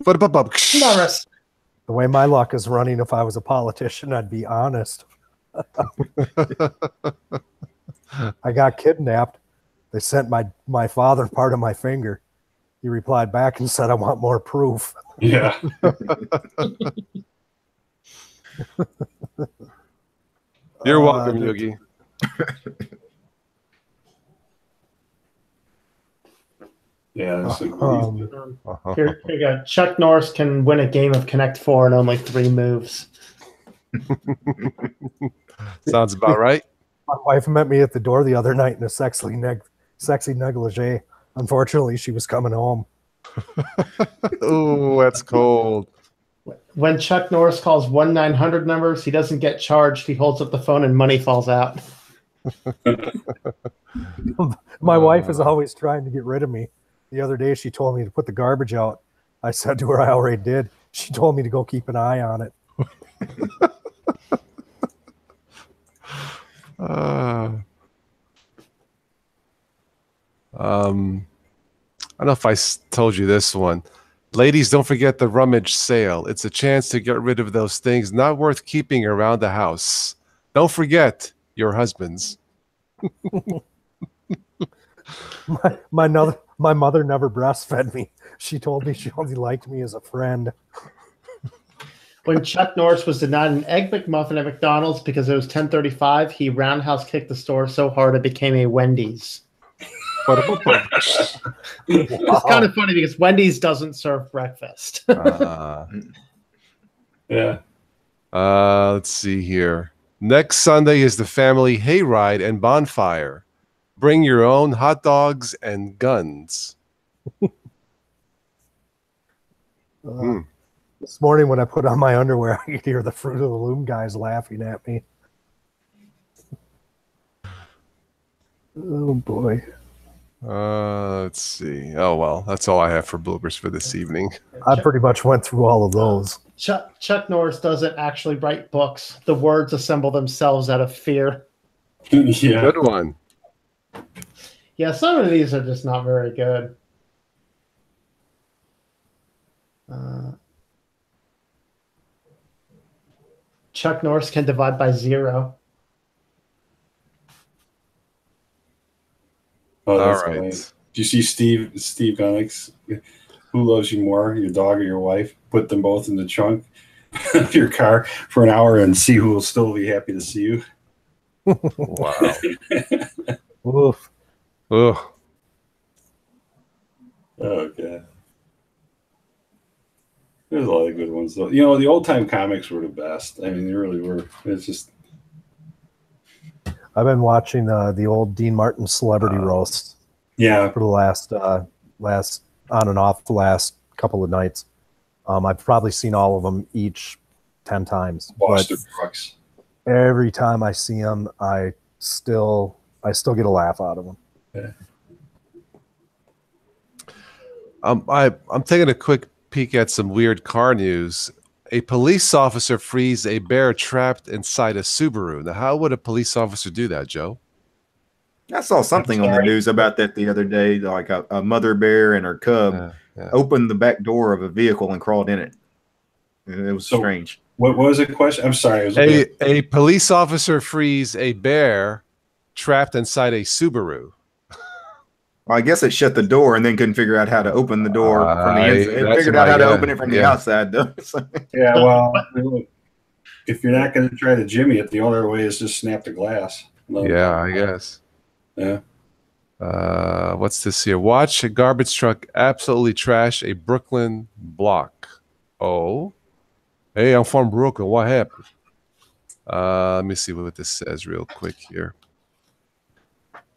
No respect. The way my luck is running, if I was a politician, I'd be honest. I got kidnapped. They sent my father part of my finger. He replied back and said, I want more proof. Yeah. You're welcome, Yugi. Yeah. That's Here you go. Chuck Norris can win a game of Connect 4 in only 3 moves. Sounds about right. My wife met me at the door the other night in a sexy negligee. Unfortunately, she was coming home. Oh, that's cold. When Chuck Norris calls 1-900 numbers, he doesn't get charged. He holds up the phone and money falls out. My wife is always trying to get rid of me. The other day, she told me to put the garbage out. I said to her, I already did. She told me to go keep an eye on it. I don't know if I told you this one. Ladies, don't forget the rummage sale. It's a chance to get rid of those things not worth keeping around the house. Don't forget your husbands. My mother never breastfed me. She told me she only liked me as a friend. When Chuck Norris was denied an Egg McMuffin at McDonald's because it was 10:35, he roundhouse kicked the store so hard it became a Wendy's. Wow. It's kind of funny because Wendy's doesn't serve breakfast. Yeah. Let's see here. Next Sunday is the family hayride and bonfire. Bring your own hot dogs and guns. This morning when I put on my underwear, I could hear the Fruit of the Loom guys laughing at me. Oh, boy. Let's see. Oh, well, that's all I have for bloopers for this evening. I pretty much went through all of those. Chuck Norris doesn't actually write books. The words assemble themselves out of fear. Yeah. Good one. Yeah, some of these are just not very good. Chuck Norris can divide by 0. Oh, that's All right. great. Do you see Steve Gunnick's Who Loves You More, Your Dog or Your Wife? Put them both in the trunk of your car for an hour and see who will still be happy to see you. Wow. Oof. Ugh. Oh god. There's a lot of good ones though. You know, the old time comics were the best. I mean, they really were. It's just I've been watching the old Dean Martin celebrity roast yeah. for the last on and off the last couple of nights. I've probably seen all of them each 10 times. Boston Brooks. Every time I see them, I still get a laugh out of them. Yeah. I'm taking a quick peek at some weird car news. A police officer frees a bear trapped inside a Subaru. Now, how would a police officer do that, Joe? I saw something on the news about that the other day. Like a mother bear and her cub opened the back door of a vehicle and crawled in it. It was strange. What was the question? I'm sorry. A police officer frees a bear trapped inside a Subaru. Well, I guess it shut the door and then couldn't figure out how to open the door from the inside. It figured out how to open it from the outside, though. Yeah, well, if you're not going to try to jimmy it, the only way is just snap the glass. Yeah, I guess. Yeah. What's this here? Watch a garbage truck absolutely trash a Brooklyn block. Oh. Hey, I'm from Brooklyn. What happened? Let me see what this says real quick here.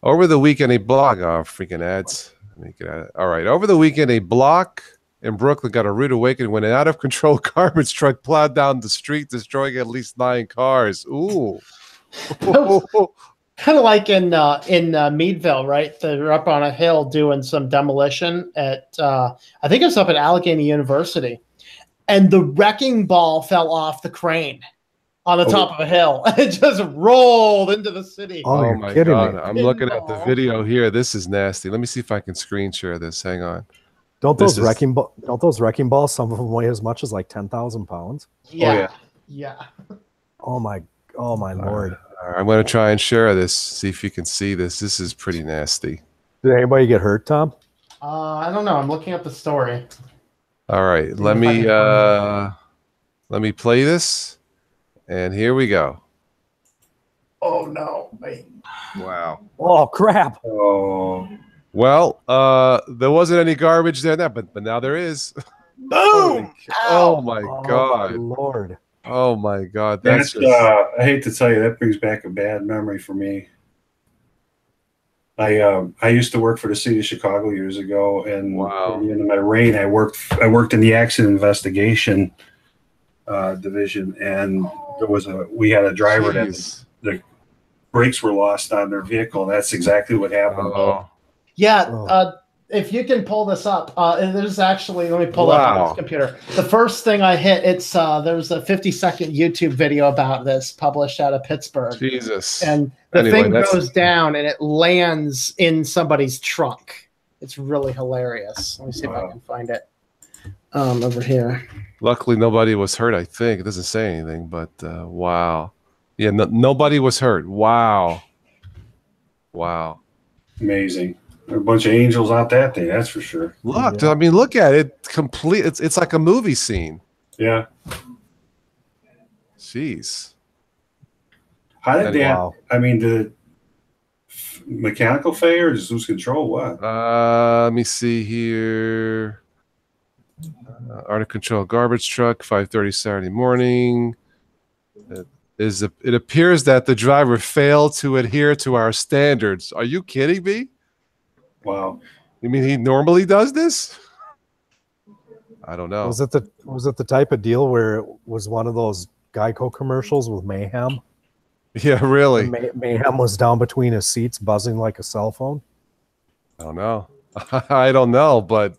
Over the weekend, a block. Oh, freaking ads. Let me get at it. All right. Over the weekend, a block in Brooklyn got a rude awakening when an out-of-control garbage truck plowed down the street, destroying at least 9 cars. Ooh. Kind of like in Meadville, right? They're up on a hill doing some demolition at, I think it's up at Allegheny University. And the wrecking ball fell off the crane on the top of a hill. It just rolled into the city. Oh my God. I'm looking at the video here. This is nasty. Let me see if I can screen share this. Hang on. Don't those wrecking balls, some of them weigh as much as like 10,000 pounds? Yeah. Yeah. Oh my Lord. I'm going to try and share this. See if you can see this. This is pretty nasty. Did anybody get hurt, Tom? I don't know. I'm looking up the story. All right. Let me play this. And here we go. Oh no! Wait. Wow. Oh crap! Oh. Well, there wasn't any garbage there, but now there is. Boom! Oh my God! My Lord! Oh my God! That's just... I hate to tell you, that brings back a bad memory for me. I used to work for the city of Chicago years ago, and in my reign, I worked in the accident investigation division, and we had a driver that the brakes were lost on their vehicle. And that's exactly what happened. Yeah. If you can pull this up, there's actually, let me pull up on this computer. The first thing I hit, there's a 50-second YouTube video about this published out of Pittsburgh. Jesus. And the thing goes down and it lands in somebody's trunk. It's really hilarious. Let me see if I can find it over here. Luckily, nobody was hurt, I think. It doesn't say anything, but wow. Yeah, nobody was hurt. Wow. Wow. Amazing. There are a bunch of angels out that day, that's for sure. Look, I mean, look at it. Complete. It's like a movie scene. Yeah. Jeez. How did that? I mean, did mechanical failure or just lose control? What? Let me see here. Out of control garbage truck, 5:30 Saturday morning. It appears that the driver failed to adhere to our standards. Are you kidding me? Wow. You mean he normally does this? I don't know. Was it the type of deal where it was one of those Geico commercials with Mayhem? Yeah, really. Mayhem was down between his seats, buzzing like a cell phone. I don't know. I don't know, but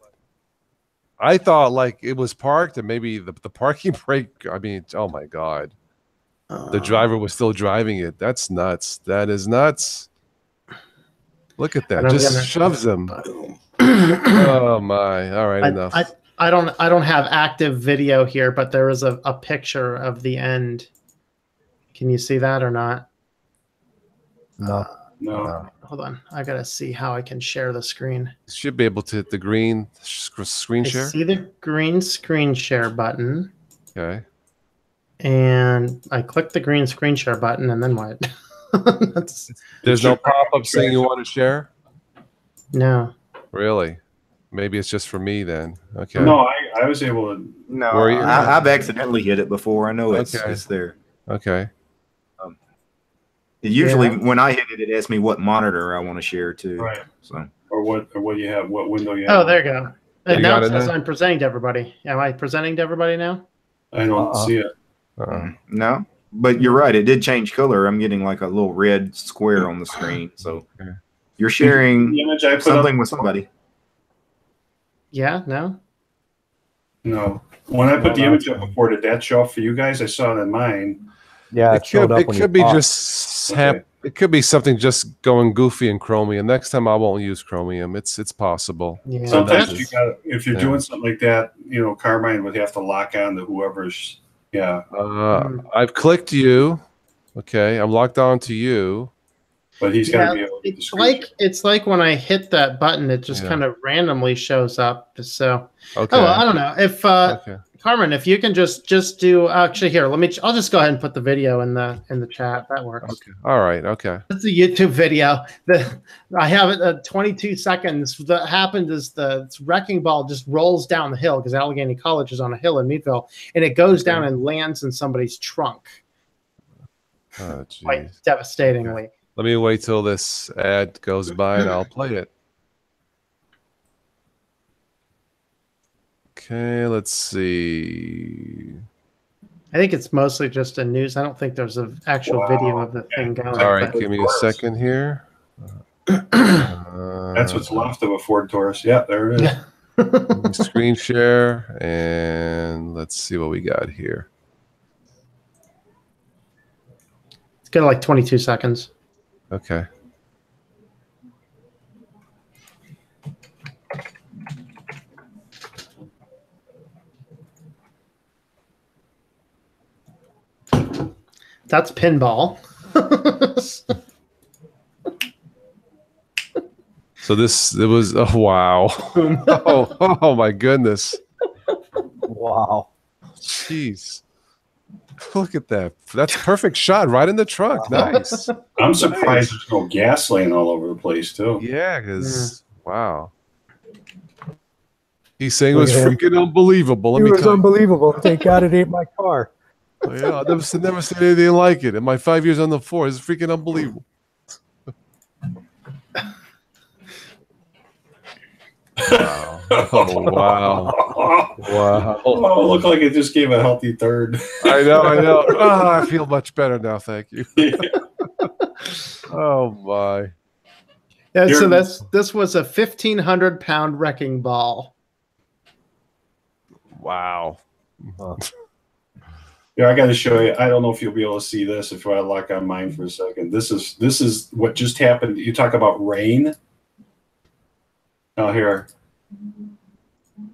I thought like it was parked and maybe the parking brake. I mean, oh my God. The driver was still driving it. That's nuts. That is nuts. Look at that. Just shoves him. Oh my. All right, enough. I don't have active video here, but there is a picture of the end. Can you see that or not? No. No. Hold on. I gotta see how I can share the screen. Should be able to hit the green screen share. See the green screen share button. Okay. And I click the green screen share button, and then what? There's no pop-up saying you want to share? No. Really? Maybe it's just for me then. Okay. No, I was able to. No, Were you? I've accidentally hit it before. I know it's Okay. it's there. Okay. Usually when I hit it, it asks me what monitor I want to share to. Right. So Or what you have, what window you have. Oh, there you go. And You now got it it says now? I'm presenting to everybody. Am I presenting to everybody now? I don't see it. no, but you're right. It did change color. I'm getting like a little red square on the screen. So Okay. you're sharing The image I put something up, with somebody. Yeah, no? no. When I put the image up before, did that show up for you guys? I saw it in mine. Yeah, it showed up It when could you be talked. just Okay. it could be something just going goofy in Chromium. Next time I won't use Chromium. It's possible. Yeah. Sometimes that's- you got, if you're yeah. doing something like that, Carmine would have to lock on to whoever's. Yeah, I've clicked you. Okay, I'm locked on to you. but he's got Yeah, to be able to get the it's screen. it's like when I hit that button, it just Yeah. kind of randomly shows up. So Okay. oh, I don't know if Okay. Carmen, if you can just do actually here. I'll just go ahead and put the video in the chat. That works. Okay. All right. Okay. It's a YouTube video. I have it at 22 seconds. What happened is the wrecking ball just rolls down the hill because Allegheny College is on a hill in Meadville, and it goes down and lands in somebody's trunk Oh, quite jeez. devastatingly. Let me wait till this ad goes by and I'll play it. Okay, let's see. I think it's mostly just a news. I don't think there's an actual video of the thing going. All right, but- give me a second here. That's what's left of a Ford Taurus. Yeah, there it is. Let me screen share and let's see what we got here. It's got like 22 seconds. Okay. That's pinball. So it was oh wow. oh my goodness. Wow. Jeez. Look at that. That's a perfect shot right in the trunk. Nice. I'm surprised there's no gas laying all over the place too. Yeah, because wow. He's saying it was Look at him. freaking unbelievable. Let It me was tell you. unbelievable. Thank God it ain't my car. Oh, yeah, I've never seen anything like it. In my 5 years on the force, it's freaking unbelievable. Wow. Oh, wow. Wow. Oh, it looked like it just gave a healthy third. I know. Oh, I feel much better now. Thank you. Oh, my. Yeah, so You're- this was a 1,500-pound wrecking ball. Wow. Yeah, I got to show you. I don't know if you'll be able to see this if I lock on mine for a second. This is what just happened. You talk about rain. Oh, here.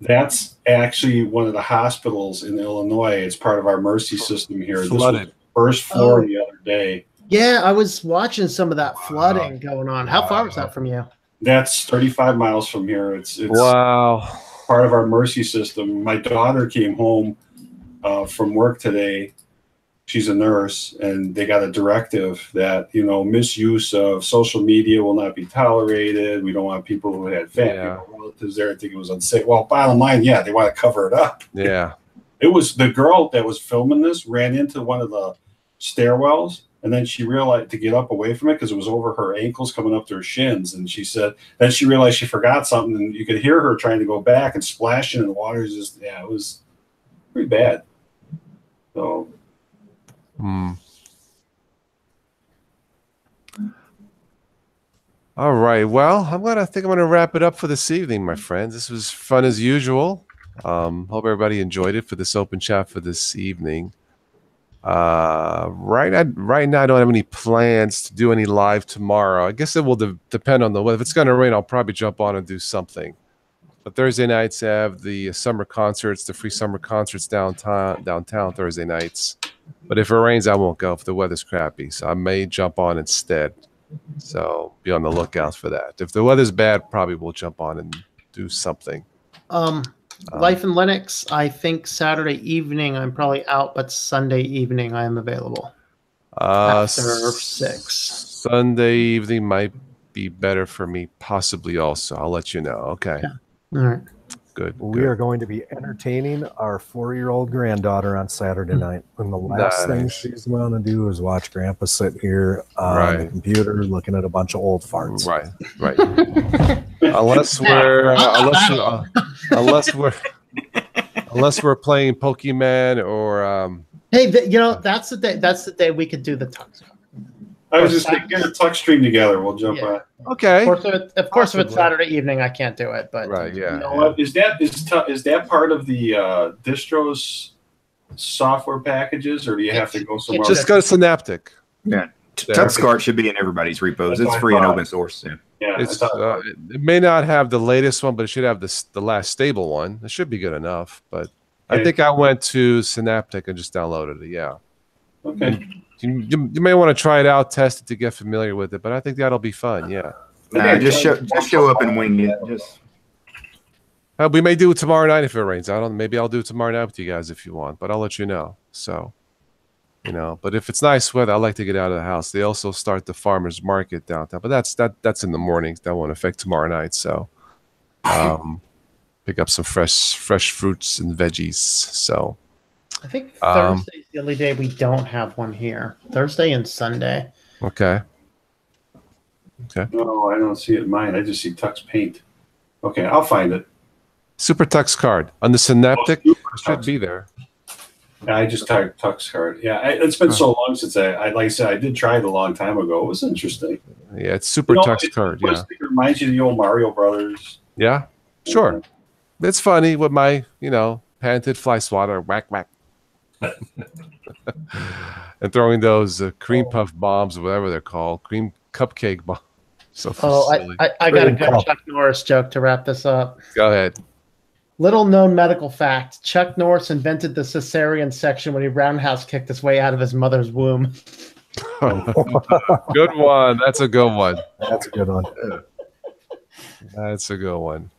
That's actually one of the hospitals in Illinois. It's part of our Mercy system here. This was Flooded. the first floor Oh. the other day. Yeah, I was watching some of that flooding going on. How far was that from you? That's 35 miles from here. It's Wow. part of our Mercy system. My daughter came home from work today. She's a nurse, and they got a directive that misuse of social media will not be tolerated. We don't want people who had family relatives there and think it was unsafe. Well, bottom line, yeah, they want to cover it up. Yeah. It was the girl that was filming this ran into one of the stairwells, and then she realized to get up away from it because it was over her ankles coming up to her shins. And she said, then she realized she forgot something, and you could hear her trying to go back and splashing in the water. It was pretty bad. So All right. Well, I think I'm gonna wrap it up for this evening, my friends. This was fun as usual. Hope everybody enjoyed it for this open chat for this evening. Right now, I don't have any plans to do any live tomorrow. I guess it will depend on the weather. If it's gonna rain, I'll probably jump on and do something. But Thursday nights I have the summer concerts, the free summer concerts downtown Thursday nights. But if it rains, I won't go if the weather's crappy. So I may jump on instead. So be on the lookout for that. If the weather's bad, probably we'll jump on and do something. Life in Linux, I think Saturday evening I'm probably out, but Sunday evening I am available. After 6. Sunday evening might be better for me, possibly also. I'll let you know. Okay. All right. Good. We are going to be entertaining our 4-year-old granddaughter on Saturday night. And the last thing Nice. she's going to do is watch Grandpa sit here on the Right. computer looking at a bunch of old farts. Right. Right. unless we're unless we're playing Pokemon or Hey, that's the day. That's the day we could do the tux. I was just thinking, get a tuck stream together. We'll jump on. okay. Of course, if it's Saturday evening, I can't do it. But Right. Yeah. You know what? Is that part of the distros software packages, or do you have to go somewhere? Just go to Synaptic. Yeah. There. TuxCart should be in everybody's repos. It's free and open source. Yeah. Yeah, I It's thought- it may not have the latest one, but it should have the last stable one. It should be good enough. But I Okay. think I went to Synaptic and just downloaded it. Yeah. okay. You may want to try it out, test it to get familiar with it. But I think that'll be fun. Yeah. Nah, just show up and wing it. Just We may do it tomorrow night if it rains. I don't. Maybe I'll do it tomorrow night with you guys if you want. But I'll let you know. So, But if it's nice weather, I like to get out of the house. They also start the farmers market downtown, but that's in the mornings. That won't affect tomorrow night. So, pick up some fresh fruits and veggies. So, I think Thursday's the only day we don't have one here. Thursday and Sunday. okay. No, I don't see it in mine. I just see Tux Paint. Okay, I'll find it. Super Tux card on the Synaptic Super it should Tux. be there. Yeah, I just typed Tux card. Yeah, it's been so long since I like I said, I did try it a long time ago. It was interesting. Yeah, it's Super Tux card. Yeah. It reminds you of the old Mario Brothers. Yeah. Sure. It's funny with my patented fly swatter whack whack. And throwing those cream puff bombs, whatever they're called, cream cupcake bombs. So silly. I got a good Chuck Norris joke to wrap this up. Go ahead. Little known medical fact: Chuck Norris invented the cesarean section when he roundhouse kicked his way out of his mother's womb. Good one. That's a good one. That's a good one. That's a good one.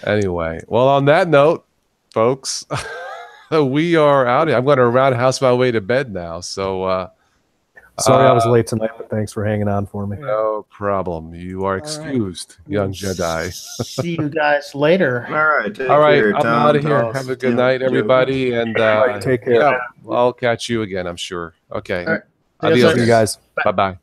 Anyway, well, on that note, folks, we are out. I'm going to roundhouse my way to bed now. So, Sorry I was late tonight, but thanks for hanging on for me. no problem. You are excused, young Jedi. See you guys later. all right. Take All right, care, I'm Tom, out of here. Toss, Have a good Tim, night, Joe. everybody, and Take care. yeah, I'll catch you again, I'm sure. Okay. All right. Adios. See you guys. Bye bye.